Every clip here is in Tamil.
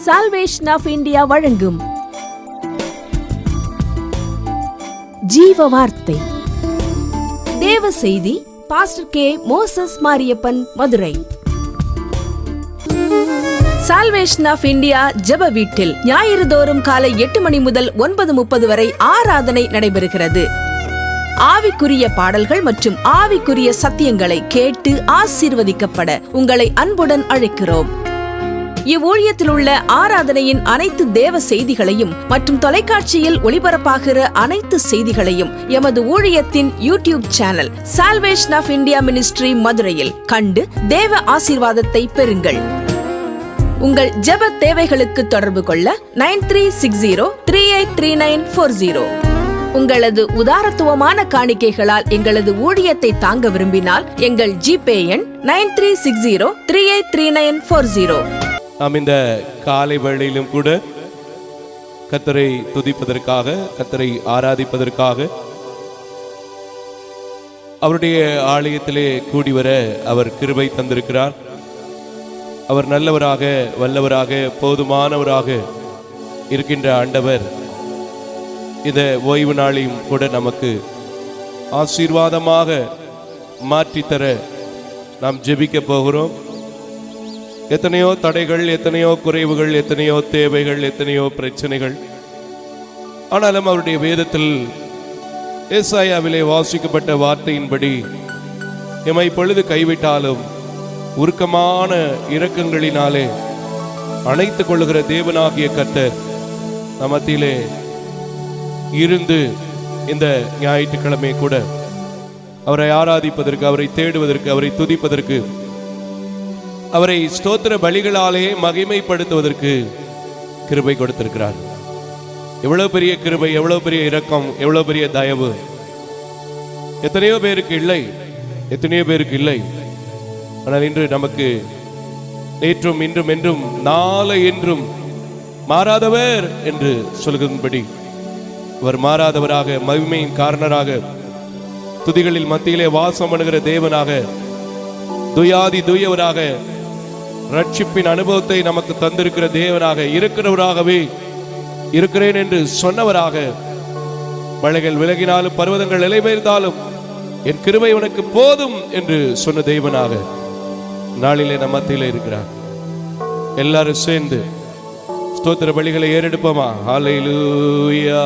சால்வேஷன் ஆஃப் இந்தியா வழங்கும் ஜீவ வார்த்தை தேவ செய்தி. Pastor K. Moses Mariyappan, Madurai. Salvation of India ஜெப வீட்டில் ஞாயிறு தோறும் காலை 8 மணி முதல் 9:30 வரை ஆராதனை நடைபெறுகிறது. ஆவிக்குரிய பாடல்கள் மற்றும் ஆவிக்குரிய சத்தியங்களை கேட்டு ஆசீர்வதிக்கப்பட உங்களை அன்புடன் அழைக்கிறோம். இவ்வூழியத்தில் உள்ள ஆராதனையின் அனைத்து தேவ செய்திகளையும் மற்றும் தொலைக்காட்சியில் ஒளிபரப்பாகிற அனைத்து செய்திகளையும் எமது ஊழியத்தின் YouTube channel Salvation of India ministry மதுரையில் கண்டு தேவ ஆசீர்வாதத்தை பெறுங்கள். உங்கள் ஜெப தேவைகளுக்கு தொடர்பு கொள்ள 9360383940. உங்களது உதாரத்துவமான காணிக்கைகளால் எங்களது ஊழியத்தை தாங்க விரும்பினால் எங்கள் ஜிபே எண் 9360383940. நாம் இந்த காலை வேளையிலும் கூட கர்த்தரை துதிப்பதற்காக, கர்த்தரை ஆராதிப்பதற்காக, அவருடைய ஆலயத்திலே கூடி வர அவர் கிருபை தந்திருக்கிறார். அவர் நல்லவராக, வல்லவராக, போதுமானவராக இருக்கின்ற ஆண்டவர் இந்த ஓய்வு நாளையும் கூட நமக்கு ஆசீர்வாதமாக மாற்றித்தர நாம் ஜெபிக்க போகிறோம். எத்தனையோ தடைகள், எத்தனையோ குறைவுகள், எத்தனையோ தேவைகள், எத்தனையோ பிரச்சனைகள். ஆனாலும் அவருடைய வேதத்தில் ஏசாயாவிலே வாசிக்கப்பட்ட வார்த்தையின்படி எம்மை பொழுது கைவிட்டாலும் உருக்கமான இரக்கங்களினாலே அணைத்துக் கொள்ளுகிற தேவனாகிய கர்த்தர் மத்தியிலே இருந்து இந்த ஞாயிற்றுக்கிழமை கூட அவரை ஆராதிப்பதற்கு, அவரை தேடுவதற்கு, அவரை துதிப்பதற்கு, அவரை ஸ்தோத்திர பலிகளாலே மகிமைப்படுத்துவதற்கு கிருபை கொடுத்திருக்கிறார். எவ்வளவு பெரிய கிருபை, எவ்வளவு பெரிய இரக்கம், எவ்வளவு பெரிய தயவு. எத்தனையோ பேருக்கு இல்லை, எத்தனையோ பேருக்கு இல்லை. ஆனால் இன்று நமக்கு நேற்றும் இன்றும் என்றும் நாளை என்றும் மாறாதவர் என்று சொல்கிறபடி அவர் மாறாதவராக, மகிமையின் காரணராக, துதிகளில் மத்தியிலே வாசம் பண்ணுகிற தேவனாக, துயாதி துயவராக, ரட்சிப்பின் அனுபவத்தை நமக்கு தந்திருக்கிற தேவனாக, இருக்கிறவராகவே இருக்கிறேன் என்று சொன்னவராக, மலைகள் விலகினாலும் பர்வதங்கள் நிலைபெயர்ந்தாலும் என் கிருபை உனக்கு போதும் என்று சொன்ன தேவனாக நாளிலே நம் மத்தியிலே இருக்கிறார். எல்லாரும் சேர்ந்து ஸ்தோத்திர பலிகளை ஏறெடுப்போமா? ஹல்லேலூயா.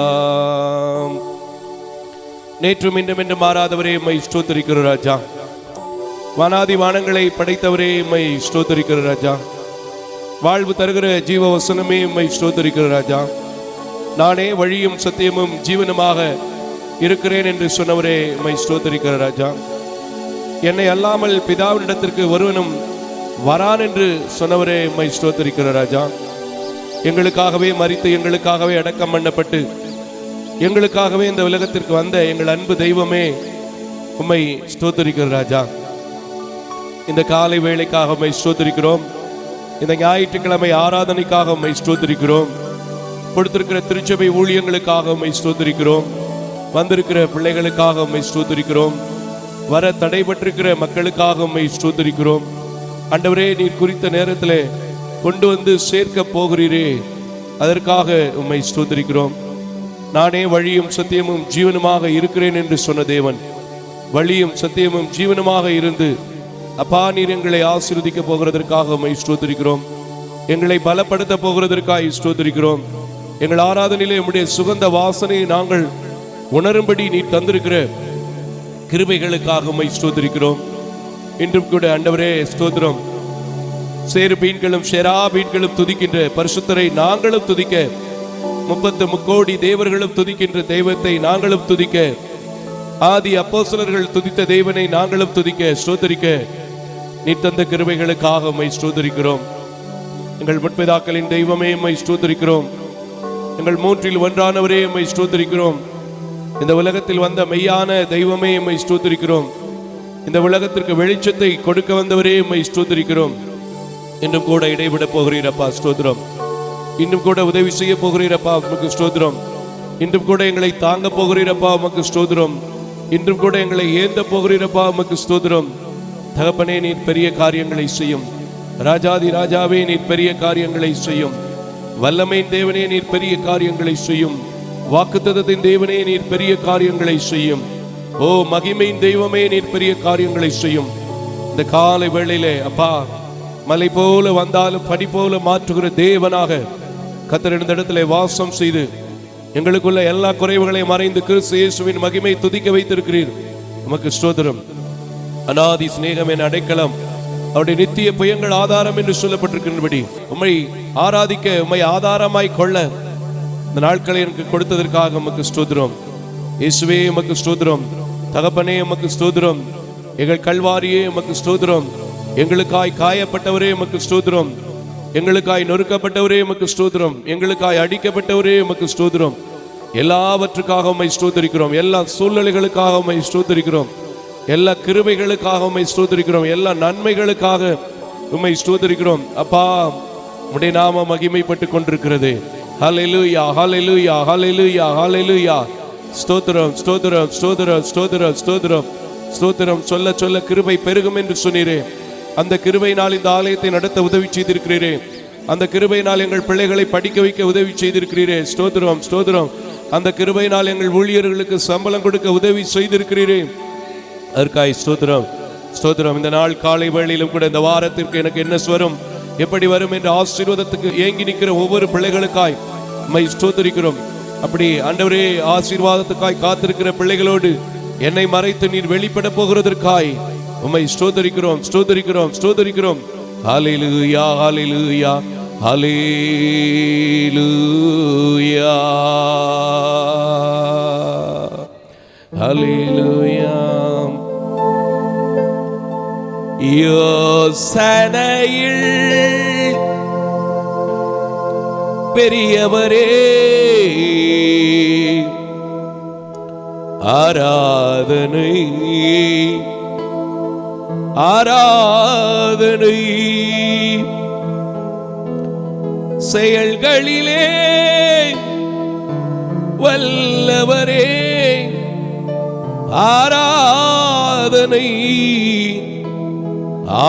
நேற்றும் இன்றும் என்று மாறாதவரே உம்மை ஸ்தோத்திரிக்கிற ராஜா. வானாதி வானங்களை படைத்தவரே உம்மை ஸ்தோத்திரிக்கிற ராஜா. வாழ்வு தருகிற ஜீவ வசனமே உம்மை ஸ்தோத்திரிக்கிற ராஜா. நானே வழியும் சத்தியமும் ஜீவனுமாக இருக்கிறேன் என்று சொன்னவரே உம்மை ஸ்தோத்திரிக்கிற ராஜா. என்னை அல்லாமல் பிதாவினிடத்திற்கு ஒருவனும் வரான் என்று சொன்னவரே உம்மை ஸ்தோத்திரிக்கிற ராஜா. எங்களுக்காகவே மரித்து, எங்களுக்காகவே அடக்கம் பண்ணப்பட்டு, எங்களுக்காகவே இந்த உலகத்திற்கு வந்த எங்கள் அன்பு தெய்வமே உம்மை ஸ்தோத்திரிக்கிற ராஜா. இந்த காலை வேளைக்காக உம்மை ஸ்தோத்திரிக்கிறோம். இந்த ஞாயிற்றுக்கிழமை ஆராதனைக்காக உம்மை ஸ்தோத்திரிக்கிறோம். கொடுத்திருக்கிற திருச்சபை ஊழியங்களுக்காக உம்மை ஸ்தோத்திரிக்கிறோம். வந்திருக்கிற பிள்ளைகளுக்காக உம்மை ஸ்தோத்திரிக்கிறோம். வர தடைபட்டிருக்கிற மக்களுக்காக உம்மை ஸ்தோத்திரிக்கிறோம். ஆண்டவரே, நீர் குறித்த நேரத்தில் கொண்டு வந்து சேர்க்க போகிறீரே, அதற்காக உம்மை ஸ்தோத்திரிக்கிறோம். நானே வழியும் சத்தியமும் ஜீவனுமாக இருக்கிறேன் என்று சொன்ன தேவன் வழியும் சத்தியமும் ஜீவனுமாக இருந்து அப்பா, நீர் எங்களை ஆசீர்வதிக்க போகிறதற்காக உம்மை ஸ்தோத்திரிக்கிறோம். எங்களை பலப்படுத்த போகிறதற்காக ஸ்தோத்திரிக்கிறோம். எங்கள் ஆராதனையிலே உம்முடைய சுகந்த வாசனையை நாங்கள் உணரும்படி நீர் தந்திருக்கிற கிருபைகளுக்காக உம்மை ஸ்தோத்திரிக்கிறோம். இன்றும் கூட ஆண்டவரே ஸ்தோத்திரம். சேரு பீன்களும் ஷெரா பீன்களும் துதிக்கின்ற பரிசுத்தரை நாங்களும் துதிக்க, 33 கோடி தேவர்களும் துதிக்கின்ற தெய்வத்தை நாங்களும் துதிக்க, ஆதி அப்போஸ்தலர்கள் துதித்த தேவனை நாங்களும் துதிக்க, ஸ்தோத்திரிக்க நீ தந்த கிருபைகளுக்காக உம்மை ஸ்தோத்திரிக்கிறோம். எங்கள் முற்பிதாக்களின் தெய்வமே உம்மை ஸ்தோத்திரிக்கிறோம். எங்கள் மூன்றில் ஒன்றானவரே உம்மை ஸ்தோத்திரிக்கிறோம். இந்த உலகத்தில் வந்த மெய்யான தெய்வமே உம்மை ஸ்தோத்திரிக்கிறோம். இந்த உலகத்திற்கு வெளிச்சத்தை கொடுக்க வந்தவரே உம்மை ஸ்தோத்திரிக்கிறோம். இன்னும் கூட இடைவிட போகிறீரப்பா, ஸ்தோத்திரம். இன்னும் கூட உதவி செய்ய போகிறீரப்பா, உமக்கு ஸ்தோத்திரம். இன்றும் கூட எங்களை தாங்க போகிறீரப்பா, உமக்கு ஸ்தோத்திரம். இன்றும் கூட எங்களை ஏந்த போகிறீரப்பா, உமக்கு ஸ்தோத்திரம். தகப்பனே, நீர் பெரிய காரியங்களை செய்யும். ராஜாதி ராஜாவே, நீர் பெரிய காரியங்களை செய்யும். வல்லமையின் தேவனே நீர் பெரிய காரியங்களை செய்யும். வாக்குத்தத்தத்தின் தேவனே நீர் பெரிய காரியங்களை செய்யும். ஓ மகிமையின் தெய்வமே நீர் பெரிய காரியங்களை செய்யும். இந்த காலை வேளையிலே அப்பா, மலை போல வந்தாலும் படி போல மாற்றுகிற தேவனாக கர்த்தர் இந்த இடத்திலே வாசம் செய்து எங்களுக்குள்ள எல்லா குறைவுகளையும் மறைந்து கிறிஸ்து இயேசுவின் மகிமை துதிக்க வைத்திருக்கிறீர். உமக்கு ஸ்தோத்திரம். அநாதி சிநேகம் என் அடைக்கலம், அவருடைய நித்திய புயங்கள் ஆதாரம் என்று சொல்லப்பட்டிருக்கிறபடி உம்மை ஆராதிக்க, உம்மை ஆதாரமாய் கொள்ள இந்த நாட்களை எனக்கு கொடுத்ததற்காக உமக்கு ஸ்தோத்திரம். இயேசுவே உமக்கு ஸ்தோத்திரம். தகப்பனே உமக்கு ஸ்தோத்திரம். எங்கள் கல்வாரியே உமக்கு ஸ்தோத்திரம். எங்களுக்காய் காயப்பட்டவரே உமக்கு ஸ்தோத்திரம். எங்களுக்காய் நொறுக்கப்பட்டவரே உமக்கு ஸ்தோத்திரம். எங்களுக்காய் அடிக்கப்பட்டவரே உமக்கு ஸ்தோத்திரம். எல்லாவற்றுக்காக உம்மை ஸ்தோத்திரிக்கிறோம். எல்லா சூழ்நிலைகளுக்காக உம்மை ஸ்தோத்திரிக்கிறோம். எல்லா கிருபைகளுக்காக உம்மை ஸ்தோத்திரிக்கிறோம். எல்லா நன்மைகளுக்காக உம்மை ஸ்தோத்திரிக்கிறோம். அப்பா, உம்முடைய நாமம் மகிமைப்பட்டு கொண்டிருக்கிறது. ஹல்லேலூயா, ஹல்லேலூயா, ஹல்லேலூயா, ஹல்லேலூயா. ஸ்தோத்திரம், ஸ்தோத்திரம், ஸ்தோத்திரம், ஸ்தோத்திரம், ஸ்தோத்திரம், ஸ்தோத்திரம். சொல்ல சொல்ல கிருபை பெருகும் என்று சொன்னீரே, அந்த கிருபையினால் இந்த ஆலயத்தை நடத்த உதவி செய்திருக்கிறீரே. அந்த கிருபையினால் எங்கள் பிள்ளைகளை படிக்க வைக்க உதவி செய்திருக்கிறீரே. ஸ்தோத்திரம், ஸ்தோத்திரம். அந்த கிருபையினால் எங்கள் ஊழியர்களுக்கு சம்பளம் கொடுக்க உதவி செய்திருக்கிறீரே. அதற்காய் ஸ்தோத்திரம், ஸ்தோத்திரம். இந்த நாள் காலை வேளையிலும் கூட இந்த வாரத்திற்கு எனக்கு என்ன வரும், எப்படி வரும் என்ற ஆசீர்வாதத்துக்கு ஏங்கி நிற்கிற ஒவ்வொரு பிள்ளைகளுக்காய் உம்மை ஸ்தோத்திரிக்கிறோம். அப்படி ஆண்டவரே, ஆசீர்வாதத்துக்காய் காத்திருக்கிற பிள்ளைகளோடு என்னை மறைத்து நீர் வெளிப்பட போகிறதற்காய் உம்மை ஸ்தோத்திரிக்கிறோம், ஸ்தோத்திரிக்கிறோம், ஸ்தோத்திரிக்கிறோம். ஹல்லேலூயா, ஹல்லேலூயா, ஹல்லேலூயா, ஹல்லேலூயா. யோசனையில் பெரியவரே, ஆராதனை, ஆராதனை. செயல்களிலே வல்லவரே, ஆராதனை,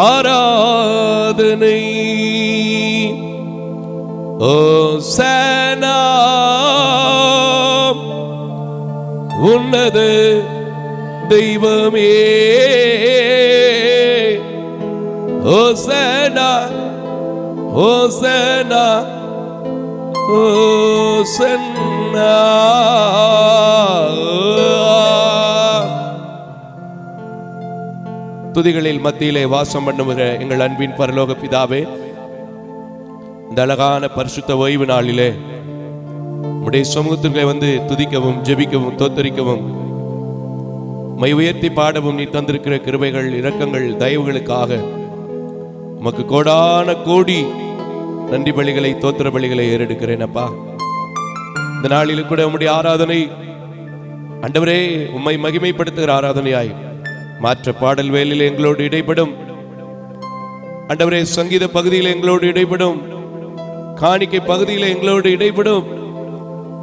ஆராதனை. ஓசனா உன்னத தெய்வமே, ஓசனா, ஓசனா, ஓசனா. துதிகளில் மத்தியிலே வாசம் பண்ணுகிற எங்கள் அன்பின் பரலோக பிதாவே, இந்த அழகான பரிசுத்த ஓய்வு நாளிலே உம்முடைய சமூகத்திலே வந்து துதிக்கவும், ஜெபிக்கவும், தோத்தரிக்கவும், மை உயர்த்தி பாடவும் நீ தந்திருக்கிற கிருபைகள், இரக்கங்கள், தயவுகளுக்காக உமக்கு கோடான கோடி நன்றி பலிகளை, தோத்திர பலிகளை ஏறெடுக்கிறேன் அப்பா. இந்த நாளில் கூட உம்முடைய ஆராதனை ஆண்டவரே உம்மை மகிமைப்படுத்துகிற ஆராதனையாய் மாற்ற பாடல் வேலையில் எங்களோடு இடைப்படும் ஆண்டவரே, சங்கீத பகுதியில் எங்களோடு இடைப்படும், காணிக்கை பகுதியில் எங்களோடு இடைப்படும்,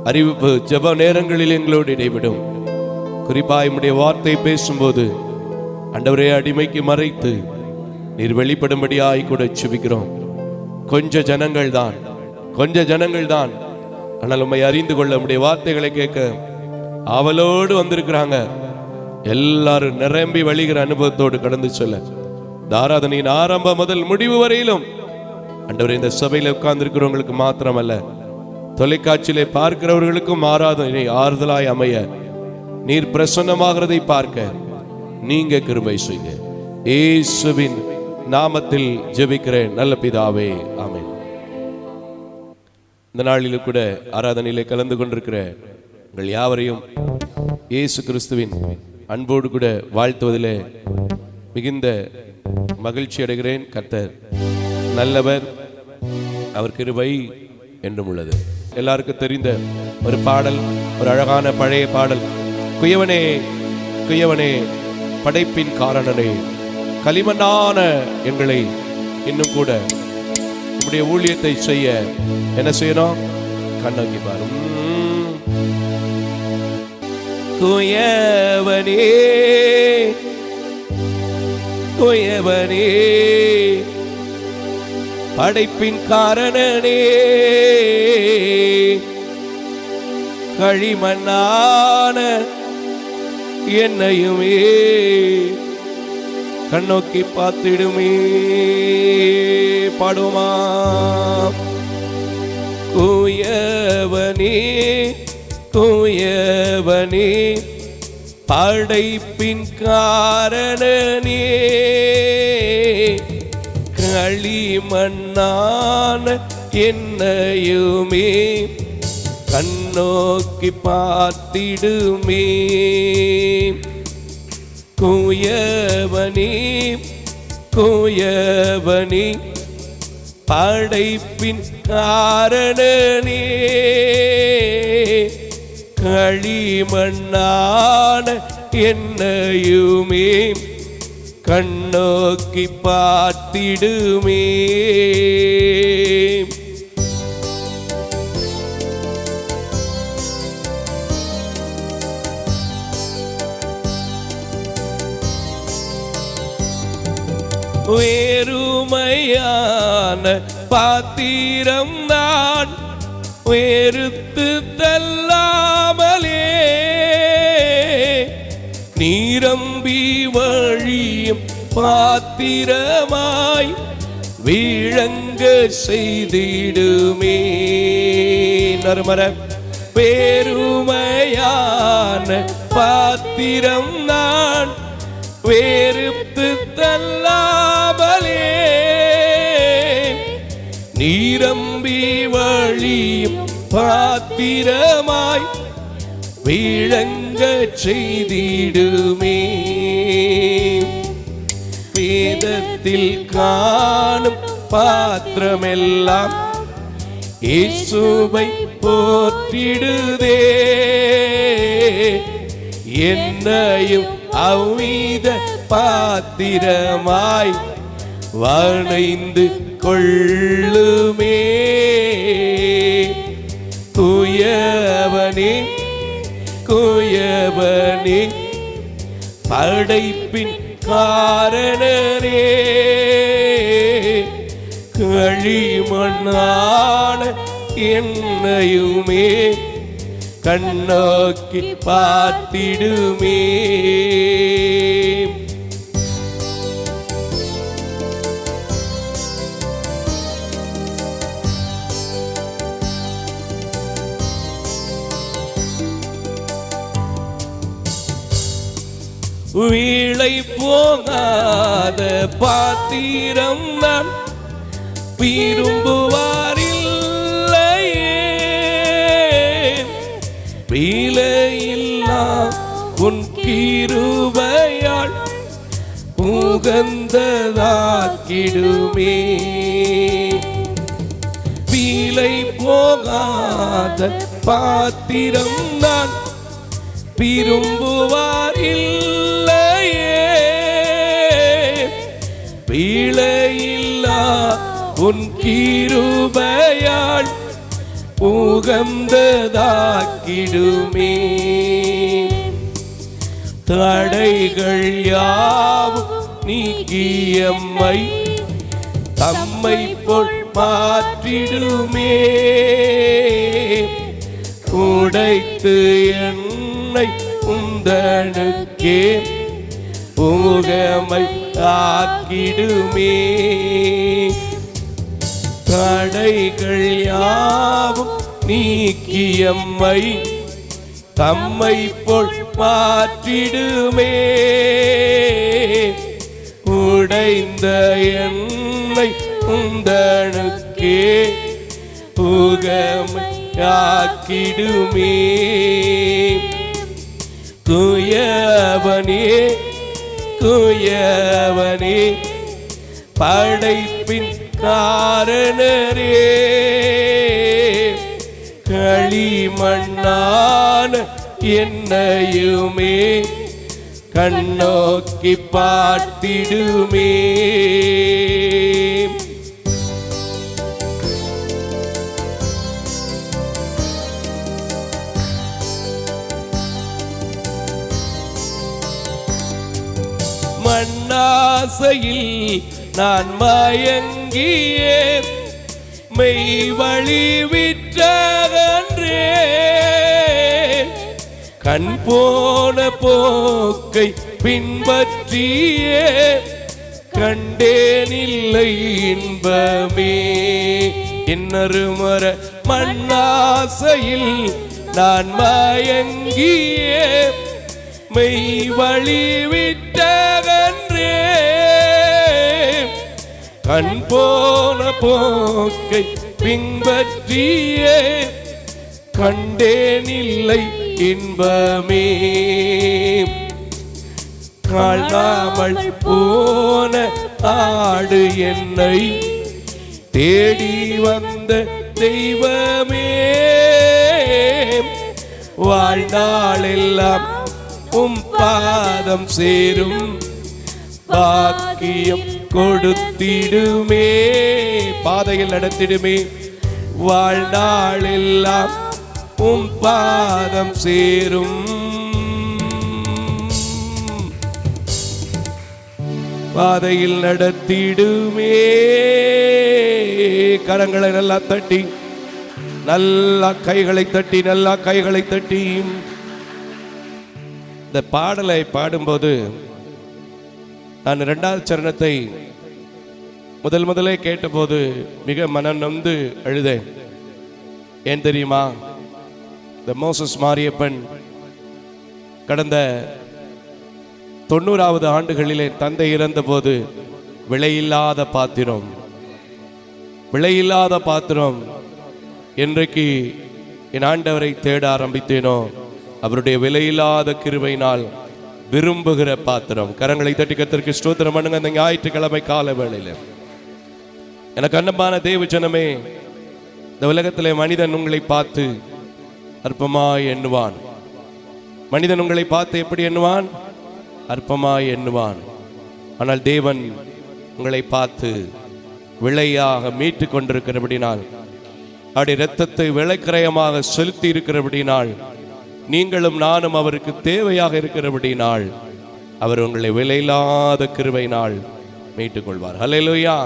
அறிவிப்பு ஜெப நேரங்களில் எங்களோடு இடைப்படும். குறிப்பாய் உம்முடைய வார்த்தை பேசும்போது ஆண்டவரே அடிமைக்கு மறைத்து நீர் வெளிப்படும்படியாய் கூட செபிக்கிறோம். கொஞ்ச ஜனங்கள் தான், கொஞ்ச ஜனங்கள் தான், ஆனால் உம்மை அறிந்து கொள்ள உம்முடைய வார்த்தைகளை கேட்க ஆவலோடு வந்திருக்கிறாங்க. எல்லாரும் நிரம்பி வழிகிற அனுபவத்தோடு கடந்து சொல்ல இந்த ஆராதனையின் ஆரம்பம் முதல் முடிவு வரையிலும் ஆண்டவரே, இந்த சபையில உட்கார்ந்திருக்கிறவங்களுக்கு மாத்திரமல்ல, தொலைக்காட்சியிலே பார்க்கிறவர்களுக்கும் ஆராதனை ஆறுதலாய் அமைய நீர் பிரசன்னமாகிறதை பார்க்க நீங்க கிருபை செய்யுங்க. இயேசுவின் நாமத்தில் ஜெபிக்கிறேன் நல்ல பிதாவே, ஆமென். இந்த நாளிலும் கூட ஆராதனையிலே கலந்து கொண்டிருக்கிற உங்கள் யாவரையும் இயேசு கிறிஸ்துவின் அன்போடு கூட வாழ்த்துவதிலே மிகுந்த மகிழ்ச்சி அடைகிறேன். கர்த்தர் நல்லவர், அவர் கிருபை என்றும் உள்ளது. எல்லாருக்கும் தெரிந்த ஒரு பாடல், ஒரு அழகான பழைய பாடல். குயவனே, குயவனே, படைப்பின் காரணனே, களிமண்ணான எங்களை இன்னும் கூட உம்முடைய ஊழியத்தை செய்ய என்ன செய்யணும்? கண்ணோக்கி பாரும். குயவனே, குயவனே, படைப்பின் காரணனே, களிமண்ணான என்னையுமே கண்ணோக்கி பார்த்திடுமே. பாடுமா. தூயவனே தூயவனே படைப்பின் காரணனே, களிமண்ணான என்னையுமே கண்ணோக்கி பார்த்திடுமே. தூயவனே தூயவனே படைப்பின் காரணனே, களிமண்ணான என்னையுமே கண்ணோக்கி பார்த்திடுமே. வேறுமையான பாத்திரம் நான் வேறுத்து தள்ளாமலே, நீரம்பி வழியும் பாத்திரமாய் விளங்க செய்திடுமே. நறுமர வேறுமையான பாத்திரம் நான் வேறுத்து தள்ளாமலே, நீரம்பி வழியும் பாத்திரமாய் விளங்க செய்திடுமே. வேதத்தில் காணும் பாத்திரமெல்லாம் இயேசுவை போற்றிடுதே, என்னையும் அவ்வித பாத்திரமாய் வளைந்து கொள்ளுமே. தூயவனே தூயவனே படைப்பின் காரணனே, களிமண்ணான என்னையுமே கண்ணோக்கி பார்த்திடுமே. வீளை போகாத பாத்திரம் நான் விரும்புவாரில்லையே, வீளையில்லா உன் கிருபையால் உகந்ததாக்கிடுமே. வீளை போகாத பாத்திரம் நான் விரும்புவாரில்லையே, வீளையில்லா உன் கிருபையால் உகந்ததாக்கிடுமே. தடைகள் யாவும் நீக்கியம்மை தம்மை போல் மாற்றிடுமே. உடைத்து என்னை உந்தனுக்கே உகமை ஆக்கிடுமே. தடைகள் யாவும் நீக்கியம்மை தம்மை போல் மாற்றிடுமே. உடைந்த என்னை உந்தனுக்கே உகமை ஆக்கிடுமே. தூயவனே தூயவனே படைப்பின் காரணரே, களிமண்ணான என்னையுமே கண்ணோக்கி பார்த்திடுமே. மண்ணாசையில் நான் மயங்கி மாயங்கியே மெய் வழி விற்றகன்றே கண் போன போக்கை பின்பற்றியே கண்டேனில்லை இன்பமே இன்னருமர மண்ணாசையில் நான் மயங்கியே மெய் வழி விட்டகன்றே கண் போன போக்கை பின்பற்றியே கண்டேனில்லை இன்பமே காணாமல் போன ஆடு என்னை தேடி வந்த தெய்வமே வாழ்நாளெல்லாம் உம் பாதம் சேரும் பாக்கியம் கொடுத்திடுமே பாதையில் நடத்திடுமே வாழ்நாளெல்லாம் உம் பாதம் சேரும் பாதையில் நடத்திடுமே கரங்களை நல்லா தட்டி நல்லா கைகளை தட்டி நல்லா கைகளை தட்டி இந்த பாடலை பாடும்போது நான் 2வது சரணத்தை முதலே கேட்டபோது மிக மனம் நொந்து அழுதேன். ஏன் தெரியுமா? இந்த மோசஸ் மாரியப்பன் கடந்த 90வது ஆண்டுகளிலே தந்தை இறந்தபோது விலையில்லாத பாத்திரம் என்றைக்கு என் ஆண்டவரை தேட ஆரம்பித்தேனோ அவருடைய விலையில்லாத கிருபையினால் விரும்புகிற பாத்திரம். கரங்களை தட்டி கர்த்தருக்கு ஸ்தோத்திரம் பண்ணுங்க. அந்த ஞாயிற்றுக்கிழமை கால வேளையில எனக்கு அன்பான தேவ ஜனமே, இந்த உலகத்திலே மனிதன் உங்களை பார்த்து அற்பமாய் எண்ணுவான். மனிதன் உங்களை பார்த்து எப்படி எண்ணுவான்? அற்பமாய் எண்ணுவான். ஆனால் தேவன் உங்களை பார்த்து விலையாக மீட்டு கொண்டிருக்கிறபடினால், அவருடைய இரத்தத்தை விலைக்கிரயமாக செலுத்தி இருக்கிறபடினால், நீங்களும் நானும் அவருக்கு தேவையாக இருக்கிறபடினால் அவர் உங்களை விலையில்லாத கிருபையினால் மீட்டுக் கொள்வார். ஹல்லேலூயா.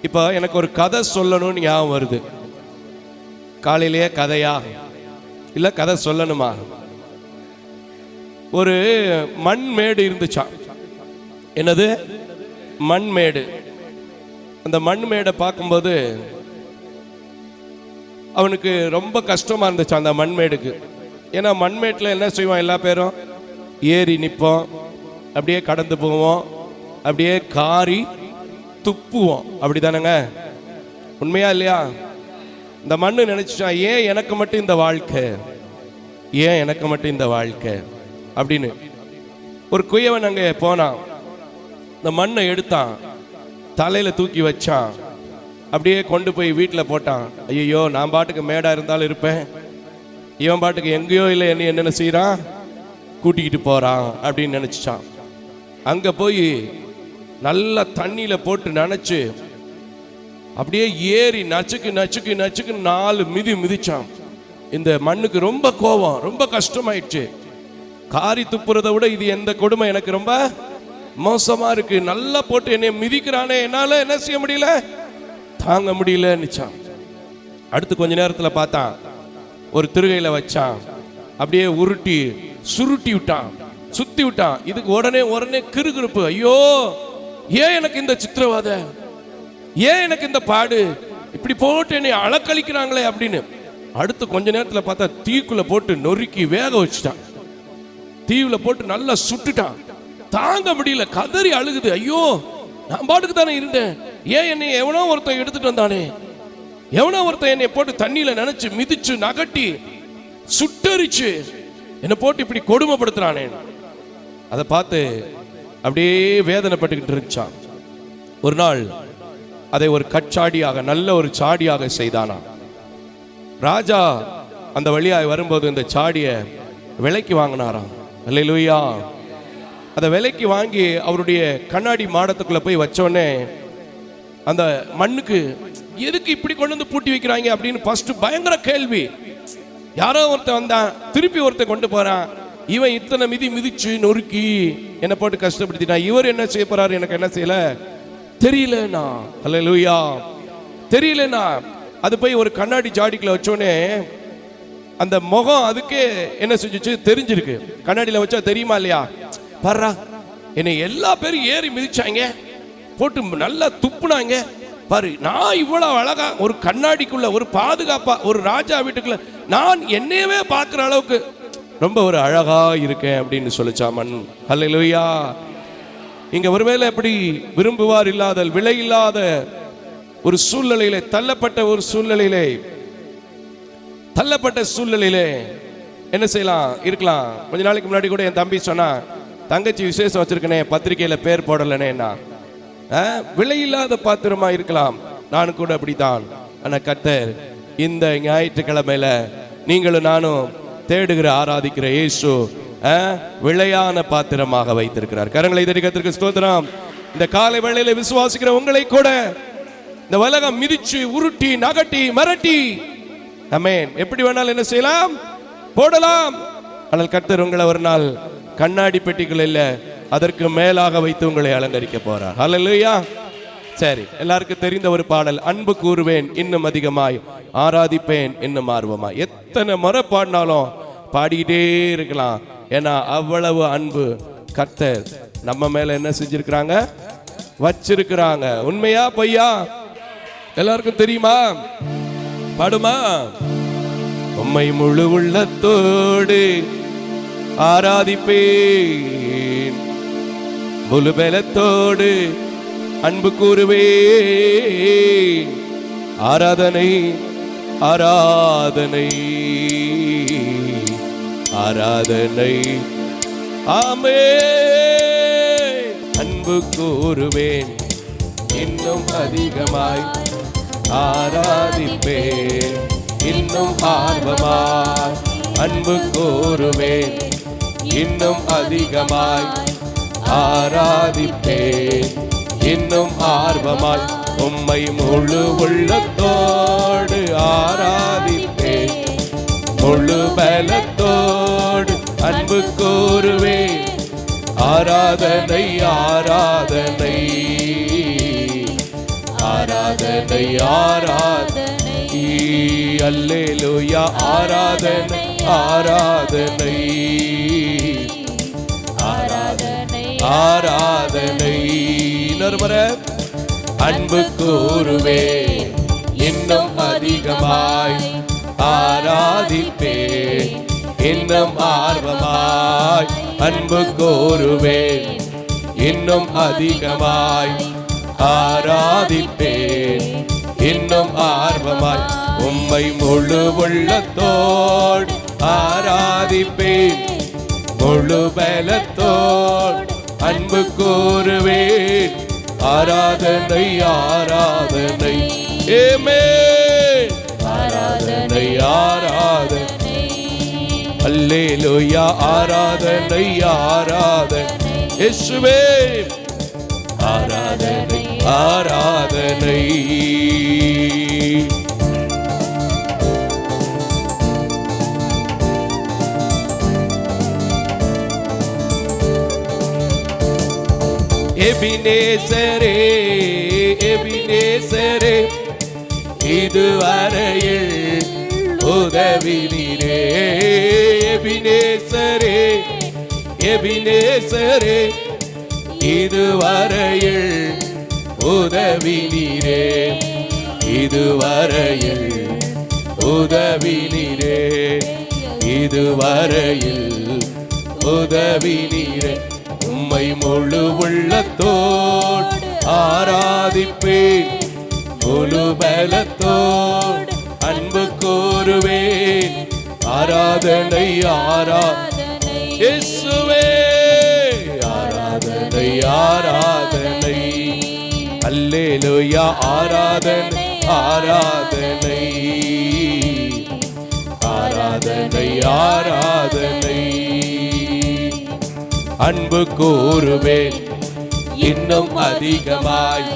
இப்போ எனக்கு ஒரு கதை சொல்லணும்னு ஞாபகம் வருது. காலையிலேயே கதையா இல்லை கதை சொல்லணுமா? ஒரு மண்மேடு இருந்துச்சான். என்னது? மண்மேடு. அந்த மண்மேடை பார்க்கும்போது அவனுக்கு ரொம்ப கஷ்டமா இருந்துச்சு அந்த மண்மேடுக்கு. ஏன்னா மண்மேட்டில் என்ன செய்வோம்? எல்லா பேரும் ஏறி நிற்போம், அப்படியே கடந்து போவோம், அப்படியே காரி துப்புவோம். அப்படி தானேங்க? உண்மையா இல்லையா? இந்த மண்ணு நினைச்சான், ஏன் எனக்கு மட்டும் இந்த வாழ்க்கை, ஏன் எனக்கு மட்டும் இந்த வாழ்க்கை அப்படின்னு. ஒரு குயவன் அங்கே போனான், இந்த மண்ணை எடுத்தான், தலையில தூக்கி வச்சான், அப்படியே கொண்டு போய் வீட்டில் போட்டான். ஐயோ, நான் பாட்டுக்கு மேடா இருந்தாலும் இருப்பேன், இவன் பாட்டுக்கு எங்கேயோ இல்லை என்னென்ன செய்யறான், கூட்டிக்கிட்டு போறான் அப்படின்னு நினைச்சான். அங்க போய் நல்லா தண்ணியில போட்டு நனைச்சு அப்படியே ஏறி நச்சுக்கு நச்சுக்கு நச்சுக்கு 4 மிதி மிதிச்சான். இந்த மண்ணுக்கு ரொம்ப கோபம், ரொம்ப கஷ்டமாயிடுச்சு. காரி துப்புறதை விட இது எந்த கொடுமை எனக்கு ரொம்ப மோசமா இருக்கு. நல்லா போட்டு என்னை மிதிக்கிறானே, என்னால என்ன செய்ய முடியல, தாங்க முடியலன்னுச்சான். அடுத்து கொஞ்ச நேரத்தில் பார்த்தான், ஒரு திருகையில வச்சான், அப்படியே உருட்டி சுருட்டி விட்டான், சுத்தி விட்டான். இதுக்கு உடனே கிறுகிறுப்பு. ஐயோ, ஏன் எனக்கு இந்த சித்திரவாதை, ஏன் எனக்கு இந்த பாடு, இப்படி போட்டு என்னை அளக்களிக்கிறாங்களே அப்படின்னு. அடுத்து கொஞ்ச நேரத்தில் பார்த்தா தீக்குள்ள போட்டு நொறுக்கி வேக வச்சுட்டான். தீவுல போட்டு நல்லா சுட்டுட்டான். தாங்க முடியல, கதறி அழுகுது. ஐயோ, நான் பாட்டுக்கு தானே இருந்தேன், ஏன் என்னை எவனோ ஒருத்தன் எடுத்துட்டு வந்தானே, எவனோ ஒருத்தன் என்னை போட்டு தண்ணியில நினைச்சு மிதிச்சு நகட்டி சுட்டரிச்சு என்னை போட்டு இப்படி கொடுமைப்படுத்துறானே. அதை பார்த்து அப்படியே வேதனைப்பட்டுக்கிட்டு இருந்துச்சான். ஒரு நாள் அதை ஒரு கச்சாடியாக, நல்ல ஒரு சாடியாக செய்தானா. ராஜா அந்த வழியாய் வரும்போது இந்த சாடியை விலைக்கு வாங்கினாராம். அல்லேலூயா. அதை விலைக்கு வாங்கி அவருடைய கண்ணாடி மாடத்துக்குள்ள போய் வச்சோடனே அந்த மண்ணுக்கு எதுக்கு இப்படி கொண்டு வந்து பூட்டி வைக்கிறாங்க அப்படின்னு ஃபர்ஸ்ட் பயங்கர கேள்வி. யாரோ ஒருத்தன் வந்தான், திருப்பி ஒருத்தன் கொண்டு போறான். இவன் இத்தனை மிதிச்சு நொறுக்கி என்னை போட்டு கஷ்டப்படுத்திட்டான். இவர் என்ன செய்ய போறாரு, எனக்கு என்ன செய்யல, தெரியலனா, அல்லேலூயா, தெரியலனா அது போய் ஒரு கண்ணாடி ஜாடிக்குள்ள வச்சோடனே அந்த முகம் அதுக்கே என்ன செஞ்சுச்சு, தெரிஞ்சிருக்கு. கண்ணாடியில வச்சா தெரியுமா இல்லையா? பாரு, என்னை எல்லா பேரும் ஏறி மிதிச்சாங்க, போட்டு நல்லா துப்புனாங்க பாரு, நான் இவ்வளவு அழகா ஒரு கண்ணாடிக்குள்ள ஒரு பாதுகாப்பா ஒரு ராஜா வீட்டுக்குள்ள நான் என்னையவே பார்க்குற அளவுக்கு ரொம்ப ஒரு அழகா இருக்கேன் அப்படின்னு சொல்லிச்சா மண். அல்லேலூயா. இங்க ஒருவேளை எப்படி விரும்புவார் இல்லாத விலை இல்லாத ஒரு சூழ்நிலையிலே தள்ளப்பட்ட ஒரு சூழ்நிலையிலே என்ன செய்யலாம் இருக்கலாம். கொஞ்ச நாளைக்கு முன்னாடி கூட என் தம்பி சொன்னா, தங்கச்சி விசேஷம் வச்சிருக்கனே, பத்திரிகையில பேர் போடலனேன்னா, விலையில்லாத பாத்திரமா இருக்கலாம். நானும் கூட அப்படித்தான். ஆனா கர்த்தர் இந்த ஞாயிற்றுக்கிழமையில நீங்களும் நானும் தேடுகிற ஆராதிக்கிற இயேசு விலையான பாத்திரமாக வைத்திருக்கிறார். கரங்களை தட்டி கர்த்தருக்கு ஸ்தோத்திரம். இந்த காலை வேளையில விசுவாசிக்கிற உங்களை கூட இந்த உலகம் மிதிச்சு உருட்டி நகட்டி மிரட்டி, ஆமென், எப்படி வேணாலும் என்ன செய்யலாம், போடலாம். ஆனால் கர்த்தர் உங்களை ஒரு நாள் கண்ணாடி பெட்டிகள் இல்ல, அதற்கு மேலாக வைத்து உங்களை அலங்கரிக்க போறார். ஹல்லேலூயா. சரி, எல்லாருக்கும் தெரிந்த ஒரு பாடல், அன்பு கூறுவேன் இன்னும் அதிகமாய், ஆராதிப்பேன் இன்னும் ஆர்வமாய். எத்தனை முறை பாடினாலும் பாடிக்கிட்டே இருக்கலாம். ஏன்னா அவ்வளவு அன்பு கர்த்தர் நம்ம மேல என்ன செஞ்சிருக்கிறாங்க, வச்சிருக்கிறாங்க. உண்மையா பொய்யா? எல்லாருக்கும் தெரியுமா? பாடுமா? உம்மை முழு உள்ளத்தோடு ஆராதிப்பேன், முழு பலத்தோடு அன்பு கூறுவேன், ஆராதனை ஆராதனை ஆராதனை ஆமென். அன்பு கூறுவேன் இன்னும் அதிகமாய், ஆராதிப்பேன் இன்னும் ஆர்வமாய், அன்பு கூறுவேன் இன்னும் அதிகமாய், ஆராதிப்பேன் இன்னும் ஆர்வமாய், உம்மை முழு உள்ளத்தோடு ஆராதிப்பேன், முழு பலத்தோடு அன்பு கூறுவேன், ஆராதனை ஆராதனை ஆராதனை ஆராதனை, அல்லேலூயா, ஆராதனை ஆராதனை ஆராதனை ஆராதனை. இன்னொரு முறை, அன்பு கூறுவேன் இன்னும் அதிகமாய், ஆராதிப்பேன் இன்னும் ஆர்வமாய், அன்பு கூறுவேன் இன்னும் அதிகமாய், ஆராதிப்பேன் இன்னும் ஆர்வமாய், உம்மை முழு உள்ளத்தோடு ஆராதிப்பேன், முழு பலத்தோடு அன்பு கூறுவேன், ஆராதனை ஆராதனை, ஆமென், ஆராதனை ஆராதனை, அல்லேலூயா, ஆராதனை ஆராதனை, இயேசுவே, ஆராதனை ஆராதனை. எபினேசரே எபினேசரே, இதுவரையில் உதவினீரே, எபினேசரே எபினேசரே, இதுவரையில் உதவினீரே, இதுவரையில் உதவினீரே, இதுவரையில் உதவினீரே, உம்மை முழு உள்ளத்தோடு ஆராதிப்பேன், முழு பலத்தோடு அன்பு கூறுவேன், ஆராதனை ஆராதனை, இயேசுவே, ஆராதனை ஆராதனை, அல்லேலூயா, ஆராதனை ஆராதனை ஆராதனை ஆராதனை. அன்பு கூறுவேன் இன்னும் அதிகமாய்,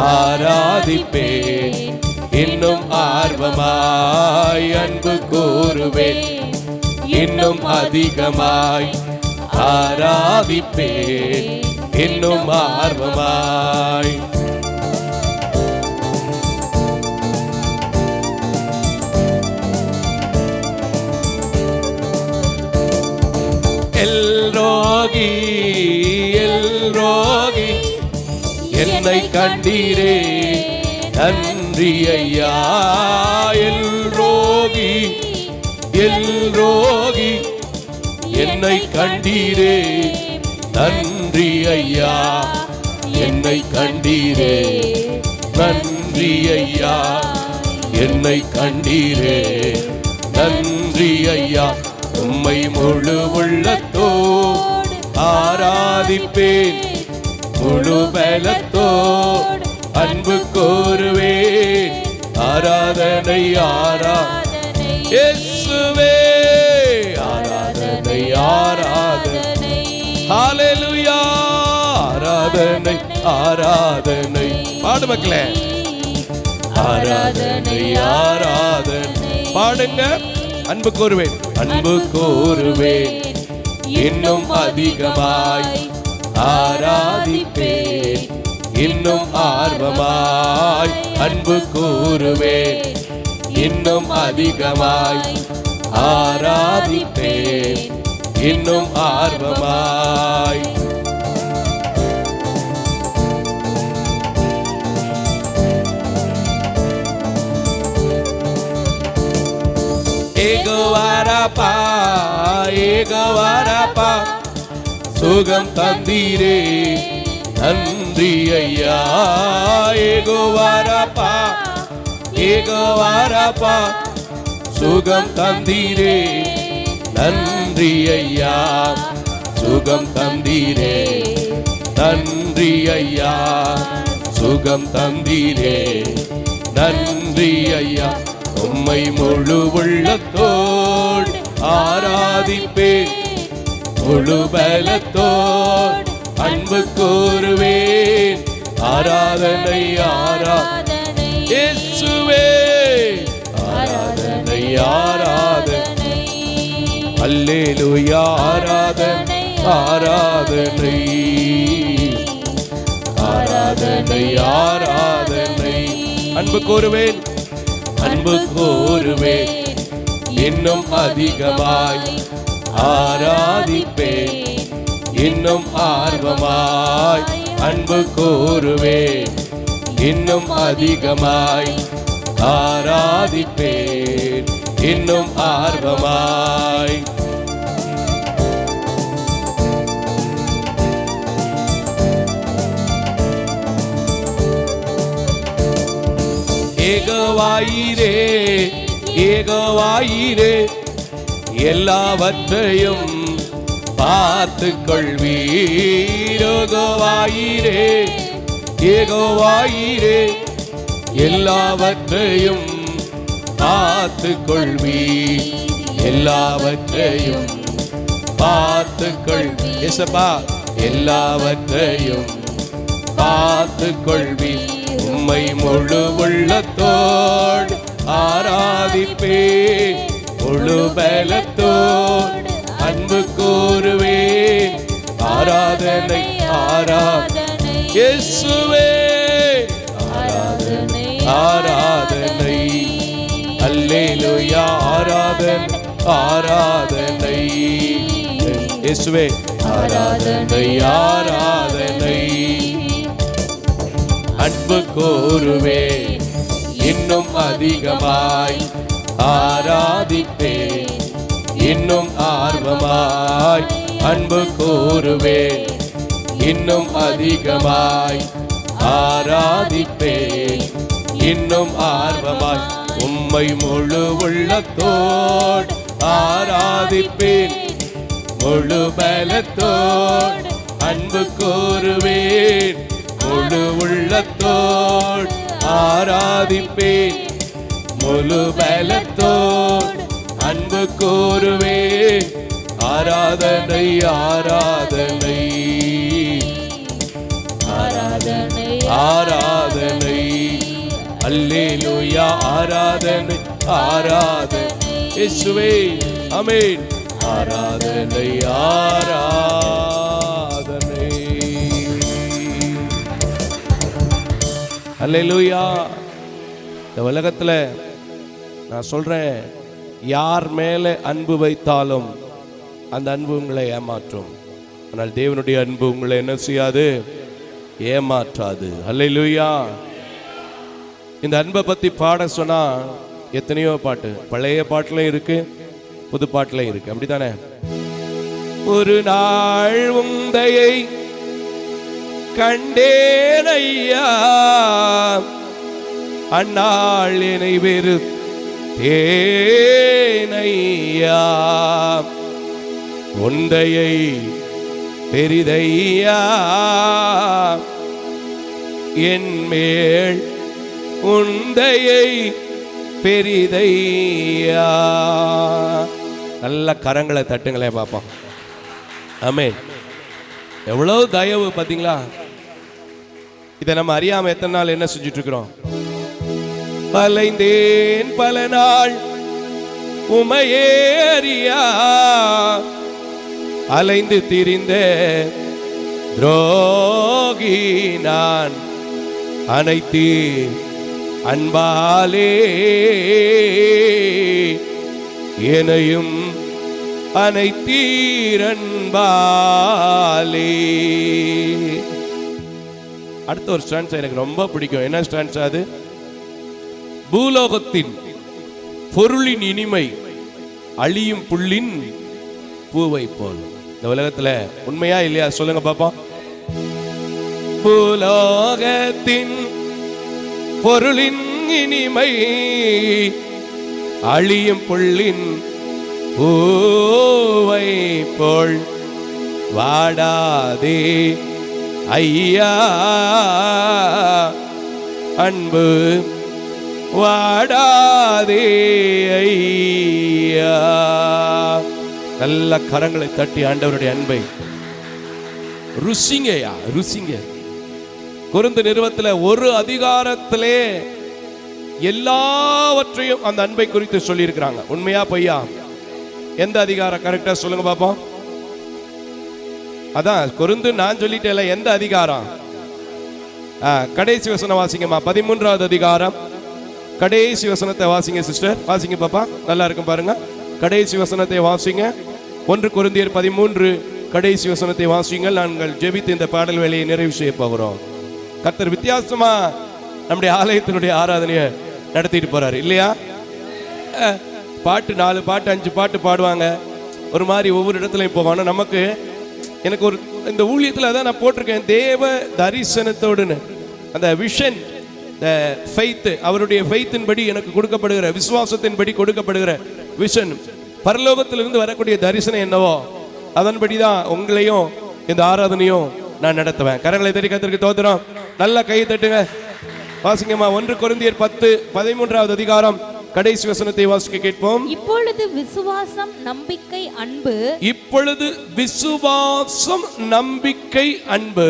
ஆராதிப்பேன் இன்னும் ஆர்வமாய், அன்பு கூறுவேன் இன்னும் அதிகமாய், ஆராதிப்பேன் இன்னும் ஆர்வமாய். ரோகி ரோகி என்னை கண்டீரே நன்றி ஐயா. ரோகி ரோகி என்னை கண்டீரே நன்றி ஐயா. என்னை கண்டீரே நன்றி ஐயா. என்னை கண்டீரே நன்றி ஐயா. உம்மை முழு உள்ளத்தோடு ஆராதிப்பேன், முழு பலத்தோடு அன்பு கோருவேன். ஆராதனை ஆராதனை இயேசுவே, ஆராதனை ஆராதனை ஹல்லேலூயா. ஆராதனை ஆராதனை பாடு மக்களே. ஆராதனை ஆராதனை பாடுங்க. அன்பு கோருவேன், அன்பு கோருவேன், இன்னும் அதிகமாய் ஆராதிப்பேன், இன்னும் ஆர்வமாய் அன்பு கூறுவேன், இன்னும் அதிகமாய் ஆராதிப்பேன், இன்னும் ஆர்வமாய். ஏகோவாரப்பா ஏகோவாரப்பா சுகம் தந்தீரே நன்றி ஐயா. ஏகோவாரப்பா ஏகோவாரப்பா சுகம் தந்தீரே நன்றி ஐயா. சுகம் தந்தீரே நன்றி ஐயா. சுகம் தந்தீரே நன்றி ஐயா. உம்மை முழு உள்ளத்தோடு ஆராதிப்பேன், முழு பலத்தோடு அன்பு கூறுவேன். ஆராதனை ஆராதனை இயேசுவே, ஆராதனை ஆராதனை அல்லேலூயா. ஆராதனை ஆராதனை ஆராதனை ஆராதனை அன்பு கூறுவேன், அன்பு கூறுவேன், இன்னும் அதிகமாய் ஆராதிப்பேன், இன்னும் ஆர்வமாய் அன்பு கூறுவேன், இன்னும் அதிகமாய் ஆராதிப்பேன், இன்னும் ஆர்வமாய். ஏகோவாயிரே ஏகோவாயிரே எல்லாவற்றையும் பார்த்துக் கொள்வீர். ஏகோவாயிரே ஏகோவாயிரே எல்லாவற்றையும் பார்த்துக் கொள்வீர், எல்லாவற்றையும் பார்த்துக் கொள்வீர். இயேசுப்பா எல்லாவற்றையும் பார்த்துக் கொள்வீர். உம்மை முழு உள்ளத்தோடு ஆராதிப்பேன், முழு பலத்தோடு அன்பு கூறுவேன். ஆராதனை ஆராதனை இயேசுவே, ஆராதனை ஆராதனை அல்லேலூயா. ஆராதனை ஆராதனை இயேசுவே, ஆராதனை ஆராதனை அன்பு கூறுவேன், இன்னும் அதிகமாய் ஆராதிப்பேன், இன்னும் ஆர்வமாய் அன்பு கூறுவேன், இன்னும் அதிகமாய் ஆராதிப்பேன், இன்னும் ஆர்வமாய். உம்மை முழு உள்ளத்தோடு ஆராதிப்பேன், முழு பலத்தோடு அன்பு கூறுவேன், முழு உள்ளத்தோடு ஆராதிப்பேன், முழு பலத்தோடு அன்பு கூறுவேன். ஆராதனை ஆராதனை ஆராதனை ஆராதனை அல்லேலூயா. ஆராதனை ஆராதனை இயேசுவே, ஆமென். ஆராதனை ஆராதனை அல்லேலூயா. இந்த உலகத்தில் நான் சொல்றேன், யார் மேலே அன்பு வைத்தாலும் அந்த அன்பு உங்களை ஏமாற்றும். ஆனால் தேவனுடைய அன்பு உங்களை என்ன செய்யாது? ஏமாற்றாது. அல்லேலூயா. இந்த அன்பை பத்தி பாட சொன்னா எத்தனையோ பாட்டு, பழைய பாட்டுலையும் இருக்கு, புது பாட்டுலையும் இருக்கு, அப்படித்தானே? ஒரு நாள் உந்தையை கண்டேன் ஐயா, அந்நாள் என்னை வெறுத்தேன் ஐயா, உந்தையை பெரிதையா என் மேல் உந்தையை பெரிதையா. நல்ல கரங்களை தட்டுங்களே பாப்போம். ஆமென். எவ்வளவு தயவு பாத்தீங்களா? இதை நம்ம அறியாம எத்தனை நாள் என்ன செஞ்சுட்டு இருக்கிறோம்? அலைந்தேன் பல நாள் உமையே அறியா, அலைந்து திரிந்த துரோகி நான், அனைத்து அன்பாலே என்னையும் அனைத்தீரன்பாலே. அடுத்த ஒரு ஸ்டான்ஸ் எனக்கு ரொம்ப பிடிக்கும். என்ன ஸ்டான்ஸ் அது? பூலோகத்தின் பொருளின் இனிமை அழியும் புல்லின் பூவை போல். இந்த உலகத்துல உண்மையா இல்லையா சொல்லுங்க பாப்போம். பூலோகத்தின் பொருளின் இனிமை அழியும் புல்லின் பூவை போல் வாடாதே ஐயா, அன்பு வாடாதே ஐயா. நல்ல கரங்களை தட்டி ஆண்டவருடைய அன்பை ருசிங்கயா, ருசிங்க. கொரிந்து நிறுவத்துல ஒரு அதிகாரத்திலே எல்லாவற்றையும் அந்த அன்பை குறித்து சொல்லி இருக்கிறாங்க. உண்மையா பொய்யா? எந்த அதிகாரம் கரெக்டா சொல்லுங்க பாப்போம். அதான் கொரிந்து நான் சொல்லிட்டேன். எந்த அதிகாரம்? கடைசி வசனம் வாசிங்கம்மா. 13வது அதிகாரம் கடைசி வசனத்தை வாசிங்க சிஸ்டர். வாசிங்க பாப்பா, நல்லா இருக்கும் பாருங்க. கடைசி வசனத்தை வாசிங்க. 1 கொரிந்தியர் 13 கடைசி வசனத்தை வாசிங்கள். நாங்கள் ஜெபித்து இந்த பாடல் வேலையை நிறைவு செய்ய போகிறோம். கர்த்தர் வித்தியாசமா நம்முடைய ஆலயத்தினுடைய ஆராதனையை நடத்திட்டு போறாரு இல்லையா? பாட்டு 4 பாட்டு 5 பாட்டு பாடுவாங்க, ஒரு மாதிரி ஒவ்வொரு இடத்துலையும் போவாங்க. நமக்கு எனக்கு ஒரு இந்த ஊழியத்தில் அதான் நான் போட்டிருக்கேன், தேவ தரிசனத்தோடுன்னு. அந்த விஷன், ஃபெய்த், அவருடைய ஃபெய்த்தின் படி எனக்கு கொடுக்கப்படுகிற, விசுவாசத்தின் படி கொடுக்கப்படுகிற விஷன், பரலோகத்திலிருந்து வரக்கூடிய தரிசனம் என்னவோ அதன்படி தான் உங்களையும் இந்த ஆராதனையும் நான் நடத்துவேன். கரங்களை தட்டி கர்த்தருக்கு ஸ்தோத்திரம். நல்லா கையை தட்டுங்க. வாசிங்கம்மா. 1 கொரிந்தியர் 10:13வது அதிகாரம் கடைசி வசனத்தை வாசிக்க கேட்போம். இப்பொழுது விசுவாசம், நம்பிக்கை, அன்பு. இப்பொழுது விசுவாசம், நம்பிக்கை, அன்பு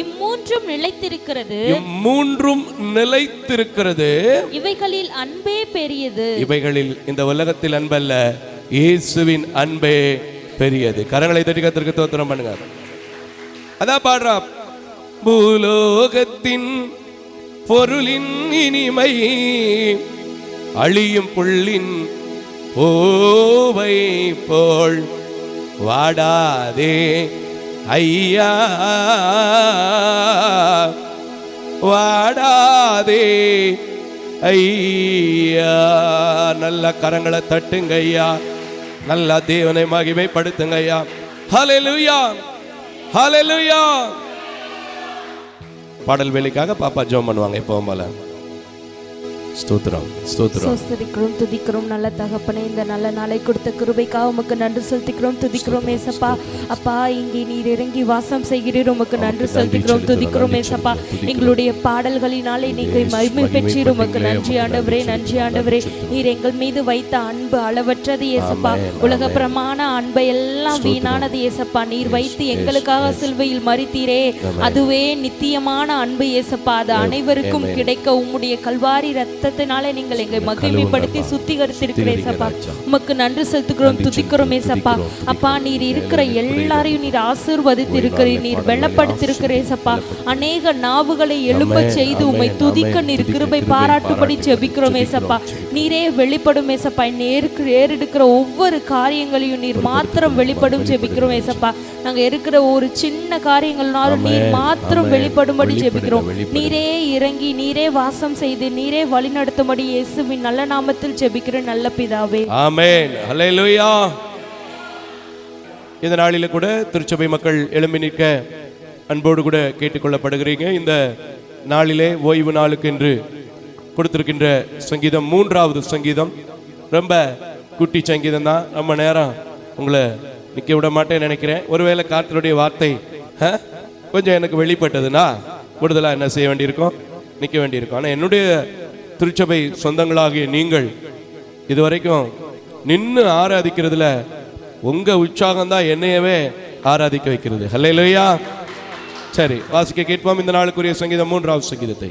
இம்மூன்றும் நிலைத்திருக்கிறது. இம்மூன்றும் நிலைத்திருக்கிறது. இவைகளில் அன்பே பெரியது. இவைகளில் இந்த உலகத்தில் அன்பல்ல, இயேசுவின் அன்பே பெரியது. கரங்களை தட்டி கர்த்தருக்கு ஸ்தோத்திரம் பண்ணுங்க. அதான் பாடுறா. பூலோகத்தின் பொருளின் இனிமை அழியும் புல்லின் பூவை போல் வாடாதே ஐயா, வாடாதே ஐயா. நல்ல கரங்களை தட்டுங்க ஐயா. நல்ல தேவனை மகிமைப்படுத்துங்க ஐயா. ஹல்லேலூயா, ஹல்லேலூயா. பாடல் வேலைக்காக பாப்பா ஜெபம் பண்ணுவாங்க எப்பவும் போல. ஸ்தோத்திரம், ஸ்தோத்திரம். ஸ்தோத்திரிக்கிறோம், துதிக்கிறோம் நல்ல தகப்பனே. இந்த நல்ல நாளை கொடுத்த கிருபைக்காக உமக்கு நன்றி செலுத்திக்கிறோம், துதிக்கிறோம் ஏசப்பா. அப்பா, இங்கே நீர் இறங்கி வாசம் செய்கிறீர், உமக்கு நன்றி செலுத்திக்கிறோம், துதிக்கிறோம் ஏசப்பா. எங்களுடைய பாடல்களினாலே நீங்கள் மகிமை பெற்றீர், உமக்கு நன்றி ஆண்டவரே, நன்றி ஆண்டவரே. நீர் எங்கள் மீது வைத்த அன்பு அளவற்றது ஏசப்பா. உலக பிரமாண அன்பை எல்லாம் வீணானது ஏசப்பா. நீர் வைத்து எங்களுக்காக சிலுவையில் மரித்தீரே, அதுவே நித்தியமான அன்பு ஏசப்பா. அது அனைவருக்கும் கிடைக்க உம்முடைய கல்வாரி ரத்த ரத்தத்தினாலே நீங்கள் எங்களை மகிமைப்படுத்தி சுத்திகரித்திருக்கிறேன் ஏசப்பா. உமக்கு நன்றி செலுத்துகிறோம், துதிக்கிறோம் ஏசப்பா. அப்பா, நீர் இருக்கிற எல்லாரையும் நீர் ஆசீர்வதித்து இருக்கிறீர், நீர் வெள்ளப்படுத்திருக்கிறேன் ஏசப்பா. அநேக நாவுகளை எழும்ப செய்து உம்மை துதிக்க நீர் கிருபை பாராட்டும்படி ஜெபிக்கிறோம் ஏசப்பா. நீரே வெளிப்படும் ஏசப்பா. ஏறெடுக்கிற ஒவ்வொரு காரியங்களையும் நீர் மாத்திரம் வெளிப்படும் ஜெபிக்கிறோம் ஏசப்பா. நாங்க இருக்கிற ஒரு சின்ன காரியங்கள்னாலும் நீர் மாத்திரம் வெளிப்படும்படி ஜெபிக்கிறோம். நீரே இறங்கி நீரே வாசம் செய்து நீரே வழி நடத்தும்படி இயேசுவின் நல்ல நாமத்தில் ஜெபிக்கிற நல்ல பிதாவே, ஆமென். ஹல்லேலூயா. இந்த நாளில கூட திருச்சபை மக்கள் எழும்பி நிற்க அன்போடு கூட கேட்டுக்கொள்ளப்படுகிறீங்க. இந்த நாளிலே ஓய்வு நாளுக்கு என்று கொடுத்திருக்கின்ற சங்கீதம் 3வது சங்கீதம் ரொம்ப குட்டி சங்கீதம் தான். ரொம்ப நேரம் உங்களை நிற்க விட மாட்டேன்னு நினைக்கிறேன். ஒருவேளை கர்த்தருடைய வார்த்தை கொஞ்சம் எனக்கு வெளிப்பட்டதுன்னா கூடுதலாக என்ன செய்ய வேண்டியிருக்கும், நிற்க வேண்டியிருக்கும். ஆனால் என்னுடைய திருச்சபை சொந்தங்களாகிய நீங்கள் இதுவரைக்கும் நின்று ஆராதிக்கிறதுல உங்க உற்சாகம் தான் என்னையவே ஆராதிக்க வைக்கிறது. ஹல்லேலூயா. சரி, வாசிக்க கேட்போம் இந்த நாளுக்குரிய சங்கீதம் 3வது சங்கீதத்தை.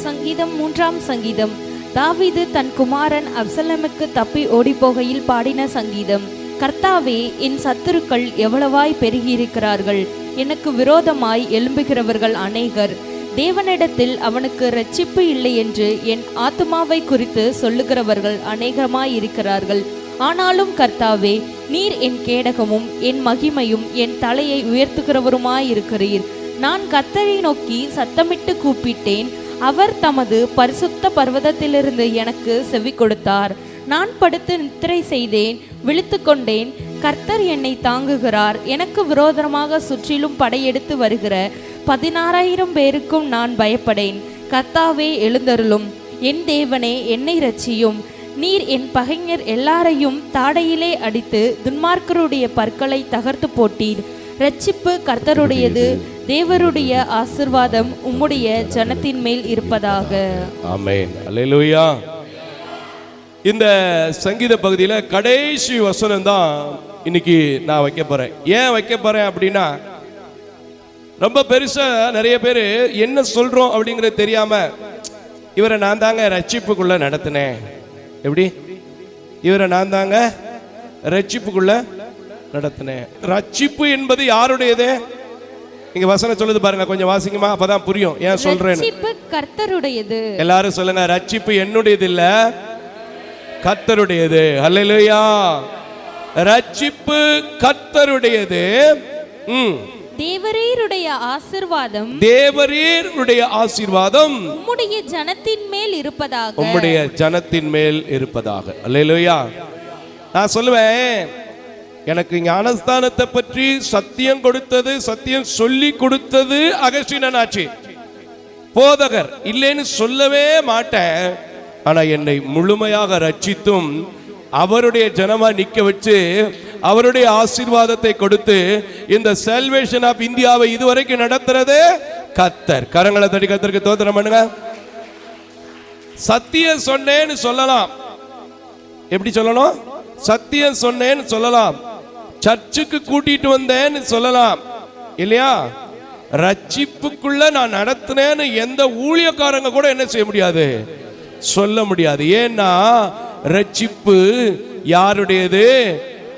சங்கீதம் 3ஆம் சங்கீதம். தாவீது தன் குமாரன் அப்சலோமுக்கு தப்பி ஓடி போகையில் பாடின சங்கீதம். கர்த்தாவே, என் சத்துருக்கள் எவ்வளவாய் பெருகியிருக்கிறார்கள், எனக்கு விரோதமாய் எழும்புகிறவர்கள் அநேகர். தேவனிடத்தில் அவனுக்கு இரட்சிப்பு இல்லை என்று என் ஆத்துமாவை குறித்து சொல்லுகிறவர்கள் அநேகமாய் இருக்கிறார்கள். ஆனாலும் கர்த்தாவே, நீர் என் கேடகமும் என் மகிமையும் என் தலையை உயர்த்துகிறவருமாயிருக்கிறீர். நான் கர்த்தரை நோக்கி சத்தமிட்டு கூப்பிட்டேன், அவர் தமது பரிசுத்த பர்வதத்திலிருந்து எனக்கு செவி கொடுத்தார். நான் படுத்து நித்திரை செய்தேன், விழித்து கொண்டேன். கர்த்தர் என்னை தாங்குகிறார். எனக்கு விரோதமாக சுற்றிலும் படையெடுத்து வருகிற 16,000 பேருக்கும் நான் பயப்படேன். கர்த்தாவே, எழுந்தருளும். என் தேவனே, என்னை இரட்சியும். நீர் என் பகைஞர் எல்லாரையும் தாடையிலே அடித்து துன்மார்க்கருடைய பற்களை தகர்த்து போட்டீர். இரட்சிப்பு கர்த்தருடையது, தேவருடைய ஆசீர்வாதம் உம்முடைய ஜனத்தின் மேல் இருப்பதாக. ஆமென். அல்லேலூயா. இந்த சங்கீத பகுதியில கடைசி வசனம் தான் இன்னைக்கு நான் வைக்க போறேன். ஏன் வைக்க போறேன் அப்படின்னா, ரொம்ப பெருசா நிறைய பேர் என்ன சொல்றோம் அப்படிங்கறது தெரியாம, இவரை நான் தாங்க ரட்சிப்புக்குள்ள நடத்தினேன். எப்படி? இவரை நான் தாங்க ரட்சிப்புக்குள்ள நடத்தினேன். ரட்சிப்பு என்பது யாருடையது? இங்க வசனம் சொல்லுது பாருங்க, கொஞ்சம் வாசிங்கமா, அப்பதான் புரியும் ஏன் சொல்றேன். ரட்சிப்பு கர்த்தருடையது. எல்லாரும் சொல்லுங்க, ரட்சிப்பு என்னுடையது இல்ல, கர்த்தருடையது. ஹல்லேலூயா. ரட்சிப்பு கர்த்தருடையது. தேவரீருடைய ஆசீர்வாதம், தேவரீருடைய ஆசீர்வாதம் உம்முடைய ஜனத்தின் மேல் இருப்பதாக, உம்முடைய ஜனத்தின் மேல் இருப்பதாக. அல்லேலூயா. நான் சொல்லுவேன், எனக்கு ஞானஸ்தானத்தை பற்றி சத்தியம் கொடுத்தது, சத்தியம் சொல்லி கொடுத்தது அகஸ்டீனன் ஆச்சு. போதகர் இல்லைன்னு சொல்லவே மாட்டேன். ஆனா என்னை முழுமையாக ரட்சித்தும் அவருடைய ஜனமா நிக்க வச்சு அவருடைய ஆசீர்வாதத்தை கொடுத்து இந்த சால்வேஷன் ஆஃப் இந்தியாவை இதுவரைக்கும் நடத்துறது கர்த்தர். கரங்களை தட்டி கர்த்தருக்கு ஸ்தோத்திரம் பண்ணுங்க. சத்தியம் சொன்னேன்னு சொல்லலாம். எப்படி சொல்லணும்? சத்தியம் சொன்னேன்னு சொல்லலாம். சர்ச்சுக்கு கூட்டிட்டு வந்தேன்னு சொல்லலாம், இல்லையா? ரட்சிப்புக்குள்ள நான் நடத்தினேன்னு எந்த ஊழியக்காரங்க கூட என்ன செய்ய முடியாது, சொல்ல முடியாது. ஏன்னா ரட்சிப்பு யாருடையது?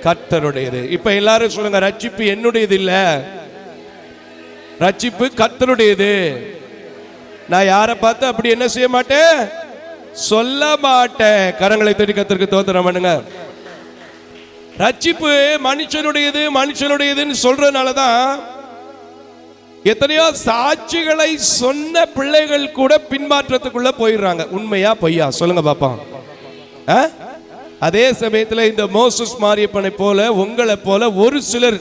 கர்த்தருடையது. இப்ப எல்லாரும் சொல்லுங்க, ரட்சிப்பு என்னுடையது இல்ல, ரட்சிப்பு கர்த்தருடையது. நான் யாரை பார்த்து அப்படி என்ன செய்ய மாட்டேன், சொல்ல மாட்டேன். கரங்களை தட்டி கர்த்தருக்கு ஸ்தோத்திரம் பண்ணுங்க. ரட்சிப்பு மனுஷனுடையது, மனுஷனுடையதுன்னு சொல்றதுனாலதான் எத்தனையோ சாட்சிகளை சொன்ன பிள்ளைகள் கூட பின்மாற்றத்துக்குள்ள போயிடுறாங்க. உண்மையா பொய்யா சொல்லுங்க பாப்பா. அதே சமயத்தில் இந்த மோசஸ் மாரியப்பனை போல உங்களை போல ஒரு சிலர்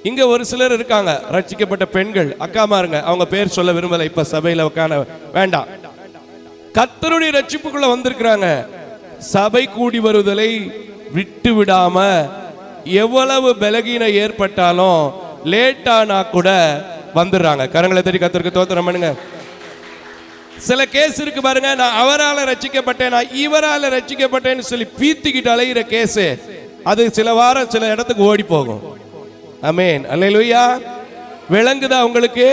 இங்க ஒரு சிலர் இருக்காங்க, ரட்சிக்கப்பட்ட பெண்கள் அக்காமாருங்க. அவங்க பேர் சொல்ல விரும்பல, இப்ப சபையில உட்கார வேண்டாம். கர்த்தருடைய ரட்சிப்புக்குள்ள வந்திருக்கிறாங்க. சபை கூடி வருதலை விட்டு விடாம எவ்வளவு பலகீனம் ஏற்பட்டாலும் லேட்டானா கூட வந்துடுறாங்க. கரங்களை தட்டி கர்த்தருக்கு ஸ்தோத்திரம் பண்ணுங்க. சில கேஸ் இருக்கு பாருங்க, நான் அவரால் ரட்சிக்கப்பட்டேன், நான் இவரால் ரட்சிக்கப்பட்டேன்னு சொல்லி பீத்திக்கிட்டு அலைகிற கேஸ், அது சில வாரம் சில இடத்துக்கு ஓடி போகும். ஆமென். அல்லேலூயா. விளங்குதா உங்களுக்கு?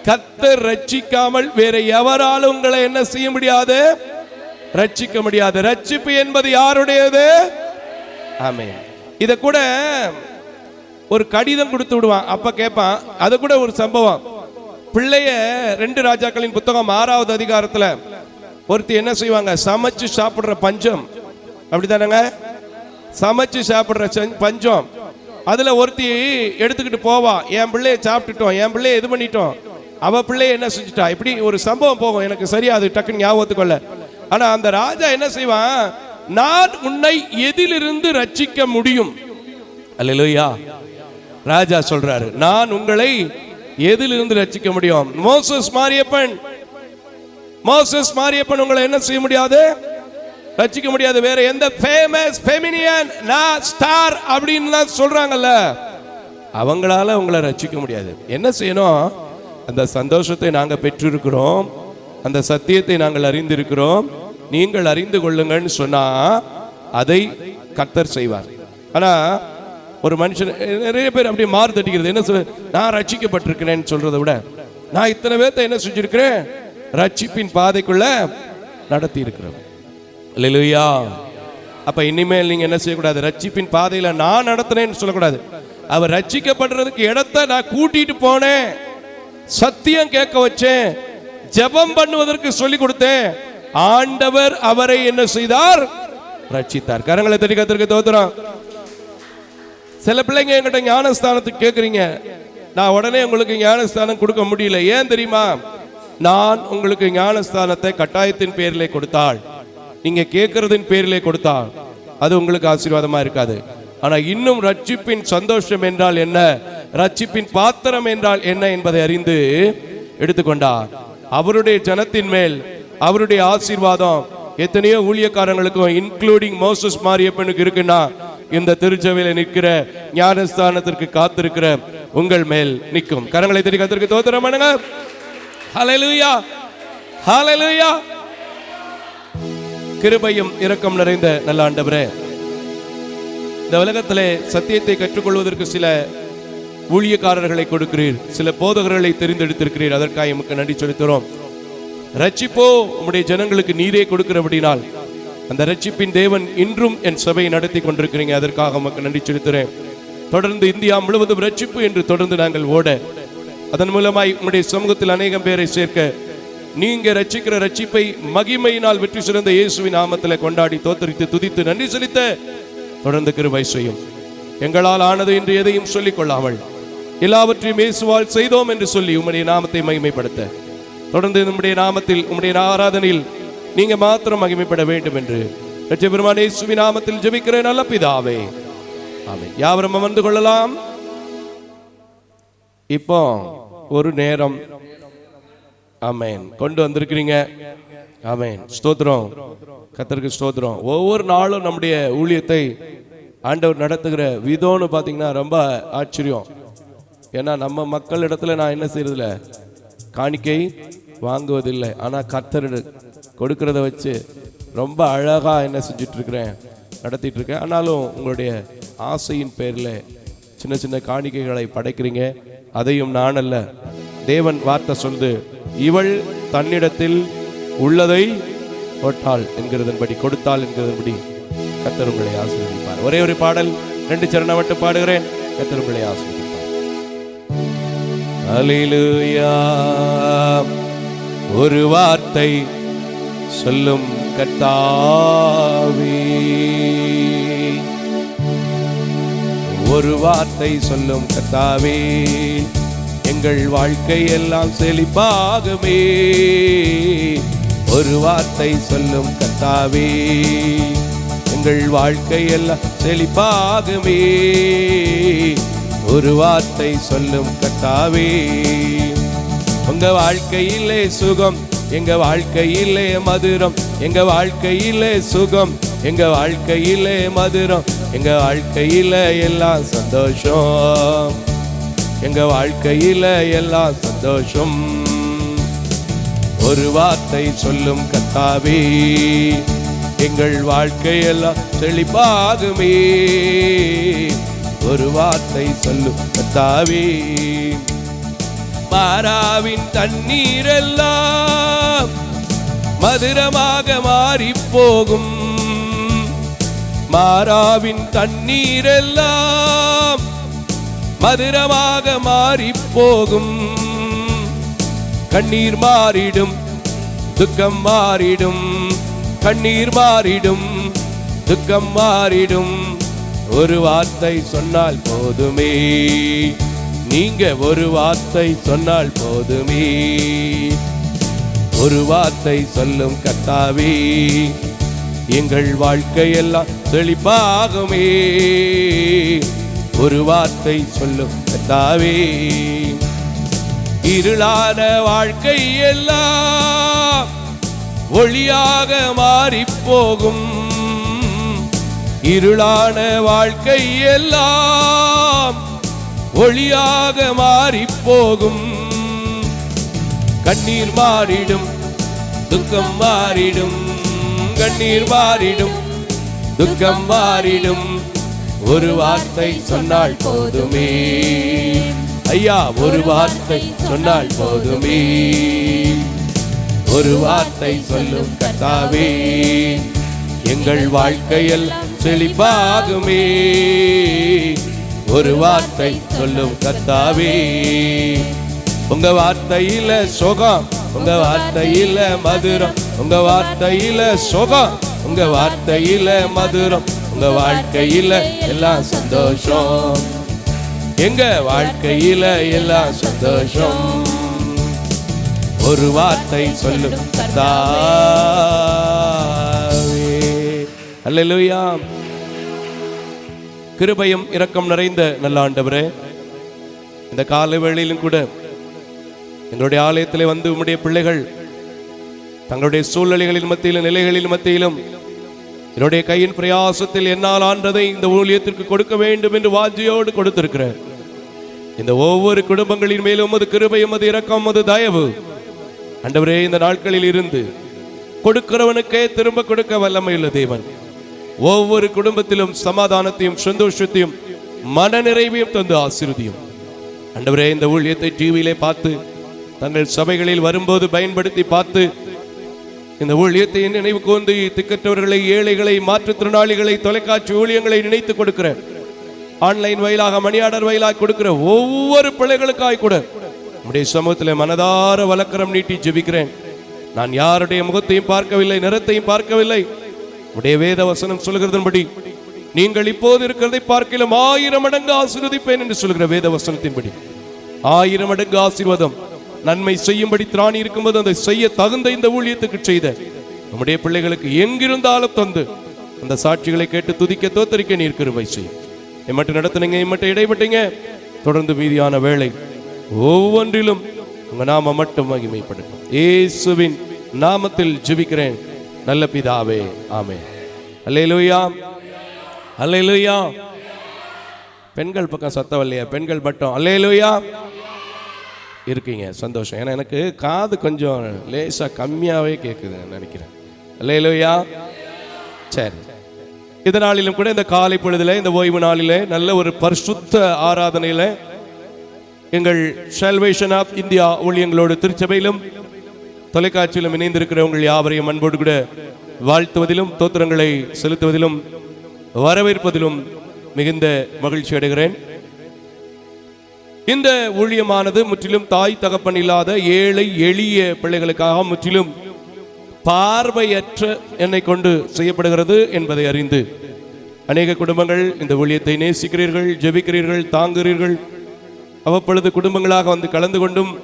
கர்த்தர் ரட்சிக்காமல் வேற எவராலும் உங்களை என்ன செய்ய முடியாது? ரட்சிக்க முடியாது. ரட்சிப்பு என்பது யாருடையது? ஆமென். இத கூட ஒரு கடிதம் கொடுத்து விடுவான், அப்ப கேட்பான். அது கூட ஒரு சம்பவம். பிள்ளைய 2 ராஜாக்களின் புத்தகம் 6வது அதிகாரத்துல ஒருத்தி என்ன செய்வாங்க? சமைச்சு சாப்பிடுற பஞ்சம், அப்படித்தானங்க? சமைச்சு சாப்பிடுற பஞ்சம். அதுல ஒருத்தி எடுத்துக்கிட்டு போவா, என் பிள்ளைய சாப்பிட்டுட்டோம், என் பிள்ளைய இது பண்ணிட்டோம், அவ பிள்ளைய என்ன செஞ்சுட்டா, இப்படி ஒரு சம்பவம் போகும். எனக்கு சரியா அது டக்குன்னு ஞாபகத்துக்குள்ள. ஆனா அந்த ராஜா என்ன செய்வான்? நான் உன்னை எதிலிருந்து ரட்சிக்க முடியும்? அல்லேலூயா. ராஜா சொல்றாரு, நான் உங்களை எதிலிருந்து ரட்சிக்க முடியும்? மோசஸ் மாரியப்பன் உங்களை என்ன செய்ய முடியாது? ரட்சிக்க முடியாது. வேற எந்த ஃபேமஸ் ஃபெமினியன் ஸ்டார் அப்படின்னு சொல்றாங்கல்ல, அவங்களால உங்களை ரட்சிக்க முடியாது. என்ன செய்யணும்? அந்த சந்தோஷத்தை நாங்க பெற்றிருக்கிறோம், அந்த சத்தியத்தை நாங்கள் அறிந்திருக்கிறோம், நீங்கள் அறிந்து கொள்ளுங்கன்னு சொன்னா அதை கர்த்தர் செய்வார். ஆனா ஒரு மனுஷன், நிறைய பேர் அப்படி மாறு தட்டிக்கிறது. என்ன சொல்ல? நான் ரட்சிக்கப்பட்டிருக்கிறேன்னு சொல்றதை விட, நான் இத்தனை பேர்த்த என்ன செஞ்சிருக்கிறேன்? ரட்சிப்பின் பாதைக்குள்ள நடத்தி இருக்கிறோம். அல்லேலூயா. அப்ப இனிமேல் நீங்க என்ன செய்யக்கூடாது? ரட்சிப்பின் பாதையில நான் நடத்தினேன்னு சொல்லக்கூடாது. அவர் ரட்சிக்கப்படுறதுக்கு இடத்தை நான் கூட்டிட்டு போனேன், சத்தியம் கேட்க வச்சேன், ஜெபம் பண்ணுவதற்கு சொல்லி கொடுத்தேன். ஆண்டவர் அவரை என்ன செய்தார்? ரட்சித்தார். கரங்களை தட்டி கர்த்தருக்கு ஸ்தோத்திரம். சில பிள்ளைங்க என்கிட்ட ஞானஸ்தானத்துக்கு கேட்குறீங்க, நான் உடனே உங்களுக்கு ஞானஸ்தானம் கொடுக்க முடியல. ஏன் தெரியுமா? நான் உங்களுக்கு ஞானஸ்தானத்தை கட்டாயத்தின் பேரிலே கொடுத்தாள், நீங்க கேட்கறதின் பேரிலே கொடுத்தாள், அது உங்களுக்கு ஆசீர்வாதமா இருக்காது. ஆனா இன்னும் ரட்சிப்பின் சந்தோஷம் என்றால் என்ன, ரட்சிப்பின் பாத்திரம் என்றால் என்ன என்பதை அறிந்து எடுத்துக்கொண்டார். அவருடைய ஜனத்தின் மேல் அவருடைய ஆசீர்வாதம் எத்தனையோ ஊழியக்காரங்களுக்கும், இன்க்ளூடிங் மோசஸ் மாரியப்பனுக்கு இருக்குன்னா, இந்த திருச்சபையில நிற்கிற ஞானஸ்தானத்திற்கு காத்திருக்கிற உங்கள் மேல் நிற்கும். கரங்களை தட்டி கர்த்தருக்கு ஸ்தோத்திரம் பண்ணுங்க. ஹல்லேலூயா, ஹல்லேலூயா. கிருபையும் இரக்கம் நிறைந்த நல்ல ஆண்டவரே, இந்த உலகத்திலே சத்தியத்தை கற்றுக்கொள்வதற்கு சில ஊழியக்காரர்களை கொடுக்கிறீர், சில போதகர்களை தெரிந்தெடுத்திருக்கிறீர். அதற்காக உமக்கு நன்றி செலுத்துகிறோம். ரட்சிப்போ உம்முடைய ஜனங்களுக்கு நீரே கொடுக்கிறபடினால் அந்த ரட்சிப்பின் தேவன் இன்றும் என் சபையை நடத்தி கொண்டிருக்கிறீங்க. அதற்காக உமக்கு நன்றி செலுத்துகிறேன். தொடர்ந்து இந்தியா முழுவதும் ரட்சிப்பு என்று தொடர்ந்து நாங்கள் ஓட, அதன் மூலமாய் உம்முடைய சமூகத்தில் அநேகம் பேரை சேர்க்க, நீங்க ரட்சிக்கிற ரட்சிப்பை மகிமையினால் வெற்றி சிறந்த இயேசுவின் நாமத்தில் கொண்டாடி தோத்தரித்து துதித்து நன்றி செலுத்த தொடர்ந்து கிருபை செய்யும். எங்களால் ஆனது என்று எதையும் சொல்லிக் கொள்ளாமல் எல்லாவற்றையும் இயேசுவால் செய்தோம் என்று சொல்லி உம்முடைய நாமத்தை மகிமைப்படுத்த, தொடர்ந்து நம்முடைய நாமத்தில் உம்முடைய ஆராதனையில் நீங்க மாத்திரம் மகிமைப்பட வேண்டும் என்று இரட்சகர் பெருமான் இயேசுவின் நாமத்தில் ஜெபிக்கிற நல்ல பிதாவே, ஆமென். யாவரும் அமர்ந்து கொள்ளலாம். இப்போ ஒரு நேரம் ஆமென் கொண்டு வந்திருக்கிறீங்க. ஆமென். ஸ்தோத்திரம், கர்த்தருக்கு ஸ்தோத்திரம். ஒவ்வொரு நாளும் நம்முடைய ஊழியத்தை ஆண்டவர் நடத்துகிற விதம்னு பார்த்தீங்கன்னா ரொம்ப ஆச்சரியம். ஏன்னா நம்ம மக்கள் இடத்துல நான் என்ன செய்யறதில்ல, காணிக்கை வாங்குவதில்லை. ஆனால் கர்த்தர் கொடுக்கறத வச்சு ரொம்ப அழகா என்ன செஞ்சுட்டு இருக்கிறேன், நடத்திட்டு இருக்கேன். ஆனாலும் உங்களுடைய ஆசையின் பேரில் சின்ன சின்ன காணிக்கைகளை படைக்கிறீங்க. அதையும் நான் அல்ல, தேவன் வார்த்தை சொல்லுது, இவள் தன்னிடத்தில் உள்ளதை போட்டாள் என்கிறதன்படி, கொடுத்தாள் என்கிறதன்படி கர்த்தர் உங்களை ஆசீர்வதிப்பார். ஒரே ஒரு பாடல், 2 சரணம் மட்டும் பாடுகிறேன். கர்த்தர் உங்களை ஆசீர்வதிப்பார். அல்லேலூயா. ஒரு வார்த்தை சொல்லும் கர்த்தாவே, ஒரு வார்த்தை சொல்லும் கர்த்தாவே, எங்கள் வாழ்க்கை எல்லாம் செழிப்பாகுமே. ஒரு வார்த்தை சொல்லும் கர்த்தாவே, எங்கள் வாழ்க்கை எல்லாம் செழிப்பாகுமே. ஒரு வார்த்தை சொல்லும் கர்த்தாவே, உங்க வாழ்க்கையிலே சுகம், எங்க வாழ்க்கையிலே மதுரம், எங்க வாழ்க்கையிலே சுகம், எங்க வாழ்க்கையிலே மதுரம், எங்க வாழ்க்கையில எல்லாம் சந்தோஷம், எங்க வாழ்க்கையில எல்லாம் சந்தோஷம். ஒரு வார்த்தை சொல்லும் கர்த்தாவே, எங்கள் வாழ்க்கையெல்லாம் செழிப்பாகுமே. ஒரு வார்த்தை சொல்லும் கர்த்தாவே, மாறாவின் தண்ணீரெல்லாம் மதுரமாக மாறி போகும். மாறாவின் தண்ணீரெல்லாம் மதுரமாக மாறி போகும். கண்ணீர் மாறிடும், துக்கம் மாறிடும். கண்ணீர் மாறிடும், துக்கம் மாறிடும். ஒரு வார்த்தை சொன்னால் போதுமே, நீங்க ஒரு வார்த்தை சொன்னால் போதுமே. ஒரு வார்த்தை சொல்லும் கர்த்தாவே, எங்கள் வாழ்க்கையெல்லாம் செழிப்பாகுமே. ஒரு வார்த்தை சொல்லும் கர்த்தாவே, இருளான வாழ்க்கை எல்லாம் ஒளியாக மாறி போகும். இருளான வாழ்க்கை எல்லாம் ஒளியாக மாறி போகும். கண்ணீர் மாறிடும், துக்கம் மாறிடும். கண்ணீர் மாறிடும், துக்கம் மாறிடும். ஒரு வார்த்தை சொன்னால் போதுமே ஐயா, ஒரு வார்த்தை சொன்னால் போதுமே. ஒரு வார்த்தை சொல்லும் கர்த்தாவே, எங்கள் வாழ்க்கையில் செழிப்பாகுமே. ஒரு வார்த்தை சொல்லும் கர்த்தாவே, உங்க வார்த்தையில சுகம், உங்க வார்த்தையில மதுரம். உங்க வார்த்தையில சுகம், உங்க வார்த்தையில மதுரம். உங்க வாழ்க்கையில எல்லாம் சந்தோஷம், எங்க வாழ்க்கையில எல்லாம் சந்தோஷம். ஒரு வார்த்தை சொல்லும் கர்த்தாவே. அல்லேலூயா. கிருபையும் இரக்கம் நிறைந்த நல்ல ஆண்டவரே, இந்த காலை வேளையிலும் கூட எங்களுடைய ஆலயத்திலே வந்து உம்முடைய பிள்ளைகள் தங்களுடைய சூழ்நிலைகளின் மத்தியிலும் நிலைகளின் மத்தியிலும் என்னுடைய கையின் பிரயாசத்தில் என்னால் ஆண்டதை இந்த ஊழியத்திற்கு கொடுக்க வேண்டும் என்று வாஞ்சியோடு கொடுத்திருக்கிறேன். இந்த ஒவ்வொரு குடும்பங்களின் மேலும் உமது கிருபையும் உமது இரக்கம் உமது தயவு ஆண்டவரே இந்த நாட்களில் இருந்து கொடுக்கிறவனுக்கே திரும்ப கொடுக்க வல்லமையுள்ள தேவன் ஒவ்வொரு குடும்பத்திலும் சமாதானத்தையும் சந்தோஷத்தையும் மன நிறைவையும் தந்து ஆசீர்வதியும். ஆண்டவரே இந்த ஊழியத்தை டிவியிலே பார்த்து தங்கள் சபைகளில் வரும்போது பயன்படுத்தி பார்த்து இந்த ஊழியத்தை நினைவு கூர்ந்து திக்கற்றவர்களை, ஏழைகளை, மாற்றுத்திறனாளிகளை, தொலைக்காட்சி ஊழியங்களை நினைத்து கொடுக்கிற, ஆன்லைன் வயலாக மணியாடர் வயலாக கொடுக்கிற ஒவ்வொரு பிள்ளைகளுக்காய் கூட நம்முடைய சமூகத்தில் மனதார வலக்கரம் நீட்டி ஜெபிக்கிறேன். நான் யாருடைய முகத்தையும் பார்க்கவில்லை, நிறத்தையும் பார்க்கவில்லை. உடைய வேத வசனம் சொல்கிறதன்படி நீங்கள் இப்போது இருக்கிறதை பார்க்கலாம் 1000 மடங்கு ஆசீர்வதிப்பேன் என்று சொல்கிற வேத வசனத்தின்படி 1000 மடங்கு ஆசீர்வாதம் நன்மை செய்யும்படி திராணி இருக்கும்போது அதை செய்ய தகுந்த இந்த ஊழியத்துக்கு செய்த நம்முடைய பிள்ளைகளுக்கு எங்கிருந்தாலும் தந்து அந்த சாட்சிகளை கேட்டு துதிக்க தோத்தரிக்க நீர் கிருபை செய்யும். எம்மட்டு நடத்துனீங்க, எம்மட்டு இடைப்பட்டீங்க. தொடர்ந்து மீதியான வேளை ஒவ்வொன்றிலும் உங்க நாம மட்டும் மகிமைப்படட்டும். இயேசுவின் நாமத்தில் ஜெபிக்கிறேன் நல்ல பிதாவே, ஆமென். அல்லேலூயா, அல்லேலூயா. பெண்கள் பக்கம் சத்தம் இல்லையா? பெண்கள் மட்டும் அல்லேலூயா இருக்கீங்க, சந்தோஷம். ஏன்னா எனக்கு காது கொஞ்சம் லேசா கம்மியாவே கேட்குது நினைக்கிறேன். அல்லேலூயா. சரி, இதனாலும் கூட இந்த காலை பொழுதுல, இந்த ஓய்வு நாளிலே நல்ல ஒரு பரிசுத்த ஆராதனையில எங்கள் சால்வேஷன் ஆஃப் இந்தியா ஊழியங்களோடு திருச்சபையிலும் தொலைக்காட்சியிலும் இணைந்திருக்கிறவங்கள் யாவரையும் அன்போடு கூட வாழ்த்துவதிலும் தோத்திரங்களை செலுத்துவதிலும் வரவேற்பதிலும் மிகுந்த மகிழ்ச்சி அடைகிறேன். இந்த ஊழியமானது முற்றிலும் தாய் தகப்பன் இல்லாத ஏழை எளிய பிள்ளைகளுக்காக, முற்றிலும் பார்வையற்ற என்னை கொண்டு செய்யப்படுகிறது என்பதை அறிந்து அநேக குடும்பங்கள் இந்த ஊழியத்தை நேசிக்கிறீர்கள், ஜெபிக்கிறீர்கள், தாங்குகிறீர்கள். அவ்வப்பொழுது குடும்பங்களாக வந்து கலந்து கொண்டும்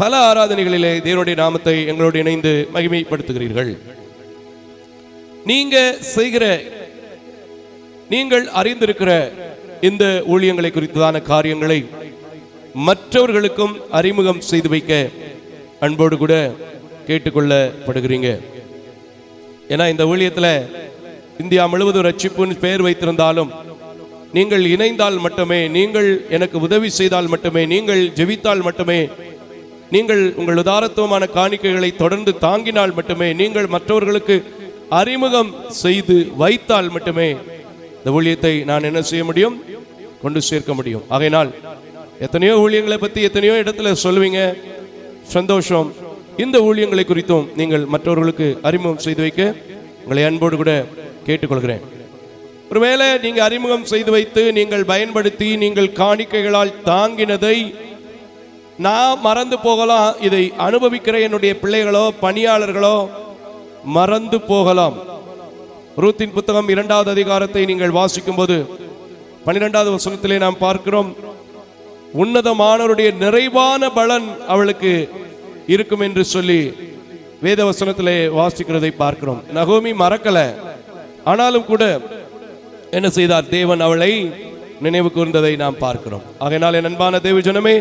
பல ஆராதனைகளிலே தேவனுடைய நாமத்தை எங்களோடு இணைந்து மகிமைப்படுத்துகிறீர்கள். நீங்க செய்கிற, நீங்கள் அறிந்திருக்கிற இந்த ஊழியங்களை குறித்ததான காரியங்களை மற்றவர்களுக்கும் அறிமுகம் செய்து வைக்க அன்போடு கூட கேட்டுக்கொள்ளப்படுகிறீங்க. ஏன்னா இந்த ஊழியத்தில் இந்தியா முழுவதும் ரட்சிப்புன்னு பெயர் வைத்திருந்தாலும் நீங்கள் இணைந்தால் மட்டுமே, நீங்கள் எனக்கு உதவி செய்தால் மட்டுமே, நீங்கள் ஜெபித்தால் மட்டுமே, நீங்கள் உங்கள் உதாரத்துவமான காணிக்கைகளை தொடர்ந்து தாங்கினால் மட்டுமே, நீங்கள் மற்றவர்களுக்கு அறிமுகம் செய்து வைத்தால் மட்டுமே இந்த ஊழியத்தை நான் என்ன செய்ய முடியும்? கொண்டு சேர்க்க முடியும். ஆகையினால் எத்தனையோ ஊழியங்களை பற்றி எத்தனையோ இடத்துல சொல்லுவீங்க, சந்தோஷம். இந்த ஊழியங்களை குறித்தும் நீங்கள் மற்றவர்களுக்கு அறிமுகம் செய்து வைக்க உங்களை அன்போடு கூட கேட்டுக்கொள்கிறேன். ஒருவேளை நீங்கள் அறிமுகம் செய்து வைத்து நீங்கள் பயன்படுத்தி நீங்கள் காணிக்கைகளால் தாங்கினதை நான் மறந்து போகலாம். இதை அனுபவிக்கிற என்னுடைய பிள்ளைகளோ பணியாளர்களோ மறந்து போகலாம். ரூத்தின் புத்தகம் 2வது அதிகாரத்தை நீங்கள் வாசிக்கும் போது 12வது வசனத்திலே நாம் பார்க்கிறோம், உன்னதமானவருடைய நிறைவான பலன் அவளுக்கு இருக்கும் என்று சொல்லி வேத வசனத்திலே வாசிக்கிறதை பார்க்கிறோம். நகோமி மறக்கல, ஆனாலும் கூட என்ன செய்தார்? தேவன் அவளை நினைவு கூர்ந்ததை நாம் பார்க்கிறோம். ஆகையினால் என் அன்பான தேவ ஜனமே,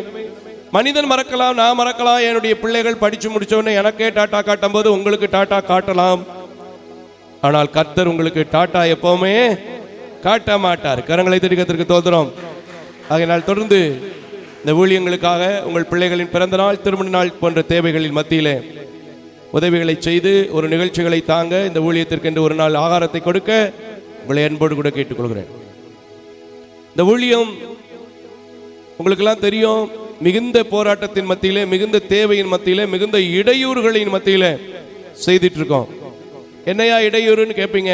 மனிதன் மறக்கலாம், நான் மறக்கலாம். என்னுடைய பிள்ளைகள் படிச்சு முடிச்சோடனே எனக்கே டாட்டா காட்டும் போது உங்களுக்கு டாட்டா காட்டலாம். ஆனால் கர்த்தர் உங்களுக்கு டாட்டா எப்பவுமே காட்ட மாட்டார். கரங்களை தெரிவிக்கிறதுக்கு தோத்திரம். ஆகையினால் தொடர்ந்து இந்த ஊழியங்களுக்காக உங்கள் பிள்ளைகளின் பிறந்த நாள், திருமண நாள் போன்ற தேவைகளின் மத்தியிலே உதவிகளை செய்து ஒரு நிகழ்ச்சிகளை தாங்க, இந்த ஊழியத்திற்கு என்று ஒரு நாள் ஆகாரத்தை கொடுக்க உங்களை அன்போடு கூட கேட்டுக்கொள்கிறேன். இந்த ஊழியம் உங்களுக்கெல்லாம் தெரியும், மிகுந்த போராட்டத்தின் மத்தியிலே, மிகுந்த தேவையின் மத்தியிலே, மிகுந்த இடையூறுகளின் மத்தியிலே செய்துட்டு இருக்கோம். என்னையா இடையூறுன்னு கேட்பீங்க.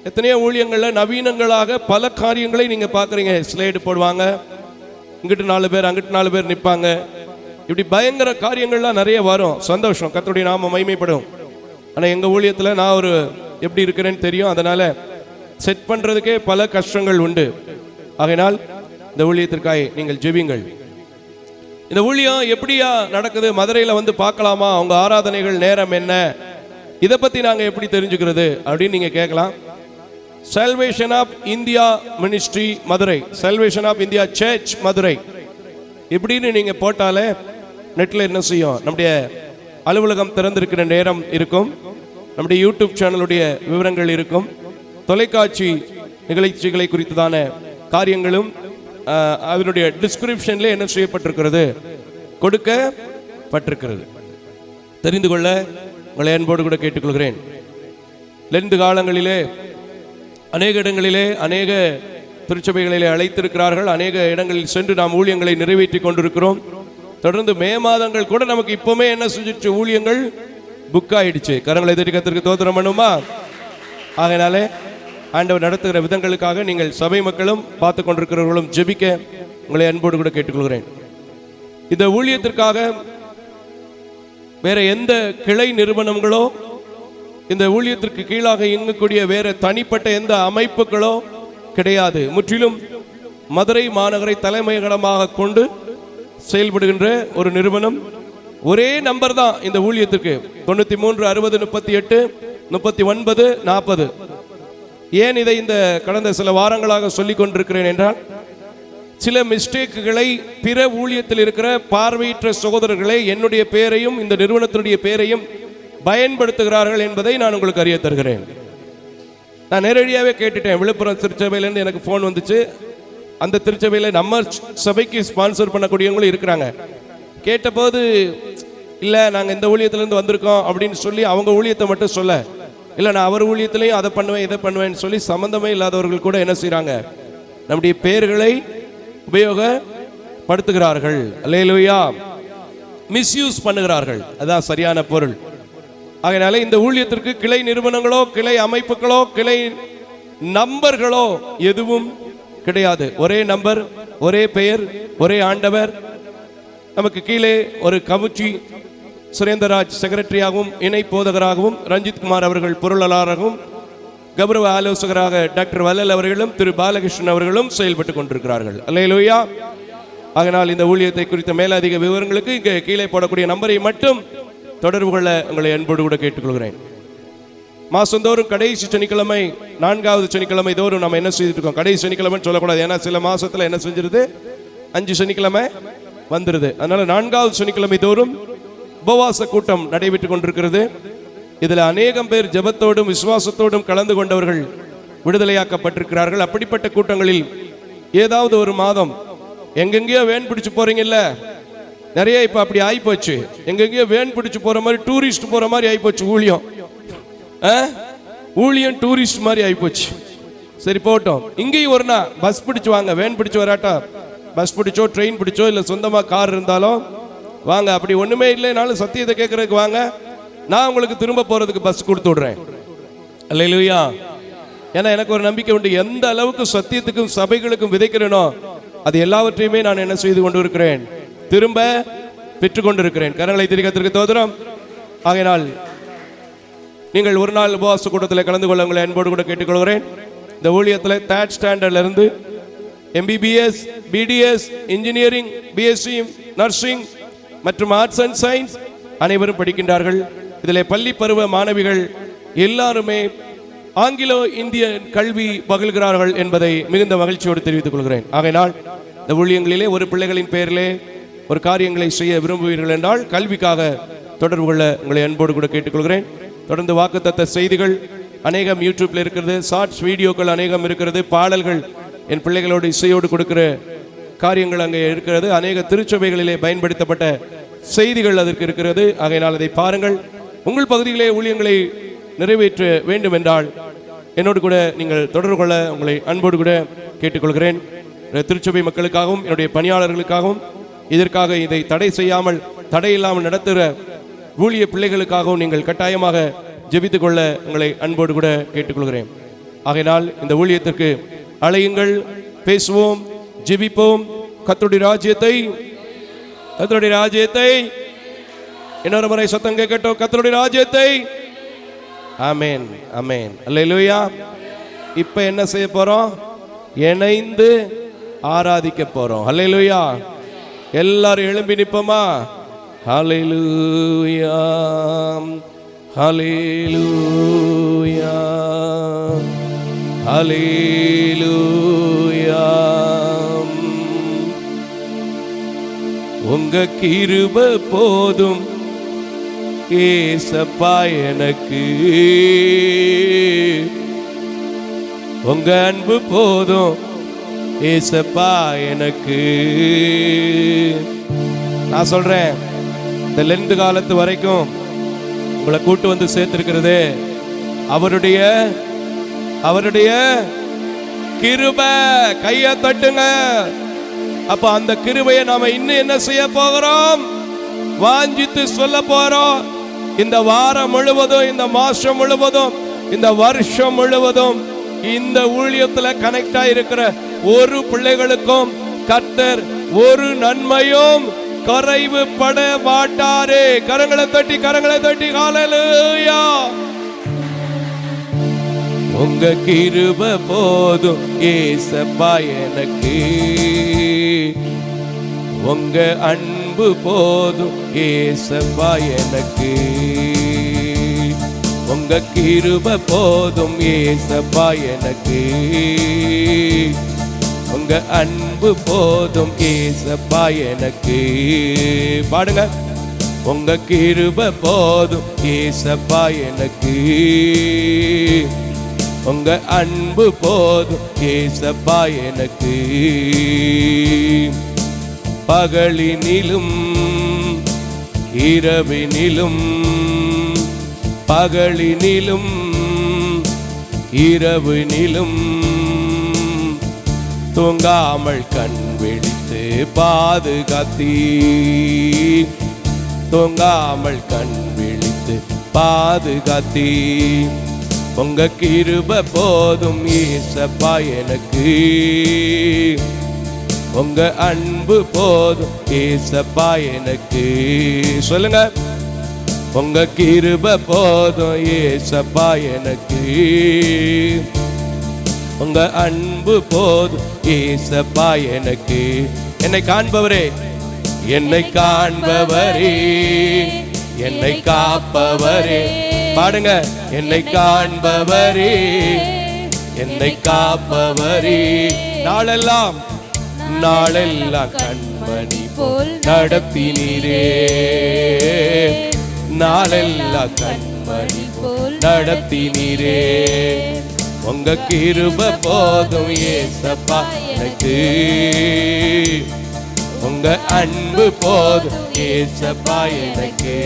எத்தனையோ ஊழியங்கள்ல நவீனங்களாக பல காரியங்களை நீங்க பாக்குறீங்க. ஸ்லைடு போடுவாங்க, இங்கிட்டு 4 பேர் அங்கிட்டு 4 பேர் நிற்பாங்க. இப்படி பயங்கர காரியங்கள்லாம் நிறைய வரும். சந்தோஷம், கர்த்தருடைய நாம மகிமைப்படும். ஆனா எங்க ஊழியத்துல நான் ஒரு எப்படி இருக்கிறேன்னு தெரியும். அதனால செட் பண்றதுக்கே பல கஷ்டங்கள் உண்டு. ஆகையினால் இந்த ஊழியத்திற்காக நீங்கள் ஜெபிங்கள். இந்த ஊழியம் எப்படியா நடக்குது? மதுரையில் வந்து பார்க்கலாமா? அவங்க ஆராதனைகள் நேரம் என்ன? இதை பத்தி நாங்க எப்படி தெரிஞ்சுக்கிறது அப்படின்னு நீங்க கேட்கலாம். Salvation of India Ministry Madurai, Salvation of India Church Madurai இப்படின்னு நீங்க போட்டாலே நெட்ல என்ன செய்யும்? நம்முடைய அலுவலகம் திறந்திருக்கிற நேரம் இருக்கும், நம்முடைய யூடியூப் சேனலுடைய விவரங்கள் இருக்கும், தொலைக்காட்சி நிகழ்ச்சிகளை குறித்ததான காரியங்களும் அதனுடைய டிஸ்கிரிப்ஷன்ல என்ன செய்யப்பட்டிருக்கிறது? கொடுக்கப்பட்டிருக்கிறது. தெரிந்து கொள்ள உங்களை அன்போடு கூட கேட்டுக்கொள்கிறேன். லெந்து காலங்களிலே அநேக இடங்களிலே அநேக திருச்சபைகளிலே அழைத்திருக்கிறார்கள். அநேக இடங்களில் சென்று நாம் ஊழியங்களை நிறைவேற்றி கொண்டிருக்கிறோம். தொடர்ந்து மே மாதங்கள் கூட நமக்கு இப்பவுமே என்ன செஞ்சிச்சு? ஊழியங்கள் புக் ஆயிடுச்சு. கரங்களை தெரிவிக்கிறதுக்கு தோத்திரம் பண்ணுமா? ஆகையினாலே ஆண்டவர் நடத்துகிற விதங்களுக்காக நீங்கள் சபை மக்களும் பார்த்து கொண்டிருக்கிறவர்களும் ஜெபிக்க உங்களை அன்போடு கூட கேட்டுக்கொள்கிறேன். இந்த ஊழியத்திற்காக வேற எந்த கிளை நிறுவனங்களோ, இந்த ஊழியத்திற்கு கீழாக இயங்கக்கூடிய வேற தனிப்பட்ட எந்த அமைப்புகளோ கிடையாது. முற்றிலும் மதுரை மாநகரை தலைமையிடமாக கொண்டு செயல்படுகின்ற ஒரு நிறுவனம். ஒரே நம்பர் தான் இந்த ஊழியத்திற்கு, 93 60 38 39 40. ஏன் இதை இந்த கடந்த சில வாரங்களாக சொல்லிக் கொண்டிருக்கிறேன் என்றால், சில மிஸ்டேக்குகளை பிற ஊழியத்தில் இருக்கிற பார்வையற்ற சகோதரர்களை என்னுடைய பெயரையும் இந்த நிறுவனத்தினுடைய பெயரையும் பயன்படுத்துகிறார்கள் என்பதை நான் உங்களுக்கு அறிய தருகிறேன். நான் நேரடியாகவே கேட்டுட்டேன். விழுப்புரம் திருச்சபையிலேருந்து எனக்கு ஃபோன் வந்துச்சு. அந்த திருச்சபையில் நம்ம சபைக்கு ஸ்பான்சர் பண்ணக்கூடியவங்களும் இருக்கிறாங்க. கேட்டபோது இல்லை நாங்கள் இந்த ஊழியத்திலேருந்து வந்திருக்கோம் அப்படின்னு சொல்லி அவங்க ஊழியத்தை மட்டும் சொல்ல, இல்லை நான் அவர் ஊழியத்திலையும் அதை பண்ணுவேன் இதை பண்ணுவேன்னு சொல்லி சம்பந்தமே இல்லாதவர்கள் கூட என்ன செய்கிறாங்க? நம்முடைய பெயர்களை உபயோகப்படுத்துகிறார்கள். அல்லேலூயா. மிஸ்யூஸ் பண்ணுகிறார்கள், அதான் சரியான பொருள். ஆகையினால இந்த ஊழியத்திற்கு கிளை நிறுவனங்களோ கிளை அமைப்புகளோ கிளை நம்பர்களோ எதுவும் கிடையாது. ஒரே நம்பர், ஒரே பெயர், ஒரே ஆண்டவர். நமக்கு கீழே ஒரு கவுச்சி சுரேந்தராஜ் செக்ரட்டரியாகவும் இணை போதகராகவும், ரஞ்சித் குமார் அவர்கள் பொருளாளராகவும், கௌரவ ஆலோசகராக டாக்டர் வல்லல் அவர்களும் திரு பாலகிருஷ்ணன் அவர்களும் செயல்பட்டு கொண்டிருக்கிறார்கள். அல்லேலூயா. ஆகையினால் இந்த ஊழியத்தை குறித்த மேலதிக விவரங்களுக்கு இங்கே கீழே போடக்கூடிய நம்பரை மட்டும் தொடர்பு கொள்ள உங்களை அன்போடு கூட கேட்டுக்கொள்கிறேன். மாசந்தோறும் கடைசி சனிக்கிழமை 4வது சனிக்கிழமை தோறும் நம்ம என்ன செய்துட்டு இருக்கோம்? கடைசி சனிக்கிழமைன்னு சொல்லக்கூடாது, ஏன்னா சில மாசத்துல என்ன செஞ்சிருது? 5 சனிக்கிழமை வந்துருது. அதனால 4வது சனிக்கிழமை தோறும் உபவாச கூட்டம் நடைபெற்றுக் கொண்டிருக்கிறது. இதில் அநேகம் பேர் ஜெபத்தோடும் விசுவாசத்தோடும் கலந்து கொண்டவர்கள் விடுதலையாக்கப்பட்டிருக்கிறார்கள். அப்படிப்பட்ட கூட்டங்களில் ஏதாவது ஒரு மாதம் எங்கெங்கேயோ வேன் பிடிச்சு போறீங்கல்ல, நிறைய இப்ப அப்படி ஆயிப்போச்சு. எங்கெங்கேயோ வேன் பிடிச்சு போற மாதிரி, டூரிஸ்ட் போற மாதிரி ஆயிப்போச்சு ஊழியம். ஊழியம் டூரிஸ்ட் மாதிரி ஆயிப்போச்சு. சரி போட்டோம். இங்கேயும் ஒரு நாள் பஸ் பிடிச்சு வாங்க, வேன் பிடிச்சு வராட்டா பஸ் பிடிச்சோ ட்ரெயின் பிடிச்சோ இல்லை சொந்தமாக கார் இருந்தாலும் வாங்க. அப்படி ஒன்றுமே இல்லைனாலும் சத்தியத்தை கேட்குறதுக்கு வாங்க, நான் உங்களுக்கு திரும்ப போகிறதுக்கு பஸ் கொடுத்து விட்றேன். அல்லேலூயா. ஏன்னா எனக்கு ஒரு நம்பிக்கை உண்டு, எந்த அளவுக்கு சத்தியத்துக்கும் சபைகளுக்கும் விதைக்கிறேனோ அது எல்லாவற்றையுமே நான் என்ன செய்து கொண்டு இருக்கிறேன், திரும்ப பெற்றுக்கொண்டு இருக்கிறேன். கரங்களை திரிகத்திற்கு தோதுரம். ஆகையினால் நீங்கள் ஒரு நாள் உபவாச கூட்டத்தில் கலந்து கொள்ள உங்களை அன்போடு கூட கேட்டுக்கொள்கிறேன். இந்த ஊழியத்தில் 3rd ஸ்டாண்டர்ட்ல இருந்து MBBS, BDS, engineering, BSc, nursing மற்றும் ஆர்ட்ஸ் அண்ட் சயின்ஸ் அனைவரும் படிக்கின்றார்கள். இதில் பள்ளி பருவ மாணவிகள் எல்லாருமே ஆங்கிலோ இந்திய கல்வி பகிர்கிறார்கள் என்பதை மிகுந்த மகிழ்ச்சியோடு தெரிவித்துக் கொள்கிறேன். ஆகையினால் இந்த ஊழியங்களிலே ஒரு பிள்ளைகளின் பெயரிலே ஒரு காரியங்களை செய்ய விரும்புவீர்கள் என்றால் கல்விக்காக தொடர்பு கொள்ள உங்களை அன்போடு கூட கேட்டுக்கொள்கிறேன். தொடர்ந்து வாக்குத்தத்த செய்திகள் அநேகம் யூடியூப்ல இருக்கிறது, ஷார்ட்ஸ் வீடியோக்கள் அநேகம் இருக்கிறது, பாடல்கள் என் பிள்ளைகளோடு இசையோடு கொடுக்கிற காரியங்கள் அங்கே இருக்கிறது, அநேக திருச்சபைகளிலே பயன்படுத்தப்பட்ட செய்திகள் அதற்கு இருக்கிறது. ஆகையினால் அதை பாருங்கள். உங்கள் பகுதியிலே ஊழியங்களை நிறைவேற்ற வேண்டும் என்றால் என்னோடு கூட நீங்கள் தொடர்பு கொள்ள உங்களை அன்போடு கூட கேட்டுக்கொள்கிறேன். திருச்சபை மக்களுக்காகவும் என்னுடைய பணியாளர்களுக்காகவும் இதற்காக இதை தடை செய்யாமல் தடையில்லாமல் நடத்துகிற ஊழிய பிள்ளைகளுக்காகவும் நீங்கள் கட்டாயமாக ஜெபித்துக் கொள்ள உங்களை அன்போடு கூட கேட்டுக்கொள்கிறேன். ஆகையினால் இந்த ஊழியத்திற்கு அழையுங்கள், பேசுவோம், ஜெபிப்போம். கர்த்தருடைய ராஜ்யத்தை இன்னொரு முறை சத்தம் கேட்கட்டும். கர்த்தருடைய ராஜ்யத்தை. ஆமென், ஆமென், அல்லேலூயா. இப்ப என்ன செய்ய போறோம்? இணைந்து ஆராதிக்க போறோம். அல்லேலூயா. எல்லாரும் எழும்பி நிப்போமா? ஹல்லேலூயா, ஹல்லேலூயா, ஹல்லேலூயா. உங்க கிருபை போதும் ஏசப்பா எனக்கு, உங்க அன்பு போதும் ஏசப்பா எனக்கு. நான் சொல்றேன், இந்த லெந்து காலத்து வரைக்கும் உங்களை கூட்டு வந்து சேர்த்திருக்கிறது அவருடைய கிருபை. கையை தட்டுங்க. அப்ப அந்த கிருபையை நாம இன்னும் என்ன செய்ய போகிறோம்? வாஞ்சித்து சொல்ல போறோம். இந்த வாரம் முழுவதும், இந்த மாசம் முழுவதும், இந்த வருஷம் முழுவதும் இந்த ஊழியத்துல கனெக்ட் ஆயிருக்கிற ஒரு பிள்ளைகளுக்கும் கர்த்தர் ஒரு நன்மையும் குறைவு பட மாட்டாரே. கரங்களை தட்டி ஹல்லேலூயா. உங்க கிருபை போதும் ஏசப்பா எனக்கு, உங்க அன்பு போதும் ஏசப்பா எனக்கு, உங்க கிருபை போதும் ஏசப்பா எனக்கு, உங்க அன்பு போதும் ஏசப்பா எனக்கு. பாடுங்க. உங்க கிருபை போதும் ஏசப்பா எனக்கு, உங்க அன்பு போதும் ஏசப்பா எனக்கு. பகலினிலும் இரவினிலும், பகலினிலும் இரவினிலும் தூங்காமல் கண் விழித்து பாதுகாத்தீ, தூங்காமல் கண் விழித்து பாதுகாத்தீ. உங்க கிருபை போதும் ஏசப்பா எனக்கு, உங்க அன்பு போதும் ஏசப்பா எனக்கு. சொல்லுங்க. உங்க கிருபை போதும் ஏசப்பா எனக்கு, உங்க அன்பு போதும் ஏசப்பா எனக்கு. என்னை காண்பவரே, என்னை காண்பவரே, என்னை காப்பவரே. பாடுங்க. என்னை காண்பவரே, என்னை காப்பவரே. நாளெல்லாம் கண்மணி போல் நடத்தினீரே, நாளெல்லாம் கண்மணி போல் நடத்தினீரே. உங்க கிருபை போதும் ஏசப்பா எனக்கு, உங்க அன்பு போதும் ஏசப்பா எனக்கு.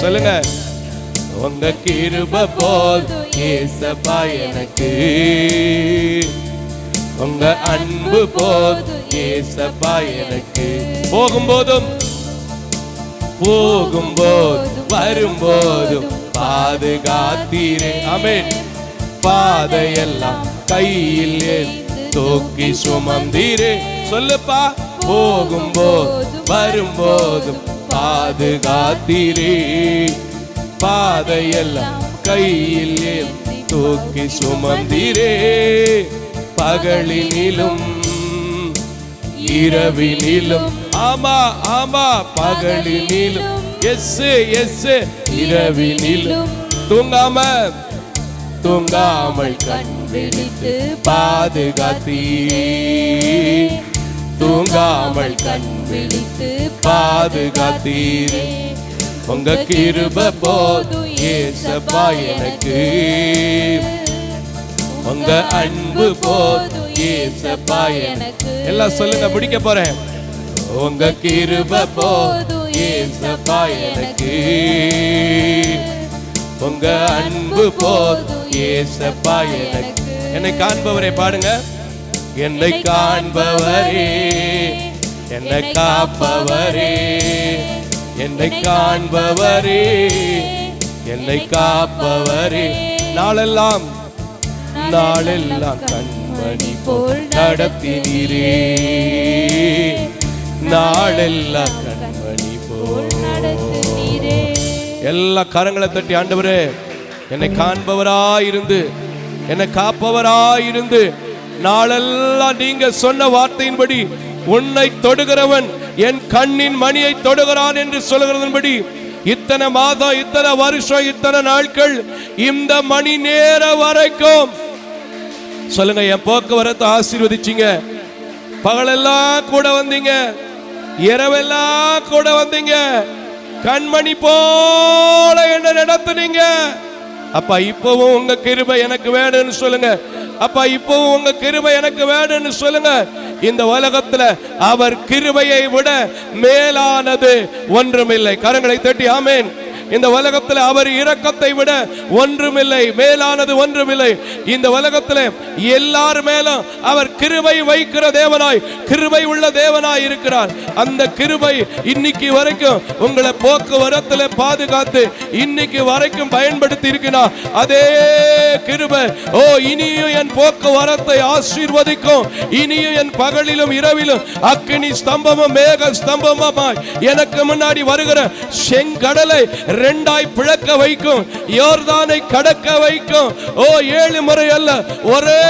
சொல்லுங்க. உங்க கிருபை போதும் ஏசப்பா எனக்கு, உங்க அன்பு போதும் ஏசப்பா எனக்கு. போகும்போதும் வரும்போதும் பாதுகாத்தீரே. ஆமென். பாதையெல்லாம் கையில் தூக்கி சுமந்தீரே. சொல்லுப்பா. போகும்போதும் வரும்போதும் பாதுகாத்தீரே. பாதையெல்லாம் கையில் தூக்கி சுமந்தீரே. பகலினிலும் இரவினிலும். ஆமா ஆமா. பகலினிலும் எஸ் எஸ். இரவினிலும் தூங்காமல் கண் விழித்து பாதுகாத்தீரே. தூங்காமல் கண் விழித்து பாதுகாத்தீரே. உங்க கிருபை போதும் ஏசப்பா எனக்கு. உங்க அன்பு போதும் ஏசப்பா எனக்கு. எல்லாம் சொல்லுங்க, முடிக்க போறேன். உங்க கிருபை போதும் ஏசப்பா எனக்கு. உங்க அன்பு போதும் ஏசப்பா எனக்கு. என்னை காண்பவரே பாடுங்க. என்னை காண்பவரே, என்னை காப்பவரே, என்னை காண்பவரே, என்னை காப்பவரே. நாளெல்லாம் கண்மணி போல் நடத்தினீரே. நாளெல்லாம் கண்மணி போல் நடத்தினீரே. எல்லா கரங்களை தட்டி ஆண்டவரே, என்னை காண்பவராயிருந்து, என்னை காப்பவராயிருந்து, நாளெல்லாம் நீங்க சொன்ன வார்த்தையின்படி உன்னை தொடுகிறவன் என் கண்ணின் மணியை தொடுகிறான் என்று சொல்லுகிறதன்படி இத்தனை மாதம், இத்தனை வருஷம், இத்தனை நாட்கள், இந்த மணி நேர வரைக்கும் சொல்லுங்க, என் போக்குவரத்தை ஆசீர்வதிச்சீங்க. பகலெல்லாம் கூட வந்தீங்க, இரவெல்லாம் கூட வந்தீங்க, கண்மணி போல என்ன நடத்துனீங்க. அப்பா இப்பவும் உங்க கிருபை எனக்கு வேணும்னு சொல்லுங்க. அப்பா இப்பவும் உங்க கிருபை எனக்கு வேணும்னு சொல்லுங்க. இந்த உலகத்துல அவர் கிருபையை விட மேலானது ஒன்றுமில்லை. கரங்களை தட்டி ஆமென். இந்த உலகத்தில் அவர் இரக்கத்தை விட ஒன்றுமில்லை, மேலானது ஒன்றுமில்லை. இந்த உலகத்தில் எல்லார் மேலும் அவர் கிருபை வைக்கிற தேவனாய், கிருபை உள்ள தேவனாய் இருக்கிறார். அந்த கிருபை இன்னைக்கு வரைக்கும் உங்களை போக்குவரத்தில் பாதுகாத்து இன்னைக்கு வரைக்கும் பயன்படுத்தி இருக்கிறார். அதே கிருபை இனியும் என் போக்குவரத்தை ஆசீர்வதிக்கும். இனியும் என் பகலிலும் இரவிலும் அக்கினி ஸ்தம்பமும் மேக ஸ்தம்பமாய் எனக்கு முன்னாடி வருகிற செங்கடலை ரெண்டாய் பிளக்க வைக்கும், யோர்தானை கடக்க வைக்கும். 7 முறை அல்ல, ஒரே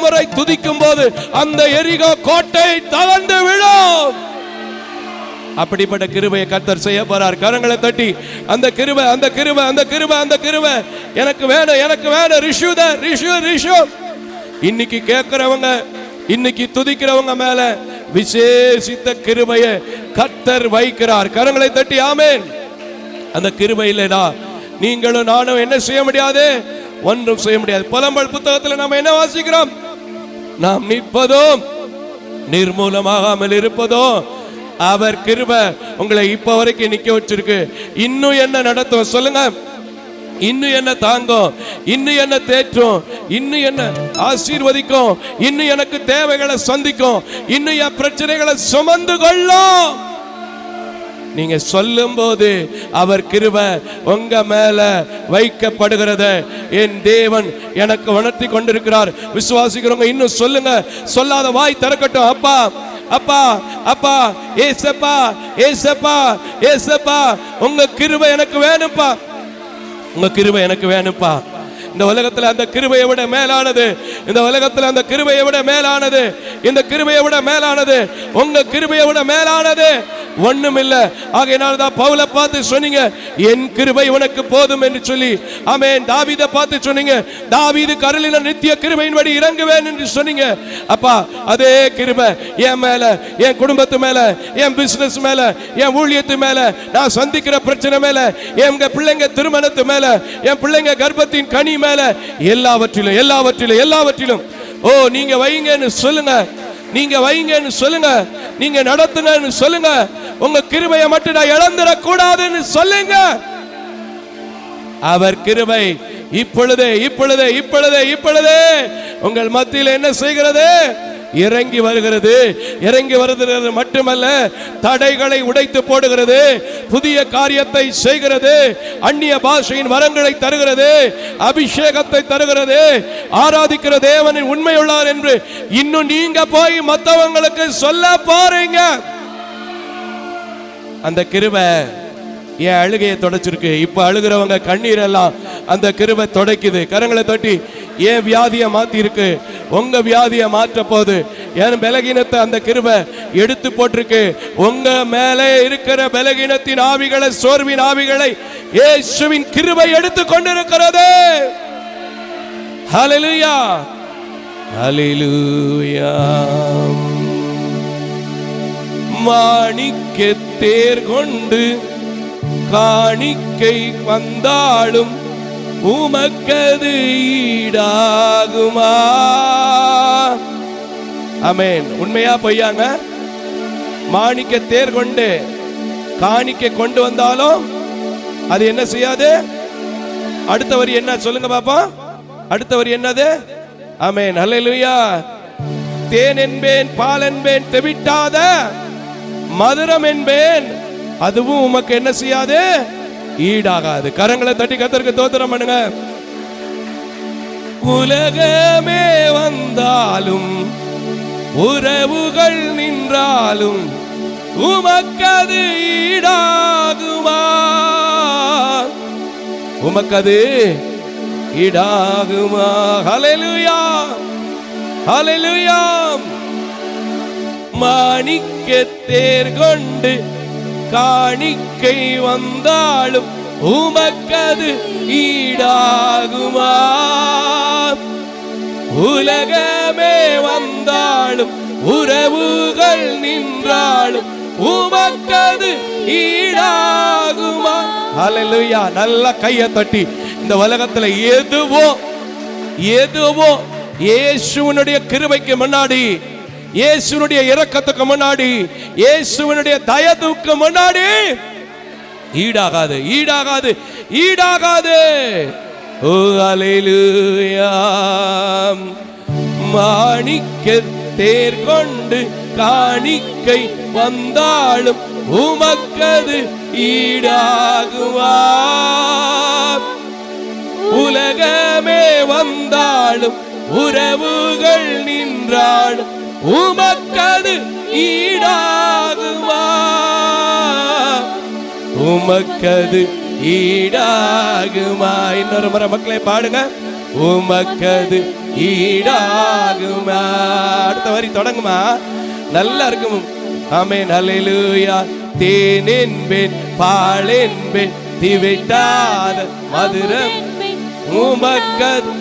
முறை துதிக்கும் போது அந்த எரிகோ கோட்டை தகர்ந்து விழும். அப்படிப்பட்ட கிருபையை கர்த்தர் செய்ய போறார். கரங்களை தட்டி அந்த கிருபை, அந்த கிருபை, அந்த கிருபை, அந்த கிருபை எனக்கு வேணும், எனக்கு வேணும். ரிஷு இன்னைக்கு கேட்கிறவங்க, இன்னைக்கு துதிக்கிறவங்க மேல விசேஷித்த கிருபையை கர்த்தர் வைக்கிறார். கரங்களை தட்டி ஆமென். அந்த கிருபை இல்லைடா நீங்களும் நானும் என்ன செய்ய முடியாது, ஒன்றும் செய்ய முடியாது. புலம்பல் புத்தகத்தில் நாம் என்ன வாசிக்கிறோம்? நாம் நிற்பதும் நிர்மூலமாகாமல் இருப்பதும் அவர் கிருபை உங்களை இப்ப வரைக்கும் நிக்க வச்சிருக்கு. இன்னும் என்ன நடத்தும் சொல்லுங்க? இன்னும் என்ன தாங்கும், இன்னும் என்ன தேற்றும், இன்னும் என்ன ஆசீர்வதிக்கும், இன்னும் எனக்கு தேவைகளை சந்திக்கும், இன்னும் என் பிரச்சனைகளை சுமந்து கொள்ளும். நீங்க சொல்லும் போது அவர் கிருபை உங்க மேல வைக்கப்படுகிறது. என் தேவன் எனக்கு உணர்த்தி கொண்டிருக்கிறார். விசுவாசிக்கிறவங்க இன்னும் சொல்லுங்க, சொல்லாத வாய் திறக்கட்டும். அப்பா அப்பா அப்பா, ஏசப்பா ஏசப்பா ஏசப்பா, உங்க கிருபை எனக்கு வேணும்பா, உங்க கிருபை எனக்கு வேணும்பா. இந்த உலகத்தில் அந்த கிருபையை விட மேலானது, இந்த உலகத்தில் அந்த கிருபையை விட மேலானது, இந்த கிருபையை விட மேலானது, உங்க கிருபையை விட மேலானது ஒண்ணும் இல்லை. ஆகையினால தான் பவுலை பார்த்து சொன்னீங்க, என் கிருபை உனக்கு போதும் என்று சொல்லி. ஆமென். தாவீதை பார்த்து சொன்னீங்க, தாவீது கருளின நித்திய கிருபையின்படி இறங்குவேன் என்று சொன்னீங்க. அப்பா அதே கிருபை என் மேல, என் குடும்பத்து மேல, என் பிசினஸ் மேல, என் ஊழியத்து மேல, நான் சந்திக்கிற பிரச்சனை மேல, என் பிள்ளைங்க திருமணத்து மேல, என் பிள்ளைங்க கர்ப்பத்தின் கனி மேல, எல்லாவற்றிலும் எல்லாவற்றிலும் எல்லாவற்றிலும் நீங்க வைங்கன்னு சொல்லுங்க, நீங்க வைங்கன்னு சொல்லுங்க, நீங்க நடத்துங்கன்னு சொல்லுங்க. உங்க கிருபையை மட்டும் நான் இழந்துடக் கூடாதுன்னு சொல்லுங்க. அவர் கிருபை இப்பொழுதே இப்பொழுதே இப்பொழுதே இப்பொழுதே உங்கள் மத்தியில் என்ன செய்கிறது? இறங்கி வருகிறது. இறங்கி வருகிறது மட்டுமல்ல, தடைகளை உடைத்து போடுகிறது, புதிய காரியத்தை செய்கிறது, அந்நிய பாஷையின் வரங்களை தருகிறது, அபிஷேகத்தை தருகிறது. ஆராதிக்கிற தேவனின் உண்மையுள்ளார் என்று இன்னும் நீங்க போய் மற்றவங்களுக்கு சொல்ல போறீங்க. அந்த கிருபை என் அழுகையை தொடச்சிருக்கு. இப்ப அழுகிறவங்க கண்ணீர் எல்லாம் அந்த கிருபை தொடக்குது. கரங்களை தட்டி ஏன் வியாதியை மாத்தி இருக்கு, உங்க வியாதியை மாற்ற போது. என் பலகீனத்தை அந்த கிருபை எடுத்து போட்டிருக்கு. உங்க மேலே இருக்கிற பலகீனத்தின் ஆவிகளை, சோர்வின் ஆவிகளை இயேசுவின் கிருபை எடுத்து கொண்டிருக்கிறது. ஹல்லேலூயா, ஹல்லேலூயா. மாணிக்க தேர் கொண்டு காணிக்கை வந்தாலும் உமக்கது ஈடாகுமா? ஆமென். உண்மையா பொய்யாங்க? மாணிக்க தேர் கொண்டு காணிக்கை கொண்டு வந்தாலும் அது என்ன செய்யாது? அடுத்த வரி என்ன சொல்லுங்க பாப்பா? அடுத்த வரி என்னது? ஆமென், ஹல்லேலூயா. தேன் என்பேன், பால் என்பேன், தெவிட்டாத மதுரம் என்பேன், அதுவும் உமக்கு என்ன செய்யாது? ஈடாகாது. கரங்களை தட்டி கர்த்தருக்கு ஸ்தோத்திரம் பண்ணுங்க. உலகமே வந்தாலும் உறவுகள் நின்றாலும் உமக்கது ஈடாகுமா? உமக்கது ஈடாகுமா? ஹல்லேலூயா, ஹல்லேலூயா. மாணிக்க தேர் கொண்டு காணிக்கை வந்தாலும் உமக்கது ஈடாகுமா? உலகமே வந்தாலும் உறவுகள் நின்றாலும் உமக்கது ஈடாகுமா? ஹல்லேலூயா. நல்ல கையை தட்டி இந்த உலகத்துல எதுவோ இயேசுவினுடைய கிருபைக்கு முன்னாடி, இயேசுவினுடைய இரக்கத்துக்கு முன்னாடி, இயேசுவினுடைய தயவுக்கு முன்னாடி ஈடாகாது, ஈடாகாது, ஈடாகாது. ஓ ஹல்லேலூயா. மாணிக்க தேர் கொண்டு காணிக்கை வந்தாலும் உமக்கது ஈடாகுமா? உலகமே வந்தாலும் உறவுகள் நின்றாலும் உமக்கது ஈடாகுமா? உமக்கது ஈடாகுமா? இன்னொரு முறை மக்களை பாடுங்க. உமக்கது ஈடாகுமா? அடுத்த வரி தொடங்குமா? நல்லா இருக்கும். ஆமென், ஹல்லேலூயா. தேன் என்பேன், பால் என்பேன், திவிட்டாத மதுரம் உமக்கது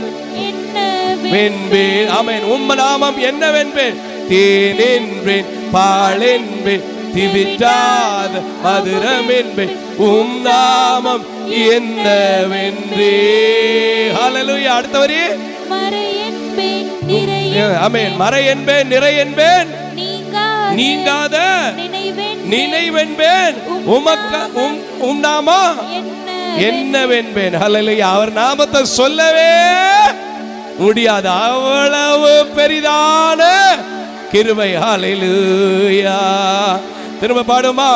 வென்பேன். ஆமென். உம்ம நாமம் என்னவென்பேன்? தேன் என்பேன், பால் என்பேன், திவிட்டாத மதுரம் என்பேன், உம் நாமம் என்னவென்றே. ஹல்லேலூயா. அடுத்த வரி. ஆமென். மறை என்பேன், நிறை என்பேன், நீங்காத நினைவென்பேன், உம் நாமம் என்னவென்பேன். ஹல்லேலூயா. அவர் நாமத்தை சொல்லவே முடியாது, அவ்வளவு பெரிதான கிருபை. ஹல்லேலூயா. திரும்ப பாடுமா?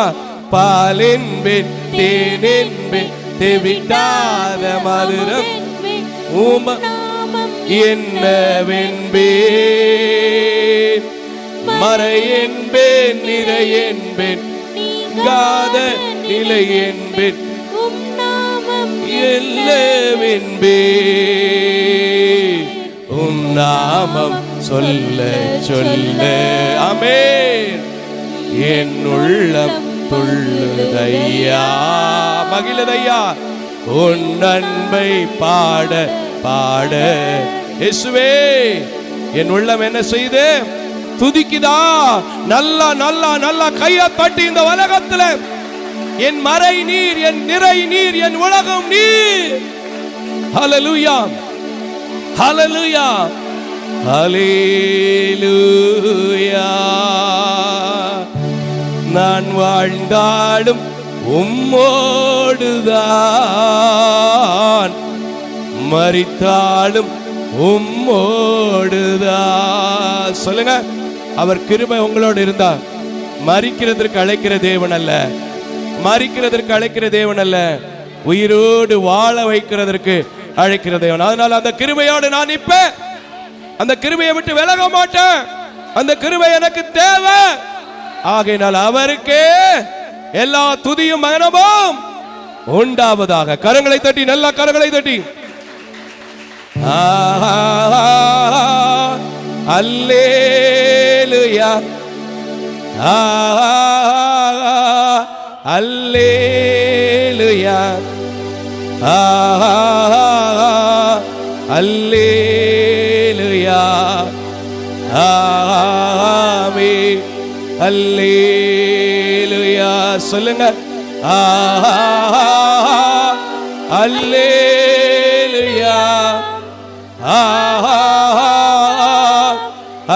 பால் என்பேன், தேன் என்பேன், தெவிட்டாத மதுரம் உம என்னவென்பேன், மறை என்பேன், நிறை என்பேன், நீங்காத நிலை என்பேன், எல்லாவென்பேன், உம் நாமம் சொல்ல சொல்ல. ஆமென். என் உள்ளம் துள்ளுதையா, மகிழுதையா, உன் அன்பை பாட பாட. இயேசுவே, என் உள்ளம் என்ன செய்து துதிக்குதா? நல்லா நல்லா நல்லா கையை தட்டி இந்த உலகத்துல என் மறை நீர், என் நிறை நீர், என் உலகம் நீர். ஹல்லேலூயா, ஹல்லேலூயா, ஹல்லேலூயா. நான் வாழ்ந்தாலும் உம்மோடுதான், மரித்தாலும் உம்மோடுதான். சொல்லுங்க. அவர் கிருபை உங்களோடு இருந்தா மரிக்கிறதற்கு அழைக்கிற தேவன் அல்ல, மரிக்கிறதற்கு அழைக்கிற தேவன் அல்ல, உயிரோடு வாழ வைக்கிறதற்கு அழைக்கிற தேவன். அதனால அந்த கிருபையோடு நான் நிற்பேன், அந்த கிருபையை விட்டு விலக மாட்டேன். அந்த கிருபை எனக்கு தேவை. ஆகையினால் அவருக்கே எல்லா துதியும் மகனமும் உண்டாவதாக. கரங்களை தட்டி, நல்ல கரங்களை தட்டி அல்லேலூயா, அல்லேலூயா, அல்லேலூயா, ஆமென், அல்லேலூயா. சொல்லுங்க, அல்லேலூயா,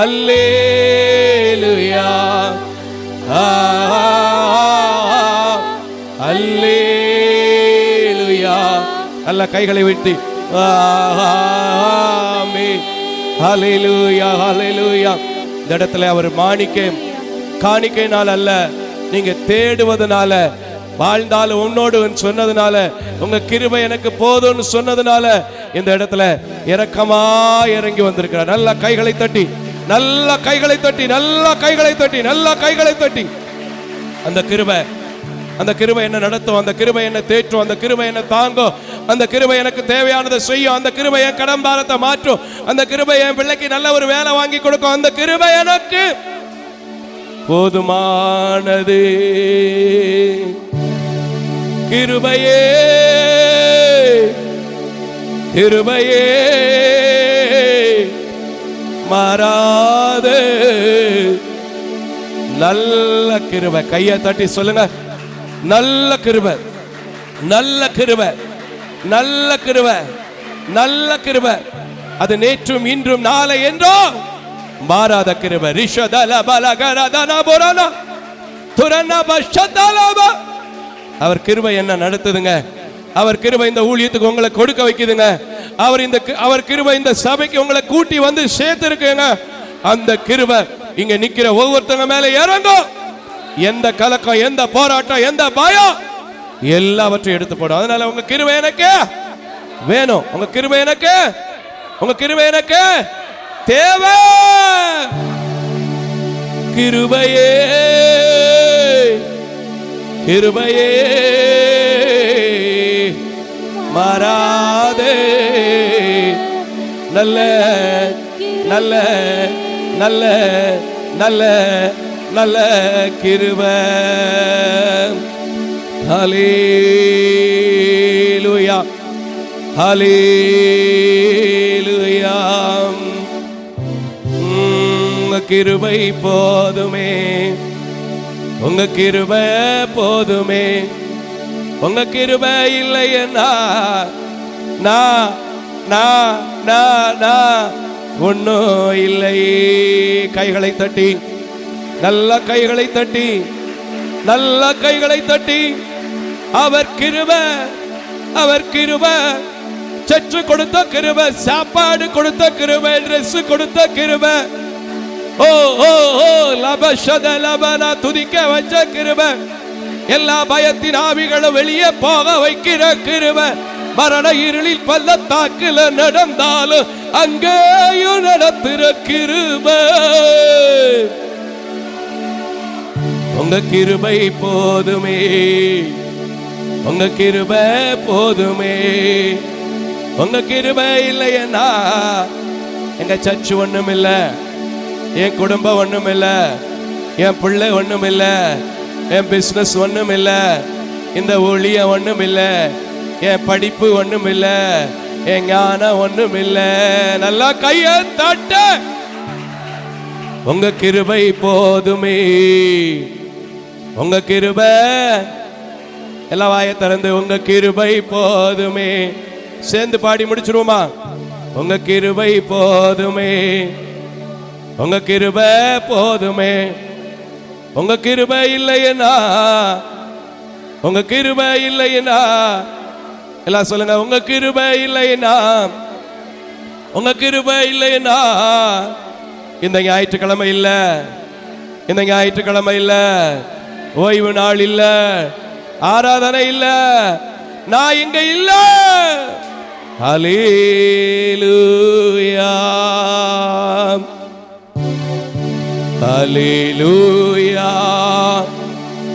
அல்லேலூயா, அல்லேலூயா. நல்ல கைகளை வைத்து ஆமென், ஹல்லேலூயா, ஹல்லேலூயா. இந்த இடத்துல அவர் காணிக்கையினால் அல்ல, நீங்க தேடுவதனால, வாழ்ந்தாலும் உன்னோடு சொன்னதுனால, உங்க கிருபை எனக்கு போதும்னு சொன்னதுனால இந்த இடத்துல இரக்கமா இறங்கி வந்திருக்கிறார். நல்ல கைகளை தட்டி, நல்ல கைகளை தட்டி, நல்ல கைகளை தட்டி, நல்ல கைகளை தட்டி. அந்த கிருபை என்ன நடத்தும், அந்த கிருபை என்ன தேற்றும், அந்த கிருபை என்ன தாங்கும், அந்த கிருபை எனக்கு தேவையானதை செய்யும், அந்த கிருபை என் கடன் பாரத்தை மாற்றும், அந்த கிருபை என் பிள்ளைக்கு நல்ல ஒரு வேலை வாங்கி கொடுக்கும், அந்த கிருபை எனக்கு போதுமானது. கிருபையே, கிருபையே மாறாத நல்ல கிருபை. கையை தட்டி சொல்லுங்க, நல்ல கிருபை, நல்ல கிருபை, நல்ல கிருபை, நல்ல கிருபை. அது நேற்றும் இன்றும் நாளை என்றோ மாறாத கிருபை. அவர் கிருபை என்ன நடத்துதுங்க, அவர் கிருபை இந்த ஊழியத்துக்கு உங்களை கொடுக்க வைக்குதுங்க, அவர் கிருபை இந்த சபைக்கு உங்களை கூட்டி வந்து சேர்த்து இருக்குங்க. அந்த கிருபை இங்க நிக்கிற ஒவ்வொருத்தங்க மேல இறங்கும். எந்த கலக்கம், எந்த போராட்டம், எந்த பயம் எல்லாவற்றையும் எடுத்து போடும். அதனால உங்க கிருபை எனக்கு வேணும், உங்க கிருபை எனக்கு, உங்க கிருபை எனக்கு தேவை. கிருபையே, கிருபையே மாறாதே நல்ல நல்ல நல்ல நல்ல நல்ல கிருபை. ஹல்லேலூயா, ஹல்லேலூயா. உங்க கிருபை போதுமே, உங்க கிருபை போதுமே, உங்க கிருபை இல்லைன்னா ஒன்னும் இல்லை. கைகளை தட்டி, நல்ல கைகளை தட்டி, நல்ல கைகளை தட்டி. அவர் கிருபை, அவர் கிருபை, சற்று கொடுத்த கிருபை, சாப்பாடு கொடுத்த கிருபை, ட்ரெஸ் கொடுத்த கிருபை, ஓ ஓ ஓ லபஷத லபனா துதிக்க வச்ச கிருபை, எல்லா பயத்தின் ஆவிகளும் வெளியே போக வைக்கிற கிருபை, மரண இருளில் பள்ளத்தாக்குல நடந்தாலும் அங்கேயும் நடத்துற கிருபை. உங்க கிருபை போதுமே, உங்க கிருபை போதுமே, உங்க கிருபை இல்லையா எங்க சர்ச்சு ஒண்ணும் இல்ல, என் குடும்பம் ஒண்ணும் இல்ல, என் பிள்ளை ஒண்ணும் இல்ல, என் பிசினஸ் ஒண்ணும் இல்ல, இந்த ஊழியம் ஒண்ணும் இல்ல, என் படிப்பு ஒண்ணும் இல்ல, என் ஞானம் ஒண்ணும் இல்ல. நல்லா கைய தட்ட. உங்க கிருபை போதுமே, உங்க கிருபை. எல்லா வாயை திறந்து உங்க கிருபை போதுமே. சேர்ந்து பாடி முடிச்சிருவோமா? உங்க கிருபை போதுமே, உங்க கிருபை போதுமே, உங்க கிருபை இல்லையா, உங்க கிருபை இல்லையா. எல்லாம் சொல்லுங்க, உங்க கிருபை இல்லையா, உங்க கிருபை இல்லையா இந்த ஞாயிற்றுக்கிழமை இல்ல, இந்த ஞாயிற்றுக்கிழமை இல்ல, ஓய்வு நாள் இல்ல, ஆராதனை இல்ல, நான் இங்க இல்ல. ஹல்லேலூயா, ஹல்லேலூயா,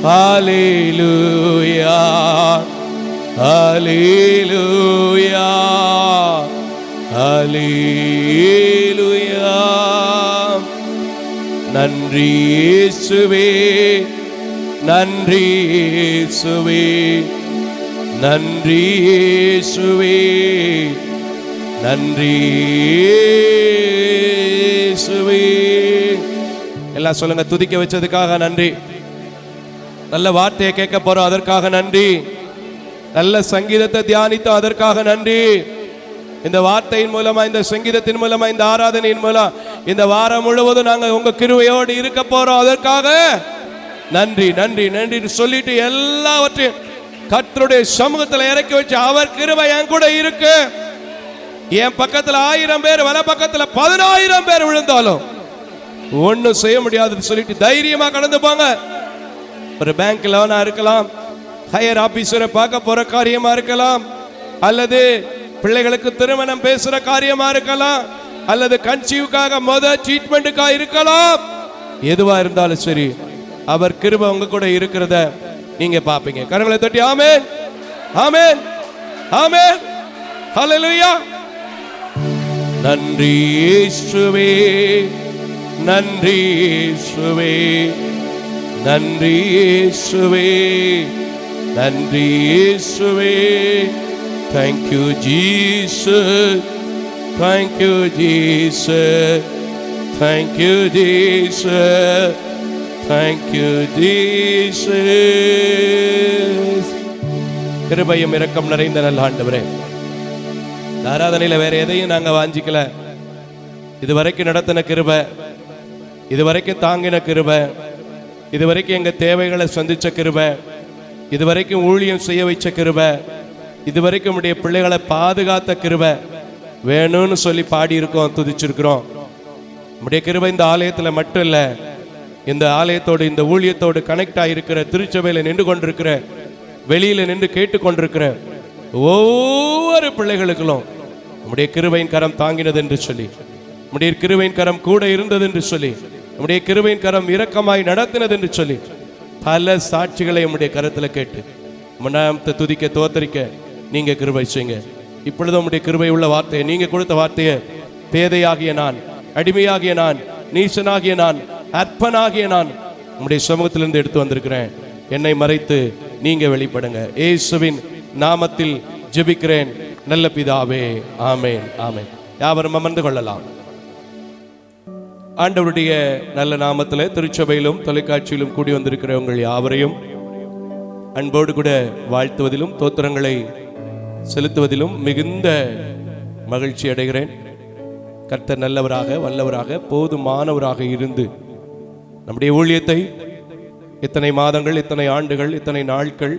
ஹல்லேலூயா, ஹல்லேலூயா, ஹல்லேலூயா. நன்றி இயேசுவே, நன்றி இயேசுவே, நன்றி இயேசுவே, நன்றி இயேசுவே. எல்லாம் சொல்லுங்க, துதிக்க வச்சதுக்காக நன்றி. நல்ல வார்த்தையை கேட்க போறோம், அதற்காக நன்றி. நல்ல சங்கீதத்தை தியானித்தோம், அதற்காக நன்றி. இந்த வார்த்தையின் மூலமா, இந்த சங்கீதத்தின் மூலமா, இந்த ஆராதனையின் மூலம் இந்த வாரம் முழுவதும் நாங்கள் உங்க கிருபையோடு இருக்க போறோம், அதற்காக நன்றி நன்றி நன்றி சொல்லிட்டு எல்லாவற்றையும் கர்த்தருடைய சமூகத்தில் இறக்கி வச்சு, அவர் கிருபை என் கூட இருக்கு. என் பக்கத்துல 1000 பேர், வல பக்கத்துல 10000 பேர் விழுந்தாலும் ஒன்னும் செய்ய முடியாதுன்னு சொல்லிட்டு தைரியமா கடந்து போங்க. ஒரு பேங்க் லோனா இருக்கலாம், ஹையர் ஆபீசரை பார்க்க போற காரியமா இருக்கலாம், அல்லது பிள்ளைகளுக்கு திருமணம் பேசுற காரியமா இருக்கலாம், அல்லது கன்சீவுக்காக ட்ரீட்மெண்ட்டுக்காக இருக்கலாம். எதுவா இருந்தாலும் சரி, அவர் கிருபை உங்க கூட இருக்கிறத நீங்க பாப்பீங்க. கரங்களை தட்டி ஆமென், ஆமென், ஆமென், ஹல்லேலூயா. நன்றி இயேசுவே, நன்றி இயேசுவே, நன்றி இயேசுவே, நன்றி இயேசுவே. Thank you Jesus, thank you Jesus, thank you Jesus, thank you Jesus. கிருபையும் இரக்கம் நிறைந்த நல்ல ஆண்டவரே, ஆராதனையில வேற எதையும் நாங்க வாஞ்சிக்கல. இதுவரைக்கும் நடத்தின கிருபை, இதுவரைக்கும் தாங்கின கிருபை, இதுவரைக்கும் எங்க தேவைகளை சந்திச்ச கிருபை, இதுவரைக்கும் ஊழியம் செய்ய வைச்ச கிருபை, இதுவரைக்கும் உடைய பிள்ளைகளை பாதுகாத்த கிருபை வேணும்னு சொல்லி பாடி இருக்கோம், துதிச்சிருக்கிறோம். உடைய கிருபை இந்த ஆலயத்துல மட்டும் இல்ல, இந்த ஆலயத்தோடு, இந்த ஊழியத்தோடு கனெக்ட் ஆகிருக்கிற, திருச்சபையில நின்று கொண்டிருக்கிற, வெளியில நின்று கேட்டுக்கொண்டிருக்கிற ஒவ்வொரு பிள்ளைகளுக்கும் உடைய கிருபையின் கரம் தாங்கினது என்று சொல்லி, உடைய கிருபையின் கரம் கூட இருந்தது என்று சொல்லி, உடைய கிருபையின் கரம் இரக்கமாய் நடத்தினது என்று சொல்லி பல சாட்சிகளை உடைய கரத்துல கேட்டு மனத்தை துதிக்க தோத்தரிக்க நீங்க கிருபை செய்யுங்க. இப்பொழுது உடைய கிருபை உள்ள வார்த்தையை, நீங்க கொடுத்த வார்த்தையை, பேதையாகிய நான், அடிமையாகிய நான், நீசனாகிய நான், அற்பனாகிய நான் உடைய சமூகத்திலிருந்து எடுத்து வந்திருக்கிறேன். என்னை மறைத்து நீங்க வெளிப்படுங்க. இயேசுவின் நாமத்தில் ஜெபிக்கிறேன் நல்ல பிதாவே, ஆமென், ஆமென். யாவரும் அமர்ந்து கொள்ளலாம். ஆண்டவருடைய நல்ல நாமத்தில் திருச்சபையிலும் தொலைக்காட்சியிலும் கூடி வந்திருக்கிற உங்கள் யாவரையும் அன்போடு கூட வாழ்த்துவதிலும் தோத்திரங்களை செலுத்துவதிலும் மிகுந்த மகிழ்ச்சி அடைகிறேன். கர்த்தர் நல்லவராக, வல்லவராக, போதுமானவராக இருந்து நம்முடைய ஊழியத்தை இத்தனை மாதங்கள், இத்தனை ஆண்டுகள், இத்தனை நாட்கள்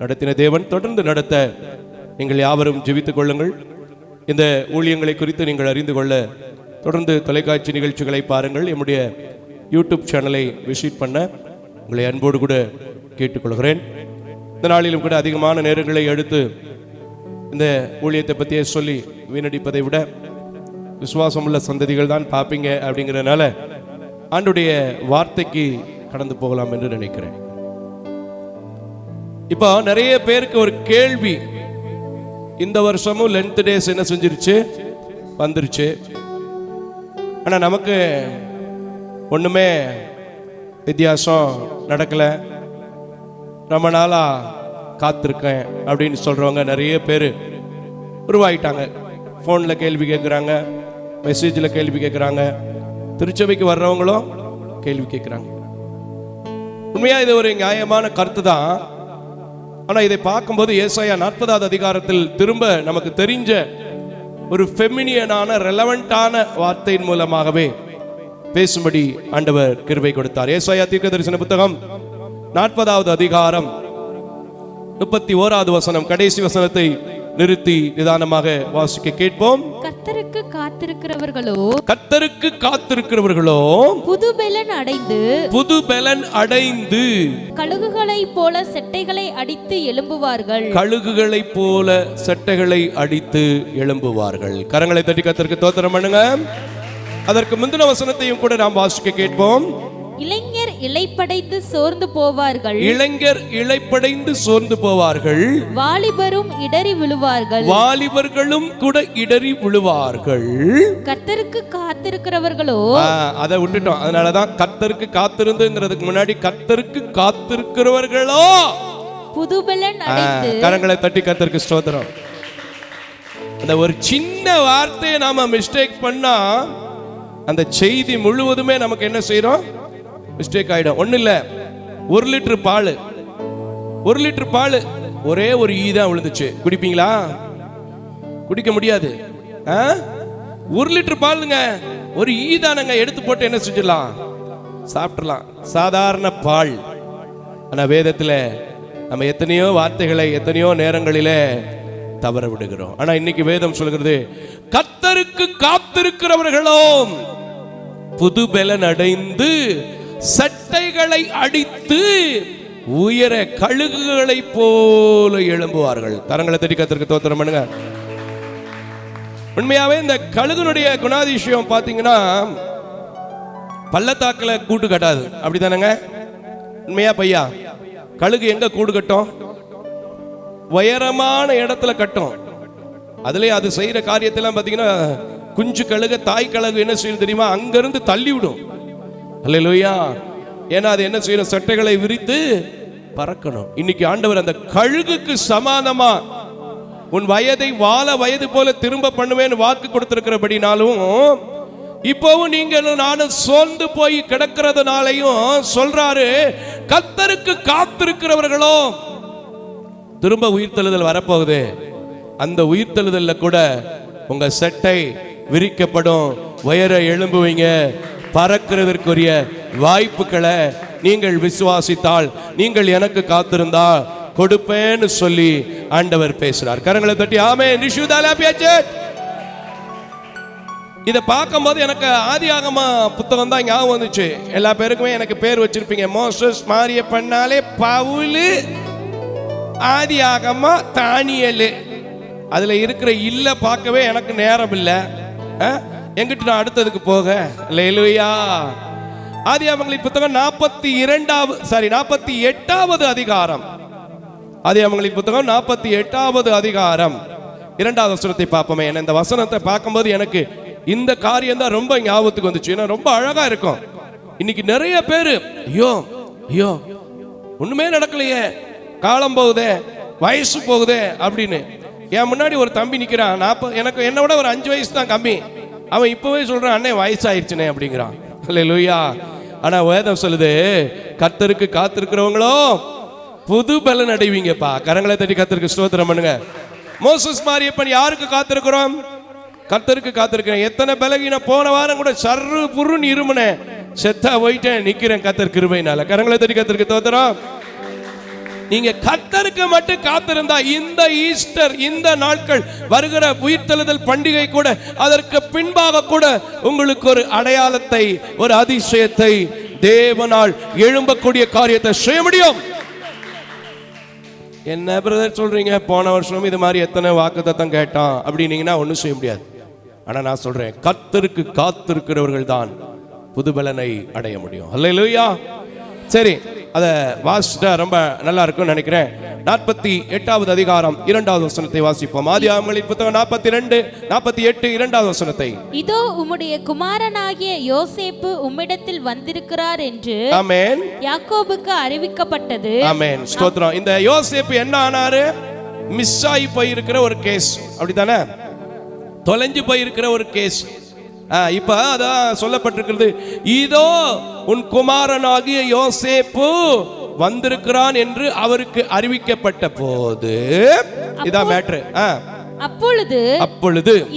நடத்தின தேவன் தொடர்ந்து நடத்த நீங்கள் யாவரும் ஜெபித்துக் கொள்ளுங்கள். இந்த ஊழியங்களை குறித்து நீங்கள் அறிந்து கொள்ள தொடர்ந்து தொலைக்காட்சி நிகழ்ச்சிகளை பாருங்கள். என்னுடைய யூடியூப் சேனலை விசிட் பண்ண உங்களை அன்போடு கூட கேட்டுக்கொள்கிறேன். இந்த நாளிலும் கூட அதிகமான நேரங்களை எடுத்து இந்த ஊழியத்தை பற்றியே சொல்லி வீணடிப்பதை விட விசுவாசம் உள்ள சந்ததிகள் தான் பார்ப்பீங்க அப்படிங்கிறதுனால ஆண்டுடைய வார்த்தைக்கு கடந்து போகலாம் என்று நினைக்கிறேன். இப்போ நிறைய பேருக்கு ஒரு கேள்வி, இந்த வருஷமும் லென்த் டேஸ் என்ன செஞ்சிருச்சு, வந்துருச்சு. ஆனால் நமக்கு ஒன்றுமே வித்தியாசம் நடக்கலை, ரொம்ப நாளாக காத்திருக்கேன் அப்படின்னு சொல்கிறவங்க நிறைய பேர் உருவாகிட்டாங்க. ஃபோனில் கேள்வி கேட்குறாங்க, மெசேஜில் கேள்வி கேட்குறாங்க, திருச்சபைக்கு வர்றவங்களும் கேள்வி கேட்குறாங்க. உண்மையாக இது ஒரு நியாயமான கருத்து தான். ஆனால் இதை பார்க்கும்போது ஏசாயா 40வது அதிகாரத்தில் திரும்ப நமக்கு தெரிஞ்ச ஒரு ஃபெமினியனான ரெலவெண்டான வார்த்தையின் மூலமாகவே பேசும்படி ஆண்டவர் கிருபை கொடுத்தார். ஏசாயா தீர்க்கதரிசன புத்தகம் 40வது அதிகாரம் 31வது வசனம், கடைசி வசனத்தை நிறுத்தி நிதானமாக வாசிக்க கேட்போம். கர்த்தருக்கு காத்திருக்கிறவர்களோ புது பெலன் அடைந்து கழுகுகளைப் போல செட்டைகளை அடித்து எழும்புவார்கள். கரங்களை தட்டி கர்த்தருக்கு ஸ்தோத்திரம் பண்ணுங்க. அதற்கு முந்தின வசனத்தையும் கூட நாம் வாசிக்க கேட்போம். இளைஞர் இளைப்படைந்து சோர்ந்து போவார்கள். வாலிபரும் வாலிபர்களும் கூட இடறி விழுவார்கள். கர்த்தருக்கு காத்திருக்கிறவர்களோ, அதை விட்டுட்டோம். அதனாலதான் கர்த்தருக்கு காத்திருந்துங்கிறதுக்கு முன்னாடி கர்த்தருக்கு காத்திருக்கிறவர்களோ புதுபலன் அடைந்து. கரங்களை தட்டி கர்த்தருக்கு ஸ்தோத்திரம். அந்த ஒரு சின்ன வார்த்தையை நாம மிஸ்டேக் பண்ணா அந்த செய்தி முழுவதுமே நமக்கு என்ன செய்யறோம்? மிஸ்டேக் ஆயிடும். ஒண்ணு இல்ல, 1 லிட்டர் பால் ஒரே ஒரு ஈ தான் விழுந்துச்சு. குடிப்பீங்களா? குடிக்க முடியாது. 1 லிட்டர் பாலுங்க, ஒரு ஈ தானங்க, எடுத்து போட்டு என்ன செஞ்சிடலாம்? சாப்பிடலாம். சாதாரண பால். ஆனா வேதத்துல நம்ம எத்தனையோ வார்த்தைகளை எத்தனையோ நேரங்களிலே தவற விடுகிறோம். ஆனா இன்னைக்கு வேதம் சொல்கிறது, கர்த்தருக்கு காத்திருக்கிறவர்களோ புது பெலன் அடைந்து சட்டைகளை அடித்து உயர கழுகுகளை போல எழும்புவார்கள். கரங்களை தட்டி கர்த்தருக்கு ஸ்தோத்திரம் பண்ணுங்க. உண்மையாவே இந்த கழுகுனுடைய குணாதிசயம் பாத்தீங்கன்னா, பள்ளத்தாக்குல கூட்டு கட்டாது. அப்படித்தானங்க? உண்மையா பையா? கழுகு எங்க கூடு கட்டும்? உயரமான இடத்துல கட்டும். அதுலயே அது செய்யற காரியத்தெல்லாம் பாத்தீங்கன்னா, குஞ்சு கழுகு தாய் கழுகு என்ன செய்யும் தெரியுமா? அங்கிருந்து தள்ளி விடும். அல்லேலூயா. ஏன்னா அது என்ன செய்யணும்? சட்டைகளை விரித்து பறக்கணும். இன்னைக்கு ஆண்டவர் அந்த கழுகுக்கு சமானமா உன் வயதை வாழ வயது போல திரும்ப பண்ணுவேன்னு வாக்கு கொடுத்திருக்கிறபடினாலும், இப்பவும் நீங்களும் நானும் சோர்ந்து போய் கிடக்கிறதுனாலையும் சொல்றாரு, கர்த்தருக்கு காத்திருக்கிறவர்களோ திரும்ப உயிர்த்தெழுதல் வரப்போகுது. அந்த உயிர்த்தெழுதல்ல கூட உங்க சட்டை விரிக்கப்படும், உயர எழும்புவீங்க. பறக்கிறதற்குரிய வாய்ப்புகளை நீங்கள் விசுவாசித்தால், நீங்கள் எனக்கு காத்திருந்தா கொடுப்பேன்னு சொல்லி ஆண்டவர் பேசுறார். கரங்களை தட்டி ஆமென். இதை பார்க்கும்போது எனக்கு ஆதியாகம புத்தகம் தான் ஞாபகம் வந்துச்சு. எல்லா பேருக்குமே எனக்கு பேர் வச்சிருப்பீங்க. மோசஸ், மாரியப்பன்னாலே, பவுல், ஆதியாகம, தானியேல். அதுல இருக்கிற இல்ல பார்க்கவே எனக்கு நேரம் இல்லை. எங்கிட்ட நான் அடுத்ததுக்கு போக. அல்லேலூயா. ஆதியாகமங்களின் புத்தகம் 48வது அதிகாரம். ஆதியாகமங்களின் புத்தகம் 48வது அதிகாரம் 2வது வசனத்தை பார்ப்போமே. இந்த வசனத்தை பார்க்கும்போது எனக்கு இந்த காரியம் தான் ரொம்ப ஞாபகத்துக்கு வந்துச்சு. ஏன்னா ரொம்ப அழகா இருக்கும். இன்னைக்கு நிறைய பேரு ஐயோ ஐயோ ஒண்ணுமே நடக்கலையே, காலம் போகுதே, வயசு போகுதே அப்படின்னு. என் முன்னாடி ஒரு தம்பி நிக்கிறான். எனக்கு என்ன விட ஒரு 5 வயசு தான் கம்மி. அவன் இப்பவே சொல்றான், அண்ணே வயசாயிருச்சுனே அப்படிங்கிறான். அல்லேலூயா. ஆனா வேதம் சொல்லுது, கர்த்தருக்கு காத்திருக்கிறவங்களோ புது பலன் அடைவீங்கப்பா. கரங்களை தட்டி கர்த்தருக்கு ஸ்தோத்திரம் பண்ணுங்க. மோசஸ் மாரியப்பன் யாருக்கு காத்திருக்கிறோம்? கர்த்தருக்கு காத்திருக்கிறேன். எத்தனை பலகீன போன வாரம் கூட சர்ரு புருன்னு இருமுனே, செத்தா போயிட்டேன், நிக்கிறேன் கர்த்தர் கிருபையினால. கரங்களை தட்டி கர்த்தருக்கு ஸ்தோத்திரம். நீங்க கர்த்தருக்கு மட்டும் காத்திருந்தா இந்த ஈஸ்டர், இந்த நாட்கள், வருகிற உயிர்த்தெழுதல் பண்டிகை கூட, அதற்கு பின்பாக கூட உங்களுக்கு ஒரு அடையாளத்தை, ஒரு அதிசயத்தை தேவனால் எழும்பக்கூடிய காரியத்தை செய்ய முடியும். என்ன பிரதர் சொல்றீங்க? போன வருஷம் இது மாதிரி எத்தனை வாக்குத்தத்தம் கேட்டான் அப்படின்னீங்கன்னா ஒன்றும் செய்ய முடியாது. ஆனா நான் சொல்றேன், கர்த்தருக்கு காத்திருக்கிறவர்கள் தான் புதுபலனை அடைய முடியும். அல்லேலூயா. சரி, அதை வாசிட்டா ரொம்ப நல்லா இருக்கும்னு நினைக்கிறேன். 48வது அதிகாரம் 2வது வசனத்தை வாசிப்போம். ஆதியாகமங்களின் புத்தகம் 48 2வது வசனத்தை. இதோ உம்முடைய குமாரனாகிய யோசேப்பு உம்மிடத்தில் வந்திருக்கிறார் என்று ஆமென் யாக்கோபுக்கு அறிவிக்கப்பட்டது. ஆமென். ஸ்தோத்திரம். இந்த யோசேப்பு என்ன ஆனாரு? மிஸ் ஆகி போயிருக்கிற ஒரு கேஸ், அப்படித்தானே? தொலைஞ்சு போயிருக்கிற ஒரு கேஸ். இப்ப அதான் சொல்லப்பட்டிருக்கிறது, இதோ உன் குமாரனாகிய யோசேப்பு வந்திருக்கிறான் என்று அவருக்கு அறிவிக்கப்பட்ட போது, இதான் மேட்டர். அப்பொழுது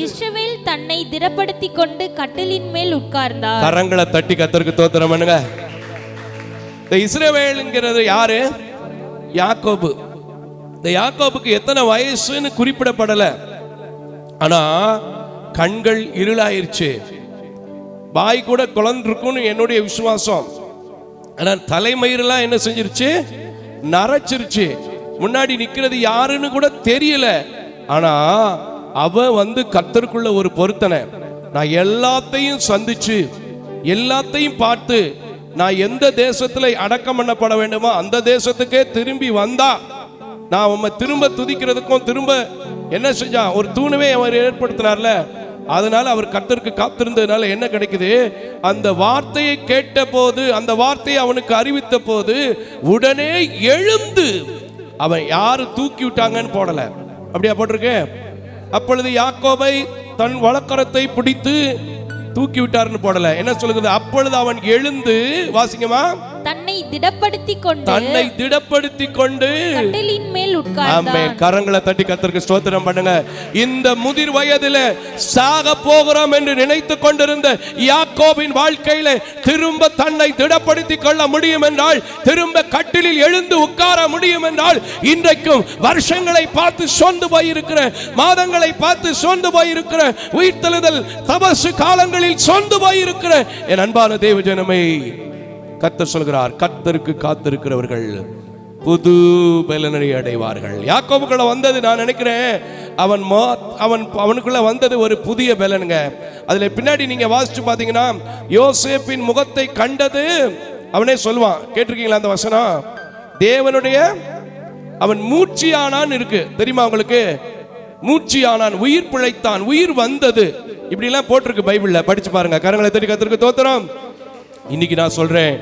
இஸ்ரவேல் தன்னை திடப்படுத்தி கொண்டு கட்டிலின் மேல் உட்கார்ந்தார். கரங்களை தட்டி கர்த்தருக்கு ஸ்தோத்திரம் பண்ணுங்க. இந்த இஸ்ரவேல்ங்கிறது யாரு? யாக்கோபு. இந்த யாக்கோபுக்கு எத்தனை வயசுன்னு குறிப்பிடப்படல, ஆனா கண்கள் இருளாயிருச்சு, வாய் கூட குழந்திருக்கும்னு என்னுடைய விசுவாசம். ஆனா தலைமயிரெல்லாம் என்ன செஞ்சிருச்சு, நரைச்சிருச்சு. முன்னாடி நிக்கிறது யாருன்னு கூட தெரியல. ஆனா அவன் கர்த்தருக்குள்ள ஒரு பொருத்தனை, நான் எல்லாத்தையும் சந்திச்சு எல்லாத்தையும் பார்த்து நான் எந்த தேசத்துல அடக்கம் பண்ணப்பட வேண்டுமோ அந்த தேசத்துக்கே திரும்பி வந்தா நான் அவன் திரும்ப துதிக்கிறதுக்கும் திரும்ப என்ன செஞ்சா ஒரு தூணவே அவர் ஏற்படுத்தினார்ல, அதனால அவர் கர்த்தருக்கு காத்திருந்ததுனால என்ன கிடைக்குது, அந்த வார்த்தையை கேட்ட போது, அந்த வார்த்தையை அவனுக்கு அறிவித்த போது உடனே எழுந்து, அவன் யாரு தூக்கி விட்டாங்கன்னு போடல, அப்படியா போட்டிருக்கு. அப்பொழுது யாக்கோபை தன் வலக்கரத்தை பிடித்து தூக்கி விட்டார்னு போடல, என்ன சொல்லுது, அப்பொழுது அவன் எழுந்து, வாசிங்கமா, தன்னை திடப்படுத்தி கொண்டு கட்டிலின் மேல் உட்கார்ந்தான். கரங்களை தட்டி கர்த்தருக்கு ஸ்தோத்திரம் பண்ணுங்க. இந்த முதிர் வயதில சாக போகிறோம் என்று நினைத்து கொண்டிருந்த யாக்கோபின் வாழ்க்கையில திரும்ப தன்னை திடப்படுத்தி கொள்ள முடியும் என்றால், திரும்ப கட்டிலில் எழுந்து உட்கார முடியும் என்றால், இன்றைக்கும் வருஷங்களை பார்த்து சோர்ந்து போயிருக்கிற, மாதங்களை பார்த்து சோர்ந்து போயிருக்கிற, உயிர்த்தெழுதல் தபசு காலங்களில் சோர்ந்து போயிருக்கிற என் அன்பான தேவ ஜனமே, கர்த்தர் சொல்கிறார், கர்த்தருக்கு காத்திருக்கிறவர்கள் புது பலனை அடைவார்கள். யாக்கோபுக்குள்ள வந்தது, நான் நினைக்கிறேன் அவனுக்குள்ள வந்தது ஒரு புதிய பலனுங்க. அதுல பின்னாடி நீங்க வாசிச்சு பாத்தீங்கன்னா, யோசேப்பின் முகத்தை கண்டது, அவனே சொல்வான், கேட்டிருக்கீங்களா அந்த வசனம், தேவனுடைய அவன் மூச்சியானான் இருக்கு, தெரியுமா உங்களுக்கு, மூச்சியானான், உயிர் பிழைத்தான், உயிர் வந்தது, இப்படி எல்லாம் போட்டிருக்கு பைபிள்ல, படிச்சு பாருங்க. கரங்களை தட்டி கர்த்தருக்கு ஸ்தோத்திரம். இன்னைக்கு நான் சொல்றேன்,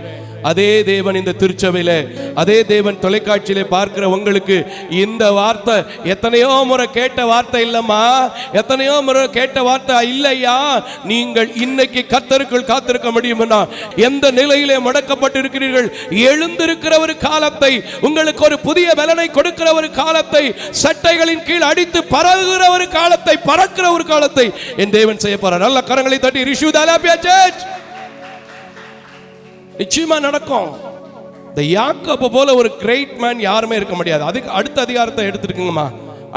அதே தேவன் இந்த திருச்சபையில, அதே தேவன் தொலைக்காட்சியில பார்க்கிற உங்களுக்கு இந்த வார்த்தை எத்தனையோ முறை கேட்ட வார்த்தை இல்லம்மா, எத்தனையோ முறை கேட்ட வார்த்தை இல்லையா, நீங்கள் இன்னைக்கு கர்த்தருக்குள் காத்திருக்க முடியும்னா, எந்த நிலையிலே முடக்கப்பட்டு இருக்கிறீர்கள், எழுந்திருக்கிற ஒரு காலத்தை, உங்களுக்கு ஒரு புதிய பலனை கொடுக்கிற ஒரு காலத்தை, சட்டைகளின் கீழ் அடித்து பறகுகிற ஒரு காலத்தை, பறக்கிற ஒரு காலத்தை என் தேவன் செய்ய போறார். நல்ல கரங்களை தட்டி ரிஷு தாலாபியா சர்ச் நிச்சயமா நடக்கும். இந்த யாக்கோபு போல ஒரு கிரேட் மேன் யாருமே இருக்க முடியாது. அதுக்கு அடுத்த அதிகாரத்தை எடுத்துருக்குங்கம்மா,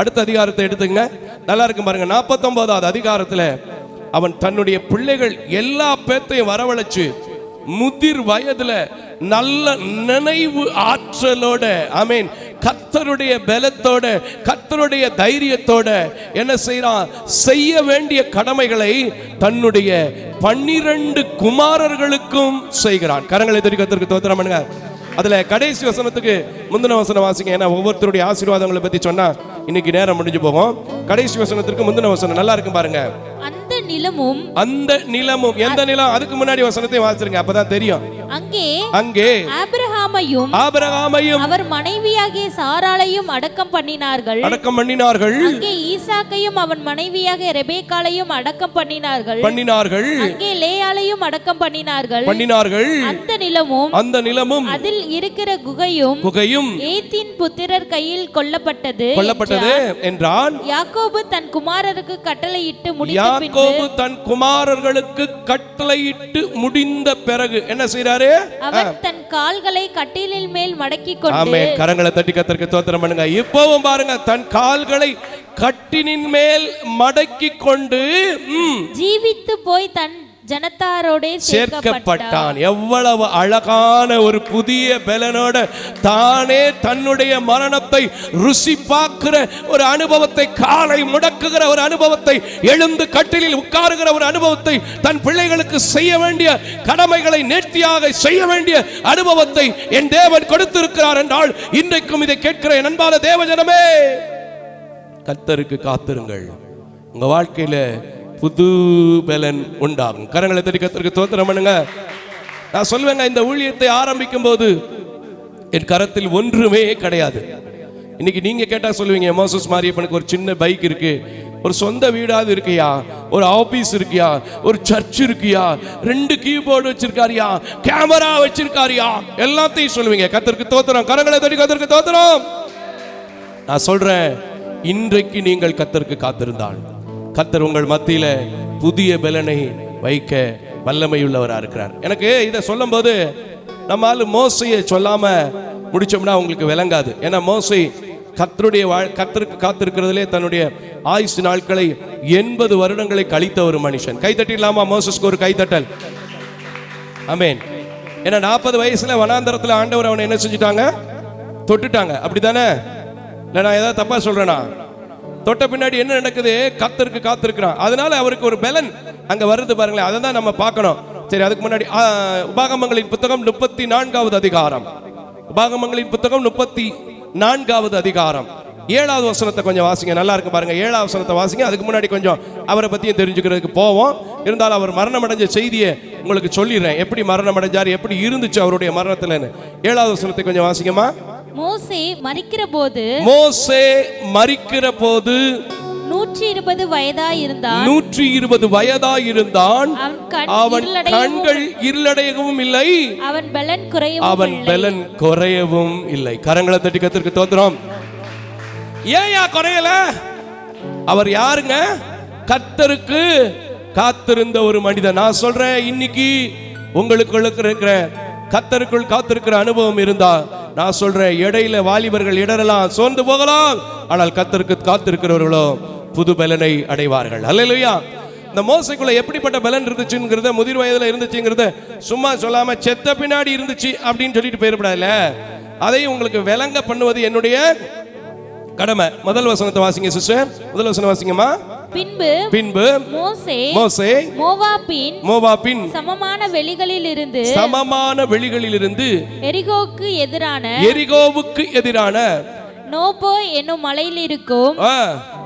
அடுத்த அதிகாரத்தை எடுத்துங்க, நல்லா இருக்கும் பாருங்க. 49வது அதிகாரத்துல அவன் தன்னுடைய பிள்ளைகள் எல்லா பேத்தையும் வரவழைச்சு முதிர் வயதுல நல்ல நினைவு ஆற்றலோட, ஆமீன், கர்த்தருடைய பலத்தோட, கர்த்தருடைய தைரியத்தோட என்ன செய்யறான், செய்ய வேண்டிய கடமைகளை தன்னுடைய 12 குமாரர்களுக்கும் செய்கிறான். கரங்களை தட்டி கர்த்தருக்கு ஸ்தோத்திரம் பண்ணுங்க. அதுல கடைசி வசனத்துக்கு முந்தின வசனம் வாசிங்க, ஏன்னா ஒவ்வொருத்தருடைய ஆசீர்வாதங்களை பத்தி சொன்னா இன்னைக்கு நேரம் முடிஞ்சு போகும். கடைசி வசனத்திற்கு முந்தின வசனம் நல்லா இருக்கும் பாருங்க. அந்த நிலமும் எந்த நிலம், அதுக்கு முன்னாடி வசனத்தை வாசிருங்க, அப்பதான் தெரியும். அங்கே ஆபிரகாமையும் அவர் மனைவியாகிய சாராளையும் அடக்கம் பண்ணினார்கள். அங்கே ஈசாக்கையும் அவன் மனைவியாகிய ரெபேக்காளையும் அடக்கம் பண்ணினார்கள். அங்கே லேயாளையும் அடக்கம் பண்ணினார்கள். அந்த நிலமும் அதில் இருக்கிற குகையும் ஏத்தின் புத்திரர் கையில் கொல்லப்பட்டது என்றான். யாக்கோபு தன் குமாரருக்கு கட்டளையிட்டு முடிந்த பிறகு என்ன செய்றாரு, அவர் தன் கால்களை கட்டிலின் மேல் மடக்கி கொண்டு, ஆமென், கரங்களை தட்டி கர்த்தருக்கு ஸ்தோத்திரம் பண்ணுங்க. இப்பவும் பாருங்க, தன் கால்களை கட்டிலின் மேல் மடக்கி கொண்டு ஜீவித்து போய் தன் ஜனத்தாரோட சேர்க்கப்பட்டான். எவ்வளவு அழகான ஒரு புதிய பலனோட தானே தன்னுடைய மரணத்தை ருசி பார்க்கிற ஒரு அனுபவத்தை, காலை முடக்குகிற ஒரு அனுபவத்தை, எழுந்து கட்டிலில் உட்காருகிற ஒரு அனுபவத்தை, தன் பிள்ளைகளுக்கு செய்ய வேண்டிய கடமைகளை நேர்த்தியாக செய்ய வேண்டிய அனுபவத்தை என் தேவன் கொடுத்திருக்கிறார் என்றால், இன்றைக்கும் இதை கேட்கிற என் அன்பான தேவஜனமே, கர்த்தருக்கு காத்திருங்கள். உங்க வாழ்க்கையில புது பலன் உண்டாகும். கரங்களை தட்டி கர்த்தருக்கு ஸ்தோத்திரம் பண்ணுங்க. நான் சொல்வேங்க, இந்த ஊழியத்தை ஆரம்பிக்கும் போது என் கரத்தில் ஒன்றுமே கிடையாது. இன்னைக்கு நீங்க கேட்டா சொல்லுவீங்க, மோசஸ் மாரியப்பனுக்கு ஒரு சின்ன பைக் இருக்கு, ஒரு சொந்த வீடாவது இருக்கியா, ஒரு ஆபீஸ் இருக்கியா, ஒரு சர்ச் இருக்கியா, 2 கீபோர்டு வச்சிருக்காரியா, கேமரா வச்சிருக்காரியா, எல்லாத்தையும் சொல்லுவீங்க. கர்த்தருக்கு ஸ்தோத்திரம். கரங்களை தட்டி கர்த்தருக்கு ஸ்தோத்திரம். நான் சொல்றேன், இன்றைக்கு நீங்கள் கர்த்தருக்கு காத்திருந்தால் கர்த்தர் உங்கள் மத்தியில புதிய பலனை வைக்க வல்லமையுள்ளவராக இருக்கிறார். எனக்கு இதை சொல்லும் போது நம்மால மோசையை சொல்லாம முடிச்சோம்னா உங்களுக்கு விளங்காது. ஏன்னா மோசை கர்த்தருக்கு காத்திருக்கிறதுலே தன்னுடைய ஆயுசு நாட்களை 80 வருடங்களை கழித்த ஒரு மனுஷன். கைத்தட்டிடலாமா மோசஸ்க்கு ஒரு கைத்தட்டல்? ஆமென். ஏன்னா 40 வயசுல வனாந்தரத்துல ஆண்டவர் அவனை என்ன செஞ்சுட்டாங்க? தொட்டுட்டாங்க. அப்படித்தானே? இல்லை நான் ஏதாவது தப்பா சொல்றேனா? தொட்ட பின்னாடி என்ன நடக்குது? கர்த்தருக்கு காத்திருக்கிறான். அதனால அவருக்கு ஒரு பலன் அங்க வருது பாருங்களேன். அதை தான் நம்ம பார்க்கணும். சரி, அதுக்கு முன்னாடி உபாகமங்களின் புத்தகம் 34வது அதிகாரம். உபாகமங்களின் புத்தகம் 34வது அதிகாரம் 7வது வசனத்தை கொஞ்சம் வாசிங்க. நல்லா இருக்கு பாருங்க. 7வது வசனத்தை வாசிங்க. அதுக்கு முன்னாடி கொஞ்சம் அவரை பத்தியும் தெரிஞ்சுக்கிறதுக்கு போவோம். இருந்தாலும் அவர் மரணம் அடைஞ்ச செய்தியை உங்களுக்கு சொல்லிடுறேன். எப்படி மரணம் அடைஞ்சார், எப்படி இருந்துச்சு அவருடைய மரணத்துலன்னு. 7வது வசனத்தை கொஞ்சம் வாசிங்கம்மா. மோசே மரிக்கிற போது 120 வயதாயிருந்தான். அவன் கண்கள் இருளடையவும் இல்லை, அவன் பலன் குறையவும் இல்லை. கரங்களை தட்டி கர்த்தருக்கு ஸ்தோத்திரம். ஏன் குறையல? அவர் யாருங்க? கர்த்தருக்கு காத்திருந்த ஒரு மனிதன். நான் சொல்றேன், இன்னைக்கு உங்களுக்கு இருக்கிற கர்த்தருக்குள் காத்திருக்கிற அனுபவம் இருந்தா நான் சொல்றேன், இடையில வாலிபர்கள் இடரலாம், சோர்ந்து போகலாம், ஆனால் கர்த்தருக்கு காத்திருக்கிறவர்களோ புது பலனை அடைவார்கள். அல்லேலூயா. இந்த மோசைக்குள்ள எப்படிப்பட்ட பலன் இருந்துச்சுங்கிறத, முதிர் வயதுல இருந்துச்சுங்கிறத சும்மா சொல்லாம செத்த பின்னாடி இருந்துச்சு அப்படின்னு சொல்லிட்டு போயிடப்படாதுல. அதையும் உங்களுக்கு விளங்க பண்ணுவது என்னுடைய கடமை. முதல் வசனத்தை வாசிங்க சிஸ்டர். முதல் வசனம் வாசிங்கம்மா. பின்பு மோசே மோவாபின் சமமான வெளிகளிலிருந்து எரிகோவுக்கு எதிரான நோபோ என்னும் மலையில் இருக்கும்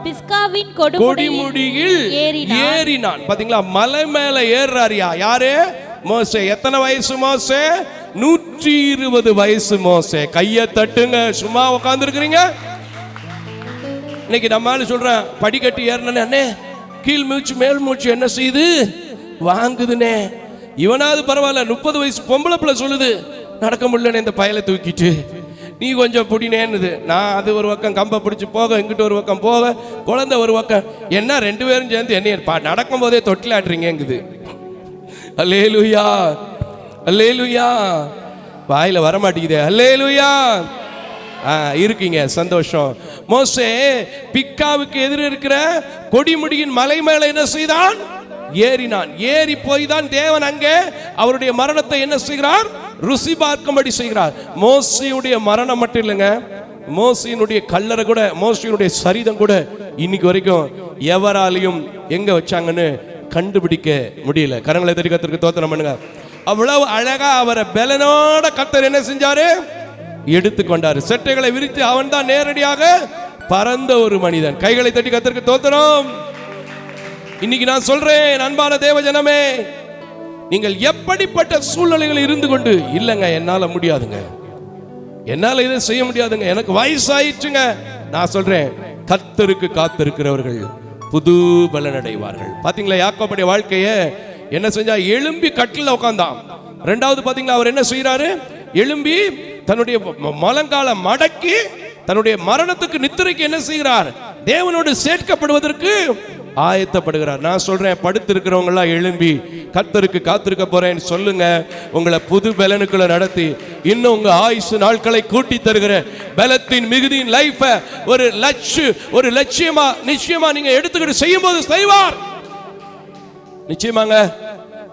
பிஸ்காவின் கொடுமுடியில் ஏறினான். பாத்தீங்களா? மலை மேல ஏறாரியா? யாரு? மோசே. எத்தனை வயசு மோசே? 120 வயசு மோசே. கையை தட்டுங்க. சும்மா உட்கார்ந்து இருக்கிறீங்க. இன்னைக்கு நம்மால சொல்றேன், படிக்கட்டு ஏறினே கீழ் மூச்சு மேல் மூச்சு என்ன செய்யுது? வாங்குதுனே. இவனாவது பரவாயில்ல, 30 வயசு பொம்பளை பிள்ளை சொல்லுது நடக்க முடியலன்னு இந்த பயலை தூக்கிட்டு நீ கொஞ்சம் புடினேன்னுது. நான் அது ஒரு பக்கம் கம்பை பிடிச்சி போக, இங்கிட்ட ஒரு பக்கம் போக, குழந்தை ஒரு பக்கம். என்ன 2 பேரும் சேர்ந்து என்ன நடக்கும் போதே தொட்டிலாட்டுறீங்குது. அல்லேலூயா, அல்லேலூயா. வாயில வரமாட்டேங்குதே. அல்லேலூயா. இருக்கீங்க, சந்தோஷம். மோசே பிக்காவுக்கு எதிர இருக்கிற கொடிமுடியின் மலை மேல என்ன செய்தான்? ஏறினான். ஏறி போய் தான் தேவன் அங்கே அவருடைய மரணத்தை என்ன செய்கிறார்? ருசி பார்க்கும்படி செய்கிறார். மோசையுடைய மரணம் மட்டும் இல்லைங்க, மோசையினுடைய கல்லறை கூட, மோசையினுடைய சரீரம் கூட இன்னைக்கு வரைக்கும் எவராலையும் எங்க வச்சாங்கன்னு கண்டுபிடிக்க முடியல. கரங்களை தட்டி கர்த்தருக்கு ஸ்தோத்திரம் பண்ணுங்க. அவ்வளவு அழகா அவரை பலனோட கர்த்தர் என்ன செஞ்சாரு? எடுத்துக்கொண்டாரு. செட்டைகளை விரித்து அவன் தான் நேரடியாக பறந்த ஒரு மனிதன். கைகளை தட்டி கர்த்தருக்கு ஸ்தோத்திரம். இன்னைக்கு நான் சொல்றேன், அன்பான தேவ ஜனமே, நீங்கள் எப்படிப்பட்ட சூழ்நிலைகள் இருந்து கொண்டு, இல்லைங்க என்னால முடியாதுங்க, என்னால இதை செய்ய முடியாதுங்க, எனக்கு வயசாயிடுச்சுங்க, நான் சொல்றேன், கர்த்தருக்கு காத்திருக்கிறவர்கள் புது பலன் அடைவார்கள். பாத்தீங்களா? யாக்கோபுடைய வாழ்க்கைய என்ன செஞ்சா? எழும்பி கட்டில உட்கார்ந்தான். ரெண்டாவது பாத்தீங்களா அவர் என்ன செய்யறாரு? எழும்பி தன்னுடைய முழங்கால மடக்கி தன்னுடைய மரணத்துக்கு நித்திரைக்கு என்ன செய்கிறார்? தேவனோடு சேர்க்கப்படுவதற்கு ஆயத்தப்படுகிறார். நான் சொல்றேன், படுத்திருக்கிறவங்க எல்லாம் எழும்பி கர்த்தருக்கு காத்திருக்க போறேன்னு சொல்லுங்க. உங்களை புது பலனுக்குள்ள நடத்தி இன்னும் உங்க ஆயுசு நாட்களை கூட்டி தருகிற பலத்தின் மிகுதியின் லைஃப ஒரு லட்சியமா நிச்சயமா நீங்க எடுத்துக்கிட்டு செய்யும் போது செய்வார். நிச்சயமாங்க.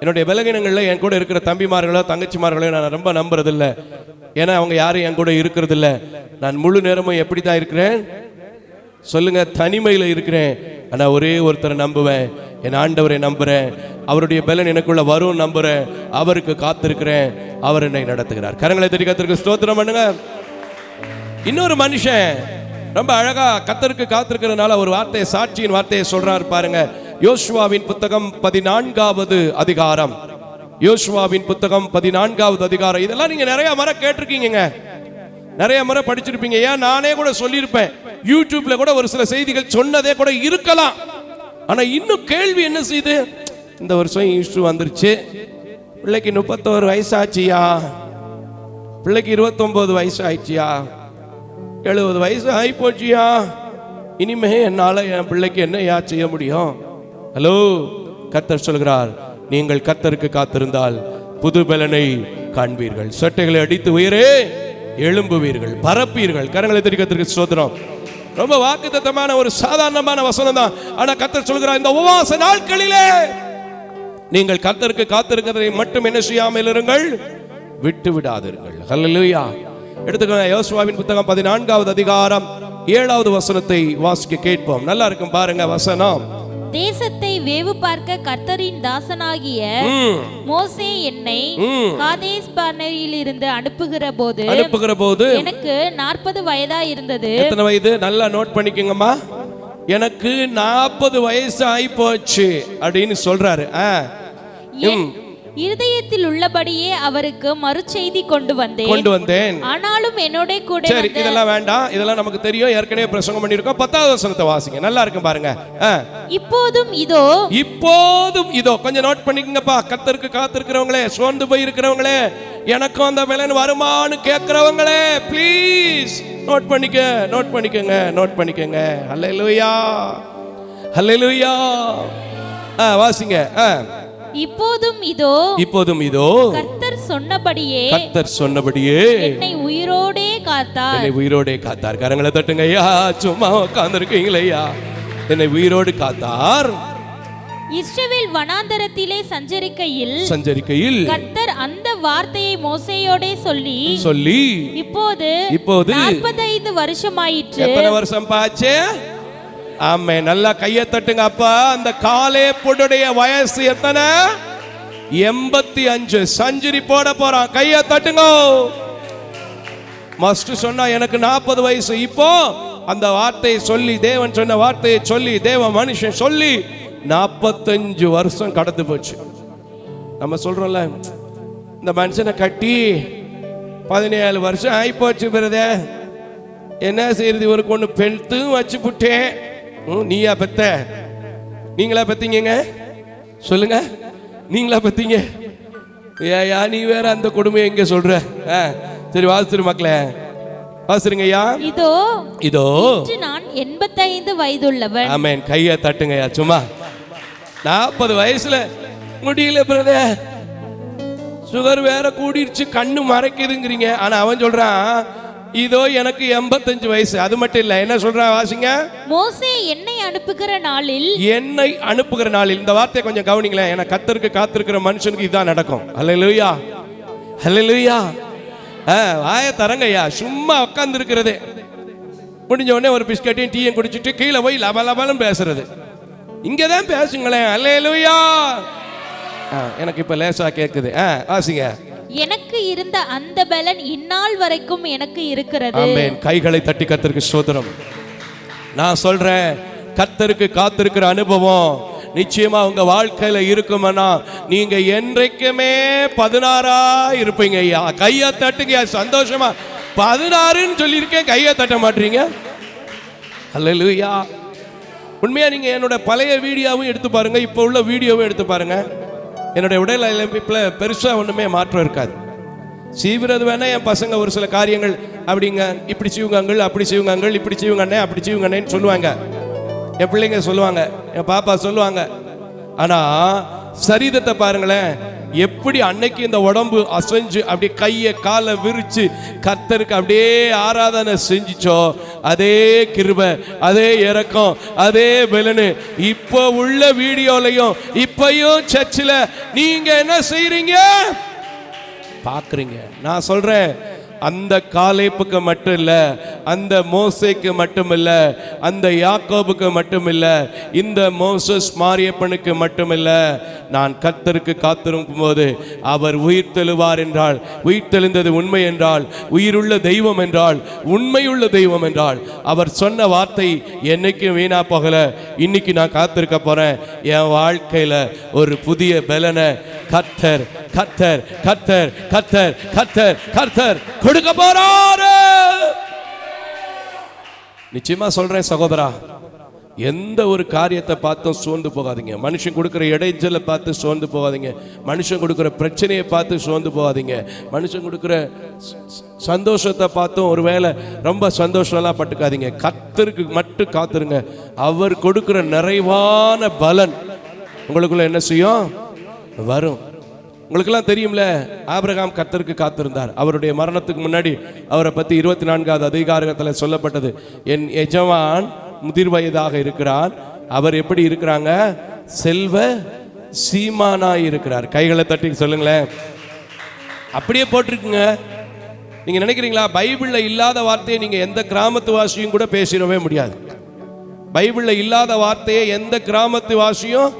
என்னுடைய பலகீனங்கள்ல என் கூட இருக்கிற தம்பிமார்களோ தங்கச்சிமார்களோ நான் ரொம்ப நம்புறதில்லை. ஏன்னா அவங்க யாரும் என் கூட இருக்கிறது இல்லை. நான் முழு நேரமும் எப்படி தான் இருக்கிறேன் சொல்லுங்க? தனிமையில் இருக்கிறேன். ஆனா ஒரே ஒருத்தரை நம்புவேன், என் ஆண்டவரை நம்புறேன். அவருடைய பலன் எனக்குள்ள வரும் நம்புறேன். அவருக்கு காத்திருக்கிறேன். அவர் என்னை நடத்துகிறார். கரங்களை தட்டி கர்த்தருக்கு ஸ்தோத்திரம் பண்ணுங்க. இன்னொரு மனுஷன் ரொம்ப அழகா கர்த்தருக்கு காத்திருக்கிறதுனால ஒரு வார்த்தையை, சாட்சியின் வார்த்தையை சொல்றாரு பாருங்க. யோசுவாவின் புத்தகம் 14வது அதிகாரம். யோசுவாவின் புத்தகம் 14வது அதிகாரம். இதெல்லாம் நீங்க நிறைய முறை கேட்டிருக்கீங்க, நிறைய முறை படிச்சிருப்பீங்க. ஏன் நானே கூட சொல்லியிருப்பேன், யூடியூப்ல கூட ஒரு சில செய்திகள் சொன்னதே கூட இருக்கலாம். ஆனா இன்னும் கேள்வி என்ன செய்யுது? இந்த வருஷம் ஈஸ்டர் வந்துருச்சு, பிள்ளைக்கு 31 வயசு ஆச்சியா, பிள்ளைக்கு 29 வயசு ஆயிடுச்சியா, 70 வயசு ஆகி போச்சியா, இனிமே என்னால என் பிள்ளைக்கு என்னையா செய்ய முடியும்? ஹலோ, கர்த்தர் சொல்கிறார், நீங்கள் கர்த்தருக்கு காத்திருந்தால் புது பலனை காண்பீர்கள். சட்டைகளை அடித்து உயரே எழும்புவீர்கள், பரப்பீர்கள். கரங்களை தட்டி கர்த்தருக்கு ஸ்தோத்திரம். ரொம்ப வாக்குத்தத்தமான ஒரு சாதாரணமான வசனம் தான். ஆனா கர்த்தர் சொல்கிறார், இந்த உபவாச நாட்களிலே நீங்கள் கர்த்தருக்கு காத்திருக்கிறதை மட்டும் என்ன செய்யாமல் இருங்கள், விட்டு விடாதீர்கள். ஹல்லேலூயா. எடுத்துக்கோங்க, யோசுவாவின் புத்தகம் 14வது அதிகாரம் 7வது வசனத்தை வாசிக்க கேட்போம். நல்லா இருக்கும் பாருங்க வசனம். தேசத்தை வேவு பார்க்க கர்த்தரின் தாசனாகிய மோசே என்னை காதேஸ் பார்னேயில் இருந்து அனுப்புகிற போது எனக்கு 40 வயதா இருந்தது. எத்தனை வயது? நல்லா நோட் பண்ணிக்கோங்கம்மா. எனக்கு 40 வயசு ஆகி போச்சு அப்படின்னு சொல்றாரு. இருதயத்தில் உள்ளபடியே அவருக்கு மறுசெய்தி கொண்டு வந்தேன். ஆனாலும் என்னோட கூட. சரி, இதெல்லாம் வேண்டாம், இதெல்லாம் நமக்கு தெரியும், ஏற்கனவே பிரசங்கம் பண்ணிருக்கோம். 10வது வசனத்தை வாசிங்க, நல்லா இருக்கும் பாருங்க. இப்போதும் இதோ கொஞ்சம் நோட் பண்ணிக்கங்கப்பா. கர்த்தருக்கு காத்திருக்கிறவங்களே, சோர்ந்து போய் இருக்கிறவங்களே, எனக்கும் அந்த பலன் வருமானு கேட்கிறவங்களே, ப்ளீஸ் நோட் பண்ணிக்கங்க. ஹல்லேலூயா, ஹல்லேலூயா. வாசிங்க. இப்போதும் இதோ கர்த்தர் சொன்னபடியே என்னை உயிரோடே காத்தார். கரங்களை தட்டுங்க ஐயா. சும்மா உட்கார்ந்திருக்கீங்களே ஐயா, என்னை உயிரோடு காத்தார். இஸ்ரவேல் வனாந்தரத்திலே சஞ்சரிக்கையில் கர்த்தர் அந்த வார்த்தையை மோசேயோடே சொல்லி இப்போது 45 வருஷமாயிற்று. எத்தனை வருஷம் பாச்சு? ஆமே, நல்லா கையை தட்டுங்க அப்பா. அந்த காலேப்புடைய வயசு எத்தனை? 85. சஞ்சுரி போட போறான். கையை தட்டுங்க. மஸ்ட் சொன்னா எனக்கு 40 வயசு. இப்போ அந்த வார்த்தையை சொல்லி, தேவன் சொன்ன வார்த்தையை சொல்லி, தேவ மனுஷன் சொல்லி 45 வருஷம் கடந்து போச்சு. நம்ம சொல்றோம்ல, இந்த மனுஷனை கட்டி 17 வருஷம் ஆகி போச்சு. பிரதே என்ன செய்யறது, இவருக்கு ஒன்று பெண்தும் வச்சு புட்டேன். நீயா பெத்த? நீங்களா பெத்தீங்க? சொல்லுங்க, நீங்களா பெத்தீங்க? ஏயா நீ வேற அந்த கொடுமையை எங்க சொல்ற? சரி வாசிரு மக்களே, வாசிருங்க ஐயா. இதோ நான் 85 வயதுள்ளவன். ஆமென். கையை தட்டுங்கய்யா. சும்மா 40 வயசுல முடியல பிரதர், சுகர் வேற கூடிருச்சு, கண்ணு மறைக்குதுங்கிறீங்க. ஆனா அவன் சொல்றான், இதோ எனக்கு 85 வயசு. அது மட்டும் இல்ல, என்ன சொல்றான் வாசிங்க. மோசே என்னை அனுப்புகிற நாளில். இந்த வார்த்தையை கொஞ்சம் கவனிங்களேன். ஏன்னா கர்த்தருக்கு காத்திருக்கிற மனுஷனுக்கு இதுதான் நடக்கும். ஹல்லேலூயா, ஹல்லேலூயா. வாய தரங்கய்யா. சும்மா உட்கார்ந்து இருக்கிறது, முடிஞ்ச உடனே ஒரு பிஸ்கட்டையும் டீயும் குடிச்சிட்டு கீழே போய் லபலபலும் பேசுறது. இங்கதான் பேசுங்களேன். ஹல்லேலூயா. எனக்கு இப்ப லேசா கேக்குது. வாசிங்க. எனக்கு இருந்த அந்த பலன் இந்நாள் வரைக்கும் எனக்கு இருக்கிறது. ஆமென். கைகளை தட்டி கர்த்தருக்கு ஸ்தோத்திரம். நான் சொல்றேன், கர்த்தருக்கு காத்திருக்கிற அனுபவம் நிச்சயமா உங்க வாழ்க்கையில இருக்குமானா நீங்க என்றைக்குமே 16ஆ இருப்பீங்க ஐயா. கையை தட்டுங்க சந்தோஷமா. 16ன்னு சொல்லியிருக்கேன், கையை தட்ட மாட்டீங்க. ஹல்லேலூயா. உண்மையா நீங்க என்னோட பழைய வீடியோவும் எடுத்து பாருங்க, இப்போ உள்ள வீடியோவும் எடுத்து பாருங்க. என்னுடைய உடல் அமைப்பில் பெருசாக ஒன்றுமே மாற்றம் இருக்காது. செய்வது வேணா என் பசங்க ஒரு சில காரியங்கள் அப்படிங்க, இப்படி செய்வாங்க, அப்படி செய்வாங்க, இப்படி செய்வாங்கண்ணே, அப்படி செய்வாங்கண்ணேன்னு சொல்லுவாங்க. என் பிள்ளைங்க சொல்லுவாங்க, என் பாப்பா சொல்லுவாங்க. ஆனால் சரீரத்தை பாருங்களேன், எப்படி அன்னைக்கு இந்த உடம்பு அசைஞ்சு அப்படி கையை காலை விரிச்சு கர்த்தருக்கு அப்படியே ஆராதனை செஞ்சிச்சோ, அதே கிருபை, அதே இரக்கம், அதே பலனு இப்போ உள்ள வீடியோலையும் இப்பயும் சர்ச்சில் நீங்க என்ன செய்றீங்க பார்க்குறீங்க. நான் சொல்றேன், அந்த காலேப்புக்கு மட்டும் இல்லை, அந்த மோசேக்கு மட்டும் இல்லை, அந்த யாக்கோபுக்கு மட்டும் இல்லை, இந்த மோசஸ் மாரியப்பனுக்கு மட்டும் இல்லை. நான் கர்த்தருக்கு காத்திருக்கும் போது அவர் உயிர் தெழுவார் என்றால், உயிர் தெழுந்தது உண்மை என்றால், உயிருள்ள தெய்வம் என்றால், உண்மையுள்ள தெய்வம் என்றால், அவர் சொன்ன வார்த்தை என்னைக்கும் வீணா போகல. இன்னைக்கு நான் காத்திருக்க போறேன். என் வாழ்க்கையில ஒரு புதிய பலனை கர்த்தர் கர்த்தர் கர்த்தர் கர்த்தர் கர்த்தர் கர்த்தர் கொடுக்க போறாரு. நிச்சயமா சொல்றேன் சகோதரா, எந்த ஒரு காரியத்தை பார்த்தும் சோர்ந்து போகாதீங்க. மனுஷன் கொடுக்குற இடைஞ்சலை பார்த்து சோர்ந்து போகாதீங்க. மனுஷன் கொடுக்குற பிரச்சனையை பார்த்து சோர்ந்து போகாதீங்க. மனுஷன் கொடுக்குற சந்தோஷத்தை பார்த்தும் ஒருவேளை ரொம்ப சந்தோஷம்லாம் பட்டுக்காதீங்க. கர்த்தருக்கு மட்டும் காத்துருங்க. அவர் கொடுக்குற நிறைவான பலன் உங்களுக்குள்ள என்ன செய்யும்? வரும். உங்களுக்கெல்லாம் தெரியும்ல, ஆபிரகாம் கர்த்தருக்கு காத்திருந்தார். அவருடைய மரணத்துக்கு முன்னாடி அவரை பற்றி 24வது அதிகாரத்தில் சொல்லப்பட்டது, என் எஜமான் முதிர் வயதாக இருக்கிறார், அவர் எப்படி இருக்கிறாங்க, செல்வ சீமானாய் இருக்கிறார். கைகளை தட்டி சொல்லுங்களேன். அப்படியே போட்டிருக்குங்க. நீங்க நினைக்கிறீங்களா பைபிள்ல இல்லாத வார்த்தையை நீங்க எந்த கிராமத்து வாசியும் கூட பேசிடவே முடியாது. பைபிள்ல இல்லாத வார்த்தையை எந்த கிராமத்து வாசியும்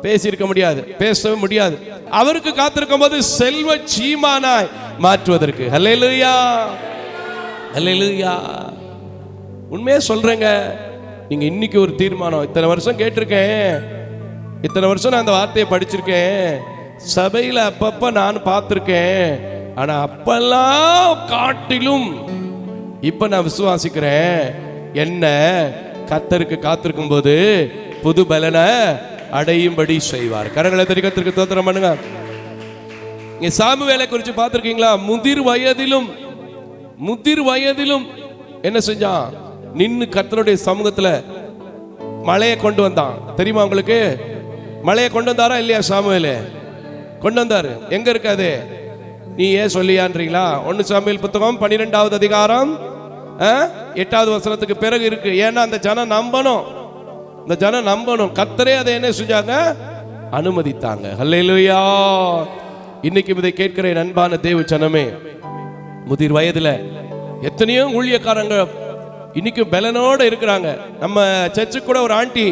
பேசியிருக்க முடியாது, பேசவே முடியாது. அவருக்கு காத்திருக்கும் போது செல்வ சீமானாய் மாற்றுவதற்கு. ஹல்லேலூயா, ஹல்லேலூயா. உண்மையே சொல்றேங்க, நீங்க இன்னைக்கு ஒரு தீர்மானம். இத்தனை வருஷம் கேட்டிருக்கேன், இத்தனை வருஷம் நான் அந்த வார்த்தையை படிச்சிருக்கேன், சபையில் அப்பப்ப நான் பார்த்திருக்கேன், ஆனா அப்பெல்லாம் காட்டிலும் இப்ப நான் விசுவாசிக்கிறேன், என்ன கர்த்தருக்கு காத்திருக்கும் போது புது பலனை அடையும்படி செய்வார். கரங்களை தட்டி கர்த்தருக்கு ஸ்தோத்திரம் பண்ணுங்க. இங்க சாமுவேலை குறித்து பார்த்திருக்கீங்களா? முதிர் வயதிலும் என்ன செஞ்சான்? நின்னு கர்த்தருடைய சமூகத்துல மழையை கொண்டு வந்தான். தெரியுமா உங்களுக்கு? மழையை கொண்டு வந்தாரா இல்லையா? சாமுவேலே கொண்டு வந்தாரு. எங்க இருக்காது? நீ ஏன் சொல்லியான்றீங்களா? 1 சாமுவேல் புத்தகம் 12வது அதிகாரம் 8வது வசனத்துக்கு பிறகு இருக்கு. ஏன்னா அந்த ஜனம் நம்பணும், இந்த ஜனம் நம்பணும். கர்த்தரே அதை என்ன செஞ்சாங்க? அனுமதித்தாங்க. ஹல்லேலூயா. இன்னைக்கு இதை கேட்கிற அன்பான தேவ ஜனமே, முதிர் வயதுல எத்தனையோ ஊழியக்காரங்க இன்னைக்கு பலனோட இருக்கிறாங்க. நம்ம சர்ச்சுக்கு கூட ஒரு ஆண்டி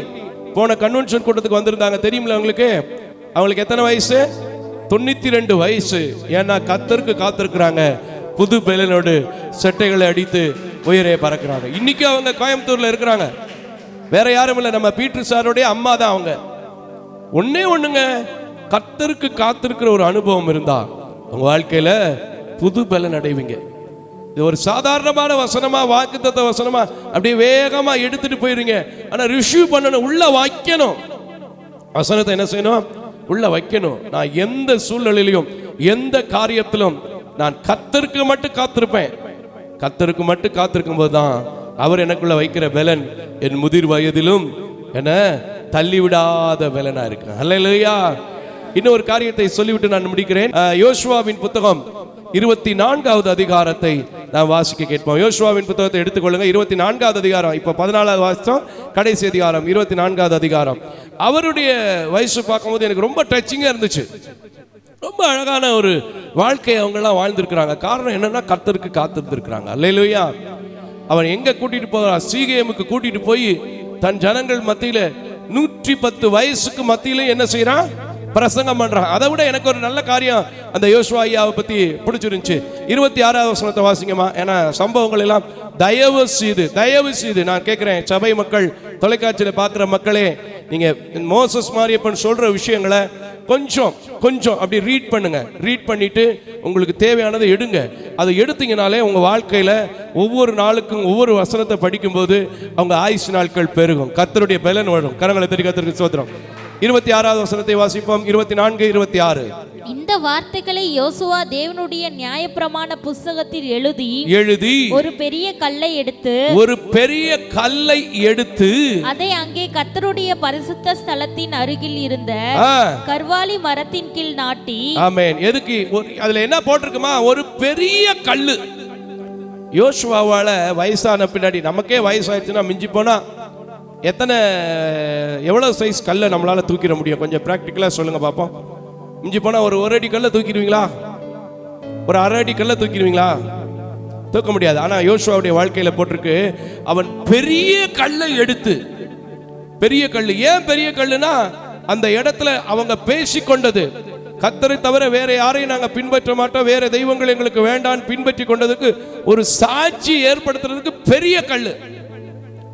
போன கன்வென்ஷன் கூட்டத்துக்கு வந்திருந்தாங்க, தெரியுமில்ல உங்களுக்கு? அவங்களுக்கு எத்தனை வயசு? 92 வயசு. ஏன்னா கர்த்தருக்கு காத்திருக்கிறாங்க, புது பலனோடு சட்டைகளை அடித்து உயரே பறக்கிறாங்க. இன்னைக்கு அவங்க கோயம்புத்தூர்ல இருக்கிறாங்க. வேற யாரும் இல்லை, நம்ம பீட்டர் சாருடைய அம்மா தான் அவங்க. ஒண்ணுங்க, கர்த்தருக்கு காத்திருக்கிற ஒரு அனுபவம் இருந்தா உங்க வாழ்க்கையில புது பலன் அடைவீங்க. இது ஒரு சாதாரணமான வசனமா, வாக்குத்தத்த வசனமா அப்படியே வேகமா எடுத்துட்டு போயிருங்க. ஆனா ரிசீவ் பண்ணணும், உள்ள வைக்கணும். வசனத்தை என்ன செய்யணும்? உள்ள வைக்கணும். நான் எந்த சூழ்நிலையிலும் எந்த காரியத்திலும் நான் கர்த்தருக்கு மட்டும் காத்திருப்பேன். கர்த்தருக்கு மட்டும் காத்திருக்கும் போதுதான் அவர் எனக்குள்ள வைக்கிற பலன் என் முதிர் வயதிலும் என தள்ளிவிடாத பலனா இருக்கு. ஹல்லேலூயா. இன்னொரு காரியத்தை சொல்லிவிட்டு நான் முடிக்கிறேன். யோசுவாவின் புத்தகம் 24வது அதிகாரத்தை நான் வாசிக்க கேட்போம். யோசுவாவின் புத்தகத்தை எடுத்துக்கொள்ளுங்க. 24வது அதிகாரம். இப்ப 14வது வாசித்தோம், கடைசி அதிகாரம் 24வது அதிகாரம். அவருடைய வயசு பார்க்கும்போது எனக்கு ரொம்ப டச்சிங்கா இருந்துச்சு. ரொம்ப அழகான ஒரு வாழ்க்கையை அவங்க எல்லாம் வாழ்ந்திருக்கிறாங்க. காரணம் என்னன்னா கர்த்தருக்கு காத்திருந்திருக்கிறாங்க. அல்லேலூயா. அவன் எங்க கூட்டிட்டு போகிறான்? சீகேமுக்கு கூட்டிட்டு போய் தன் ஜனங்கள் மத்தியில 110 வயசுக்கு மத்தியில என்ன செய்யறான்? பிரசங்கம் பண்றான். அதை விட எனக்கு ஒரு நல்ல காரியம் அந்த யோசுவா ஐயாவை பத்தி பிடிச்சிருந்துச்சு. 26வது வசனத்தை வாசிங்கம்மா. ஏன்னா சம்பவங்கள் எல்லாம் தயவு செய்து நான் கேட்கிறேன், சபை மக்கள், தொலைக்காட்சியில பார்க்கிற மக்களே, நீங்க மோசஸ் மாரியப்பன் சொல்ற விஷயங்களை கொஞ்சம் அப்படி ரீட் பண்ணுங்க. ரீட் பண்ணிட்டு உங்களுக்கு தேவையானதை எடுங்க. அதை எடுத்தீங்கனாலே உங்க வாழ்க்கையில ஒவ்வொரு நாளுக்கும் ஒவ்வொரு வசனத்தை படிக்கும்போது அவங்க ஆயுசு நாட்கள் பெருகும், கர்த்தருடைய பலன் வரும். கரங்களை தட்டி கர்த்தருக்கு ஸ்தோத்திரம். 26வது வசனத்தை வாசிப்போம். 24, 26. இந்த வார்த்தைகளை யோசுவா தேவனுடைய நியாயப்பிரமாண புத்தகத்தில் எழுதி ஒரு பெரிய கல்லை எடுத்து அதை அங்கே கர்த்தருடைய பரிசுத்த ஸ்தலத்தின் அருகில் இருந்த கர்வாலி மரத்தின் கீழ் நாட்டி. ஆமென். எதுக்கு? அதுல என்ன போட்டிருக்குமா? ஒரு பெரிய கல்லு. யோசுவாவால வயசான பின்னாடி, நமக்கே வயசாயிடுச்சுன்னா மிஞ்சி போனா எவ்வளவு சைஸ் கல்லை நம்மளால தூக்கிட முடியும்? கொஞ்சம் பிராக்டிக்கலா சொல்லுங்க பாப்போம். மிஞ்சி போனா ஒரு அடி கல்லை தூக்கிடுவீங்களா? ஒரு அரை அடி கல்லை தூக்கிடுவீங்களா? தூக்க முடியாது. ஆனா யோசுவாவுடைய வாழ்க்கையில போட்டிருக்கு, அவன் பெரிய கல்லை எடுத்து. பெரிய கல்லு. ஏன் பெரிய கல்லுனா, அந்த இடத்துல அவங்க பேசிக்கொண்டது, கர்த்தரை தவிர வேற யாரையும் நாங்க பின்பற்ற மாட்டோம், வேற தெய்வங்கள் எங்களுக்கு வேண்டாம் பின்பற்றி கொண்டதுக்கு ஒரு சாட்சி ஏற்படுத்துறதுக்கு பெரிய கல்லு.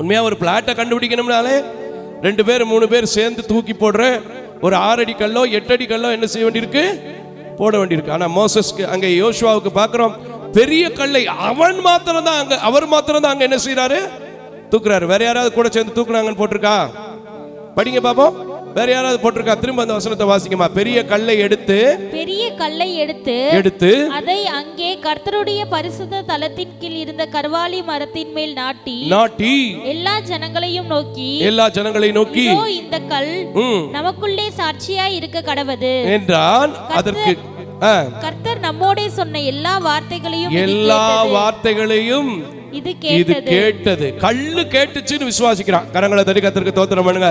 உண்மையா ஒரு பிளாட்டை கண்டுபிடிக்கணும்னாலே 2 பேர் 3 பேர் சேர்ந்து தூக்கி போடுற ஒரு 6 அடி கல்லோ 8 அடி கல்லோ என்ன செய்ய வேண்டியிருக்கு? போட வேண்டியிருக்கு. ஆனா மோசஸ்க்கு, அங்க யோசுவாவுக்கு பார்க்கிறோம், பெரிய கல்லை அவர் மாத்திரம் தான் அங்க என்ன செய்யறாரு? தூக்குறாரு. வேற யாராவது கூட சேர்ந்து தூக்குறாங்கன்னு போட்டிருக்கா? படிங்க பாப்போம். வேற யாராவது போட்டிருக்கா? திரும்ப அந்த வசனத்தை வாசிக்கமா. பெரிய கல்லை எடுத்து அதை அங்கே கர்த்தருடைய பரிசுத்த தலத்தின் கீழ் இருந்த கர்வாலி மரத்தின் மேல் நாட்டி எல்லா ஜனங்களையும் நோக்கி இந்த கல் நமக்குள்ளே சாட்சியாய் இருக்க கடவது என்றான். அதற்கு கர்த்தர் நம்மோடே சொன்ன எல்லா வார்த்தைகளையும் இது கேட்டது. கல்லு கேட்டுச்சுன்னு விசுவாசிக்கிறான். கரங்களை தட்டி கர்த்தருக்கு ஸ்தோத்திரம் பண்ணுங்க.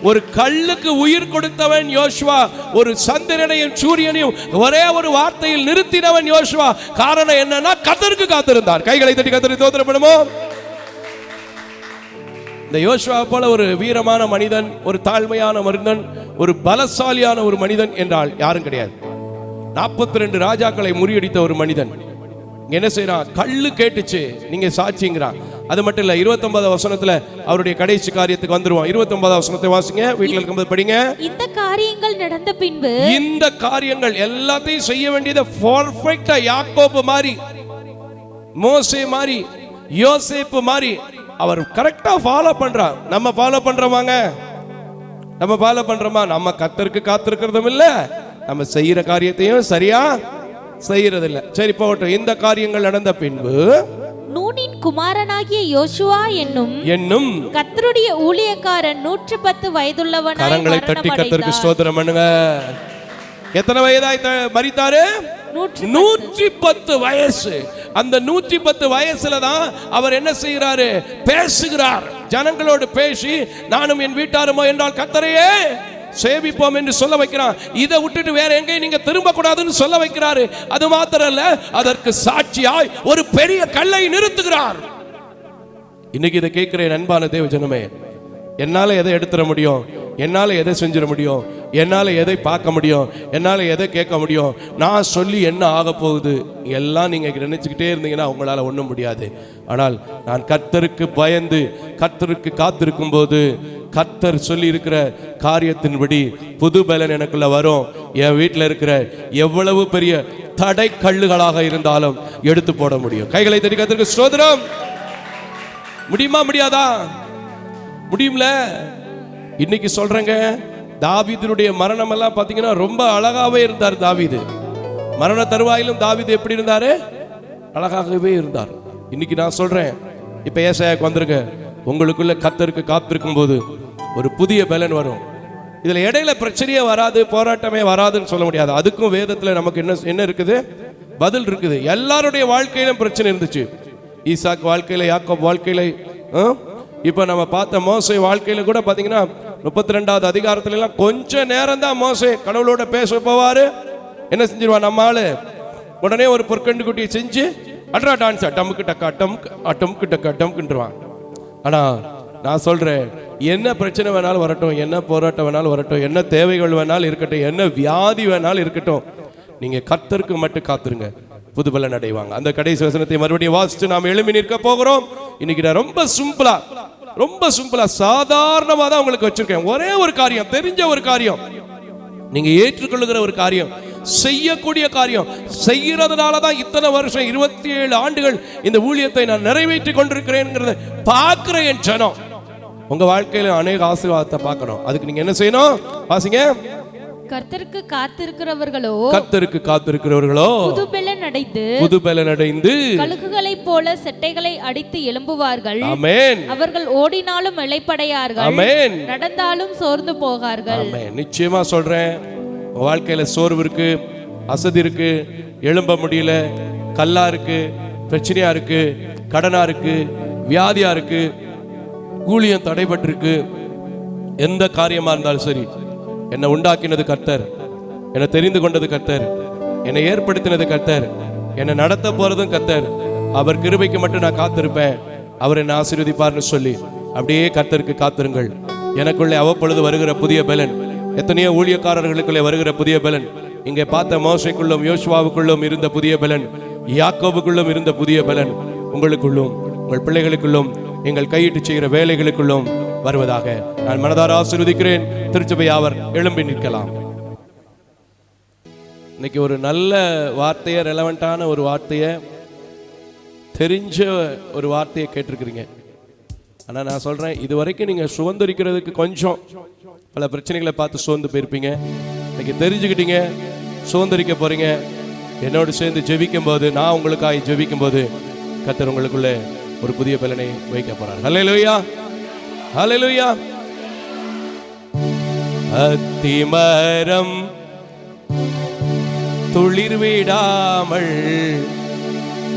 ஒரு கல்லுக்கு உயிர் கொடுத்தவன் யோசுவா, ஒரு சந்திரனையும் சூரியனையும் ஒரே ஒரு வார்த்தையில் நிறுத்தினவன் யோசுவா. காரணம் என்னன்னா கர்த்தருக்கு காத்திருந்தார். கைகளை தட்டி கர்த்தருக்கு ஸ்தோத்திரம் பண்ணுவோம். இந்த யோசுவா போல ஒரு வீரமான மனிதன், ஒரு தாழ்மையான மனிதன், ஒரு பலசாலியான ஒரு மனிதன் என்றால் யாரும் கிடையாது. 42 ராஜாக்களை முறியடித்த ஒரு மனிதன் என்ன செய்யறான்? கல்லு கேட்டுச்சு, நீங்க சாட்சிங்கிறான். அது மட்டும் இல்ல, 29 வசனத்துல அவருடைய கடைசி காரியத்துக்கு வந்துருவோம். 29 வசனத்தை வாசிங்க, வீட்டில் இருக்கும்போது படிங்க. இந்த காரியங்கள் நடந்த பின்பு, இந்த காரியங்கள் எல்லாத்தையும் செய்ய வேண்டியது பர்ஃபெக்ட்டா யாக்கோபு மாதிரி, மோசே மாதிரி, யோசேப்பு மாதிரி அவர் கரெக்டா ஃபாலோ பண்றார். நம்ம ஃபாலோ பண்றோமாங்க? நம்ம ஃபாலோ பண்றோமா? நம்ம கர்த்தருக்கு காத்திருக்கிறதும் இல்ல, நம்ம செய்யற காரியத்தையும் சரியா செய்யறதில்ல. சரி போகட்டும். இந்த காரியங்கள் நடந்த பின்பு நூனின் குமாரனாகிய யோசுவா என்னும் கர்த்தருடைய ஊழியக்காரன் 110 வயதுள்ளவனாய் கரங்களை தட்டி கர்த்தருக்கு ஸ்தோத்திரம் பண்ணுங்க. எத்தனை வயதாய் மரித்தாரு? 110 வயசு. அந்த 110 வயசுல தான் அவர் என்ன செய்கிறாரு? பேசுகிறார். ஜனங்களோடு பேசி, நானும் என் வீட்டாருமோ என்றால் கர்த்தரையே சேவிப்போம் என்று சொல்ல வைக்கிறார். இதை விட்டுட்டு வேற எங்கேயும் நீங்க திரும்ப கூடாதுன்னு சொல்ல வைக்கிறாரு. அது மாத்திரல்ல, அதற்கு சாட்சியாய் ஒரு பெரிய கல்லை நிறுத்துகிறார். இன்னைக்கு இதை கேட்கிறேன் அன்பான தேவ ஜனமே. என்னால எதை எடுத்துட முடியும்? என்னால எதை செஞ்சிட முடியும்? என்னால எதை பார்க்க முடியும்? என்னால எதை கேட்க முடியும்? நான் சொல்லி என்ன ஆக போகுது? எல்லாம் நீங்க நினைச்சுக்கிட்டே இருந்தீங்கன்னா உங்களால ஒண்ணும் முடியாது. ஆனால் நான் கர்த்தருக்கு பயந்து கர்த்தருக்கு காத்திருக்கும் போது கர்த்தர் சொல்லி இருக்கிற காரியத்தின்படி புது பலன் எனக்குள்ள வரும். என் வீட்டில் இருக்கிற எவ்வளவு பெரிய தடை கல்லுகளாக இருந்தாலும் எடுத்து போட முடியும். கைகளை தட்டி கர்த்தருக்கு ஸ்தோத்திரம். முடியுமா? முடியாதா? முடியும்ல. இன்னைக்கு சொல்றேங்க, தாவீதுடைய மரணம் எல்லாம் பாத்தீங்கன்னா ரொம்ப அழகாவே இருந்தார். தாவீது மரண தருவாயிலும் தாவீது எப்படி இருந்தாரு? அழகாகவே இருந்தார். இன்னைக்கு நான் சொல்றேன், இப்ப ஏசாயாக்கு வந்துருங்க. உங்களுக்குள்ள கர்த்தருக்கு காத்திருக்கும் போது ஒரு புதிய பலன் வரும். இதுல இடையில பிரச்சனையே வராது, போராட்டமே வராதுன்னு சொல்ல முடியாது. அதுக்கும் வேதத்துல நமக்கு என்ன இருக்குது? பதில் இருக்குது. எல்லாருடைய வாழ்க்கையிலும் பிரச்சனை இருந்துச்சு. ஈசாக் வாழ்க்கையில, யாக்கோப் வாழ்க்கையில, இப்ப நம்ம பார்த்த மோசே வாழ்க்கையில கூட பாத்தீங்கன்னா 32வது அதிகாரத்துல எல்லாம் கொஞ்ச நேரம் தான் மோசே கடவுளோட பேச போவாரு. என்ன செஞ்சிருவான் நம்ம ஆளு? உடனே ஒரு பொற்கண்டு குட்டியை செஞ்சு அட்ரா டான்ஸ் டம்க்கு டக்கா டம்க்கு டக்கா டம்க்குன்றான். ஆனா நான் சொல்றேன், என்ன பிரச்சனை வேணாலும் வரட்டும், என்ன போராட்டம் வேணாலும் வரட்டும், என்ன தேவைகள் வேணாலும் இருக்கட்டும், என்ன வியாதி வேணாலும் இருக்கட்டும், நீங்க கர்த்தருக்கு மட்டும் காத்துருங்க, புது பலன் அடைவாங்க. அந்த கடைசி வசனத்தை மறுபடியும் வாசிச்சு நாம் எழுப்பி நிற்க போகிறோம். இன்னைக்கு நான் ரொம்ப சிம்பிளா சாதாரணமா தான் உங்களுக்கு வச்சிருக்கேன். ஒரே ஒரு காரியம், தெரிஞ்ச ஒரு காரியம், நீங்க ஏற்றுக்கொள்ளுகிற ஒரு காரியம், செய்யக்கூடிய காரியம். செய்யறதுனால தான் இத்தனை வருஷம் 27 ஆண்டுகள் இந்த ஊழியத்தை நான் நிறைவேற்றி கொண்டிருக்கிறேன் பார்க்கிற என் ஜனம் உங்க வாழ்க்கையில அநேக ஆசீர்வாதத்தை பார்க்கணும். அதுக்கு நீங்க என்ன செய்யணும்? வாசிங்க. கர்த்தருக்கு காத்திருக்கிறவர்களோ புது பலன் அடைந்து கழுகுகளைப் போல செட்டைகளை அடித்து எழும்புவார்கள். ஆமென். அவர்கள் ஓடினாலும் இளைப்படையார்கள். ஆமென். நடந்தாலும் சோர்ந்து போகார்கள். ஆமென். நிச்சயமா சொல்றேன், வாழ்க்கையில சோர்வு இருக்கு, அசதி இருக்கு, எழும்ப முடியல, கல்லா இருக்கு, பிரச்சனையா இருக்கு, கடனா இருக்கு, வியாதியா இருக்கு, ஊழியம் தடைபட்டிருக்கு, எந்த காரியமா இருந்தாலும் சரி, என்னை உண்டாக்கினது கர்த்தர், என்னை தெரிந்து கொண்டது கர்த்தர், என்னை ஏற்படுத்தினது கர்த்தர், என்னை நடத்த போறதும் கர்த்தர். அவர் கிருபைக்கு மட்டும் நான் காத்திருப்பேன், அவர் என்னை ஆசீர்வதிப்பார்னு சொல்லி அப்படியே கர்த்தருக்கு காத்திருங்கள். எனக்குள்ளே அவ்வப்பொழுது வருகிற புதிய பலன், எத்தனையோ ஊழியக்காரர்களுக்குள்ளே வருகிற புதிய பலன், இங்கே பார்த்த மோசேக்குள்ளும் யோசுவாவுக்குள்ளும் இருந்த புதிய பலன், யாக்கோபுக்குள்ளும் இருந்த புதிய பலன் உங்களுக்குள்ளும் உங்கள் பிள்ளைகளுக்குள்ளும் எங்கள் கையிட்டு செய்கிற வேலைகளுக்குள்ளும் வருவதாக நான் மனதார ஆசீர்வதிக்கிறேன். திருச்சபை அவர் எழும்பி நிற்கலாம். இன்னைக்கு ஒரு நல்ல வார்த்தையை, ரெலவெண்டான ஒரு வார்த்தையை, தெரிஞ்ச ஒரு வார்த்தையை கேட்டிருக்கிறீங்க. ஆனால் நான் சொல்கிறேன், இது வரைக்கும் நீங்கள் சுதந்திரிக்கிறதுக்கு கொஞ்சம் பல பிரச்சனைகளை பார்த்து சோர்ந்து போயிருப்பீங்க. இன்னைக்கு தெரிஞ்சுக்கிட்டீங்க, சுதந்திரிக்க போகிறீங்க. என்னோடு சேர்ந்து ஜெபிக்கும் போது, நான் உங்களுக்காக ஜெபிக்கும் போது கர்த்தர் உங்களுக்குள்ளே ஒரு புதிய பலனை வைக்க போறார். ஹல்லேலூயா, ஹல்லேலூயா. அத்திமரம் துளிர் விடாமல்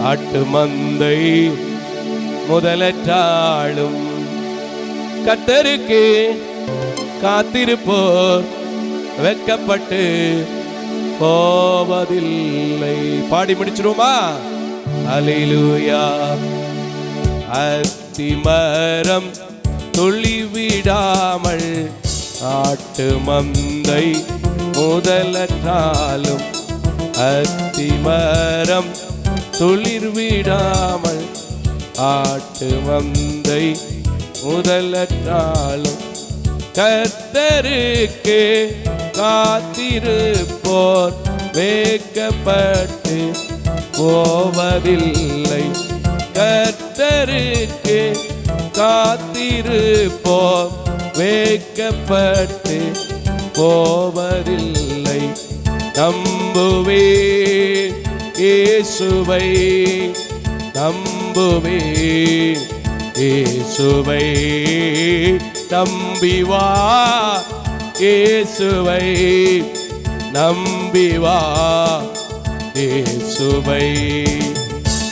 ஆட்டு மந்தை முதலற்றாலும் கர்த்தருக்கு காத்திருப்போர் வெட்கப்பட்டு போவதில்லை. பாடி முடிச்சிருமா? அல்லேலூயா. அத்திமரம் துளிர் விடாமல் ஆட்டு மந்தை முதலற்றாலும், அத்திமரம் துளிர் விடாமல் ஆட்டு மந்தை முதலற்றாலும் கர்த்தருக்கு காத்திருப்போர் வெட்கப்பட்டு போவதில்லை. கர்த்தருக்கு காத்திருப்போர் வெட்கப்பட்டு போவதில்லை. நம்புவேன் இயேசுவை, நம்புவேன் இயேசுவை, நம்பி வா இயேசுவை, நம்பி வா இயேசுவை.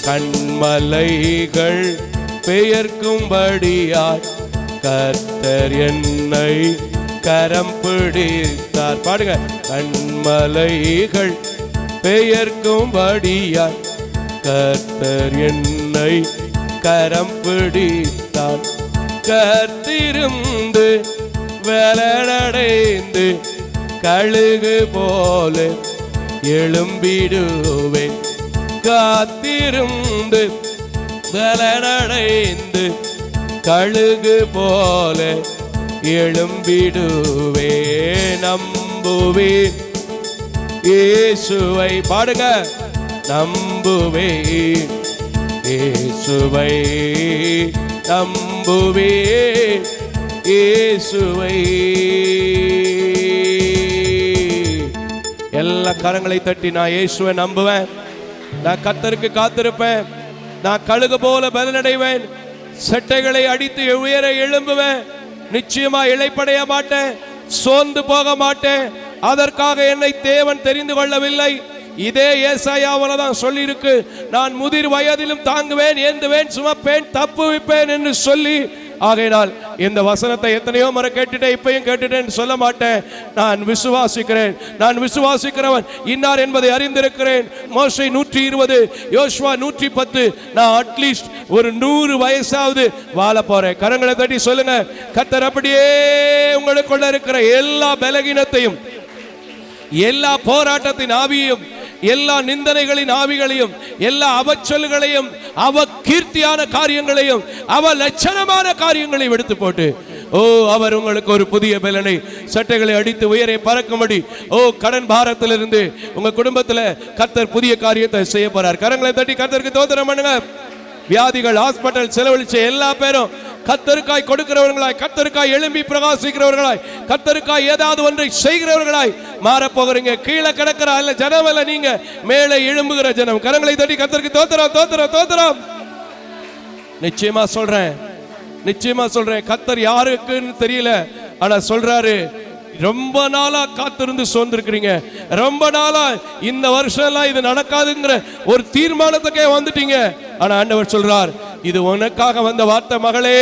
கண்மலைகள் பெயர்க்கும்படியாய் கர்த்தர் என்னை கரம் பிடித்தார். பாடுங்க. கண்மலைகள் பெயர்க்கும்படியாய் கர்த்தர் என்னை கரம் பிடித்தார். கர்த்திருந்து வேலனடைந்து கழுகு போல எழும்பிடுவேன். காத்திருந்து வேலனடைந்து கழுகு போல எழும்பிடுவேன். நம்புவேன் இயேசுவை. பாடுங்க. நம்புவேன் இயேசுவை, நம்புவேன் இயேசுவை. எல்லா கரங்களை தட்டி நான் இயேசுவை நம்புவேன், நான் கர்த்தருக்கு காத்திருப்பேன், நான் கழுகு போல பலனடைவேன், செட்டைகளை அடித்து உயர எழும்புவேன், நிச்சயமா இளைப்படைய மாட்டேன், சோர்ந்து போக மாட்டேன். அதற்காக என்னை தேவன் தெரிந்து கொள்ளவில்லை. இதே ஏசாயாவில் தான் சொல்லி இருக்கு, நான் முதிர் வயதிலும் தாங்குவேன், ஏந்துவேன், சுமப்பேன், தப்புவிப்பேன் என்று சொல்லி. ஆகையினால் இந்த வசனத்தை எத்தனையோ முறை கேட்டுட்டேன், இப்பயும் கேட்டுட்டேன் சொல்ல மாட்டேன். நான் விசுவாசிக்கிறேன், நான் விசுவாசிக்கிறவன் இன்னார் என்பதை அறிந்திருக்கிறேன். மோசே 120, யோசுவா 110. நான் அட்லீஸ்ட் ஒரு 100 வயசாவது வாழ போறேன். கரங்களை தட்டி சொல்லுங்க, கர்த்தர் அப்படியே உங்களுக்குள்ள இருக்கிற எல்லா பலகீனத்தையும், எல்லா போராட்டத்தின் ஆவியையும், எல்லா நிந்தனைகளின் ஆவிகளையும், எல்லா அவச்சொல்களையும், அவகீர்த்தியான காரியங்களையும், அவ லட்சணமான காரியங்களையும் எடுத்து போட்டு, ஓ அவர் உங்களுக்கு ஒரு புதிய பலனை, சட்டைகளை அடித்து உயரை பறக்கும்படி, ஓ கடன் பாரத்திலிருந்து உங்க குடும்பத்தில் கர்த்தர் புதிய காரியத்தை செய்ய போறார். கரங்களை தட்டி கர்த்தருக்கு தோத்திரம் பண்ணுங்க. வியாதிகள், ஹாஸ்பிட்டல் செலவழிச்ச எல்லா பேரும் கர்த்தருக்காய் கொடுக்கிறவர்களாய், கர்த்தருக்காய் எழும்பி பிரகாசிக்கிறவர்களாய், கர்த்தருக்காய் ஏதாவது ஒன்றை செய்கிறவர்களாய் மாற போகிறீங்க. கீழே கிடக்கிற அல்ல ஜனம் அல்ல, நீங்க மேலே எழும்புகிற ஜனம். கரங்களை தட்டி கர்த்தருக்கு தோத்திரம், தோத்திரம், தோத்திரம். நிச்சயமா சொல்றேன், நிச்சயமா சொல்றேன், கர்த்தர் யாருக்குன்னு தெரியல, ஆனா சொல்றாரு, ரொம்ப நாளா காத்திருந்து சோர்ந்திருக்கிறீங்க, ரொம்ப நாளா இந்த வருஷம் எல்லாம் இது நடக்காதுங்கிற ஒரு தீர்மானத்துக்கே வந்துட்டீங்க. ஆனா ஆண்டவர் சொல்றார், இது உனக்காக வந்த வார்த்தை மகளே,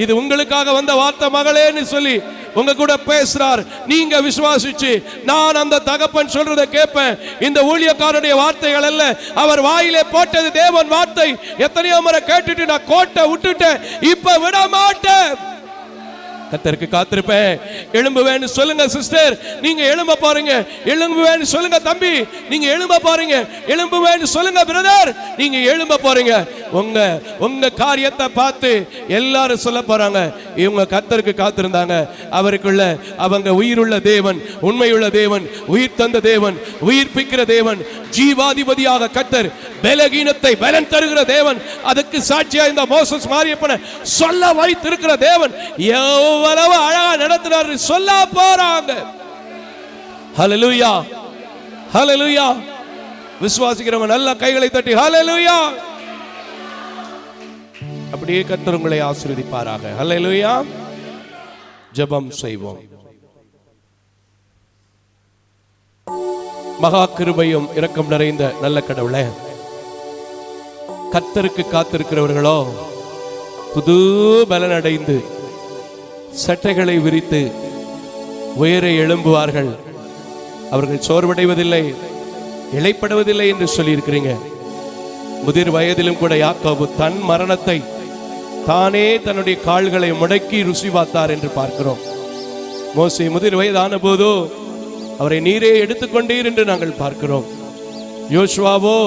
இது உங்களுக்காக வந்த வார்த்தை மகளேன்னு சொல்லி உங்க கூட பேசுறார். நீங்க விசுவாசிச்சு, நான் அந்த தகப்பன் சொல்றதை கேட்பேன். இந்த ஊழியக்காரனுடைய வார்த்தைகள் அல்ல, அவர் வாயிலே போட்டது தேவன் வார்த்தை. எத்தனையோ முறை கேட்டுட்டு நான் கோட்டை விட்டுட்டேன், இப்ப விட மாட்டேன். கர்த்தருக்கு காத்திருப்பேன். எழும்புவேன்னு சொல்லுங்க சிஸ்டர், நீங்க எழும்ப பாருங்க. எழும்புவேன்னு சொல்லுங்க தம்பி, நீங்க எழும்ப பாருங்க. எழும்புவேன்னு சொல்லுங்க பிரதர், நீங்க எழும்ப போறீங்க. உங்க காரியத்தை பார்த்து எல்லாரும் சொல்ல போறாங்க, இவங்க கர்த்தருக்கு காத்திருந்தாங்க. அவருக்குள்ள அவங்க உயிருள்ள தேவன், உண்மையுள்ள தேவன், உயிர் தந்த தேவன், உயிர்ப்பிக்கிற தேவன், ஜீவாதிபதியாக கர்த்தர் பலகீனத்தை பலன் தருகிற தேவன். அதுக்கு சாட்சியா இந்த மோசஸ் மாரியப்பனை சொல்ல வைத்திருக்கிற தேவன் எவ்வளவு அழகா நடத்தினார் சொல்ல போறாங்க. ஹல்லேலூயா, ஹல்லேலூயா. விசுவாசிக்கிறவங்க நல்ல கைகளை தட்டி ஹல்லேலூயா. அப்படியே கர்த்தர் உங்களை ஆசீர்வதிப்பாராக. ஹல்லேலூயா. ஜெபம் செய்வோம். மகா கிருபையும் இரக்கம் நிறைந்த நல்ல கடவுளே, கர்த்தருக்கு காத்திருக்கிறவர்களோ புது பலன் அடைந்து சட்டைகளை விரித்து உயர எழும்புவார்கள். அவர்கள் சோர்வடைவதில்லை, இளைப்படுவதில்லை என்று சொல்லியிருக்கிறீங்க. முதிர் வயதிலும் கூட யாக்கோபு தன் மரணத்தை தானே தன்னுடைய கால்களை முடக்கி ருசி பார்த்தார் என்று பார்க்கிறோம். மோசே முதிர் வயதான போதோ அவரை நீரே எடுத்துக்கொண்டீர் என்று நாங்கள் பார்க்கிறோம். யோசுவாவோ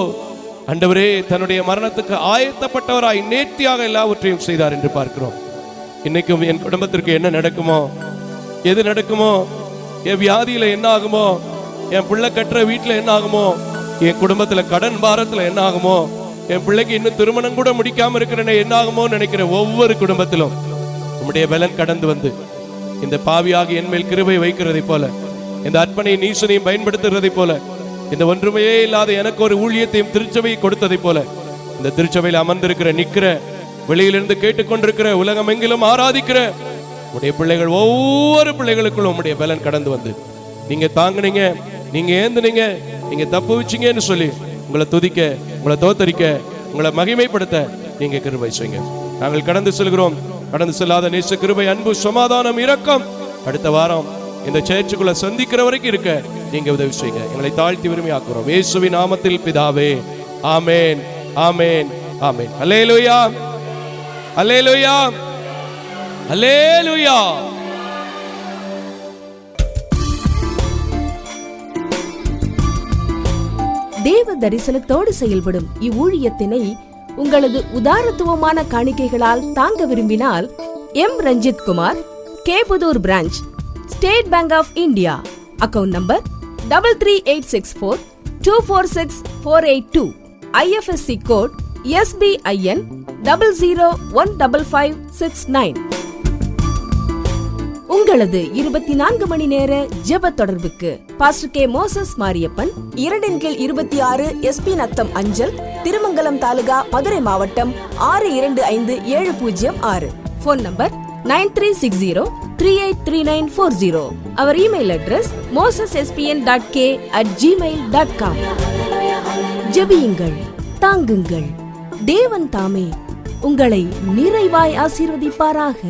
ஆண்டவரே தன்னுடைய மரணத்துக்கு ஆயத்தப்பட்டவராய் நேர்த்தியாக எல்லாவற்றையும் செய்தார் என்று பார்க்கிறோம். இன்னைக்கும் என் குடும்பத்திற்கு என்ன நடக்குமோ, எது நடக்குமோ, என் வியாதியில என்ன ஆகுமோ, என் பிள்ளை கட்டுற வீட்டுல என்ன ஆகுமோ, என் குடும்பத்துல கடன் பாரத்துல என்ன ஆகுமோ, என் பிள்ளைக்கு இன்னும் திருமணம் கூட முடிக்காம இருக்கிறேன்னு என்ன ஆகுமோ நினைக்கிற ஒவ்வொரு குடும்பத்திலும் உம்முடைய பலன் கடந்து வந்து இந்த பாவியாக என் மேல் கிருபை வைக்கிறதை போல, இந்த அர்ப்பணை நீசனையும் பயன்படுத்துறதை போல, இந்த ஒன்றுமே இல்லாத எனக்கு ஒரு ஊழியத்தையும் திருச்சபையை கொடுத்ததை போல, இந்த திருச்சபையில் அமர்ந்திருக்கிற நிக்கிற வெளியிலிருந்து கேட்டுக்கொண்டிருக்கிற உலகம் எங்கிலும் ஆராதிக்கிற உடைய பிள்ளைகள் ஒவ்வொரு பிள்ளைகளுக்குள்ளும் உம்முடைய பலன் கடந்து வந்து நீங்க தாங்குனீங்க, நீங்க ஏந்துனீங்க, நீங்க தப்பு வச்சீங்கன்னு சொல்லி உங்களை துதிக்க, உங்களை தோத்தரிக்க, உங்களை மகிமைப்படுத்த நீங்க கிருபை செய்யுங்க. நாங்கள் கடந்து செல்கிறோம். கடந்து செல்லாத நேச கிருபை, அன்பு, சமாதானம், இரக்கம் அடுத்த வாரம் இந்த சேர்ச்சுக்குள்ள சந்திக்கிற வரைக்கும் இருக்க நீங்க உதவி செய்யுங்க. எங்களை தாழ்த்தி விரும்பி ஆக்குறோம் இயேசுவின் நாமத்தில் பிதாவே. ஆமென், ஆமென், ஆமென். அல்லேலூயா, அல்லேலூயா, அல்லேலூயா. தேவ தரிசனத்தோடு செயல்படும் இவ்வூழியத்தினை உங்களது உதாரத்துவமான காணிக்கைகளால் தாங்க விரும்பினால் எம் ரஞ்சித் குமார், கேபுதூர் branch, state bank of India, account number 3386424648, IFSC code SBIN 00155569. உங்களது 24 மணி நேர ஜெப தொடர்புக்கு pastor K. Moses Mariyappan, 2/26 SP Natham அஞ்சல், திருமங்கலம் தாலுகா, மதுரை மாவட்டம் 625706. Phone number 9360383940. அவர் இமெயில் அட்ரஸ் mosespn.k@gmail.com. ஜெபியுங்கள், தாங்குங்கள். தேவன் தாமே உங்களை நிறைவாய் ஆசீர்வதிப்பாராக.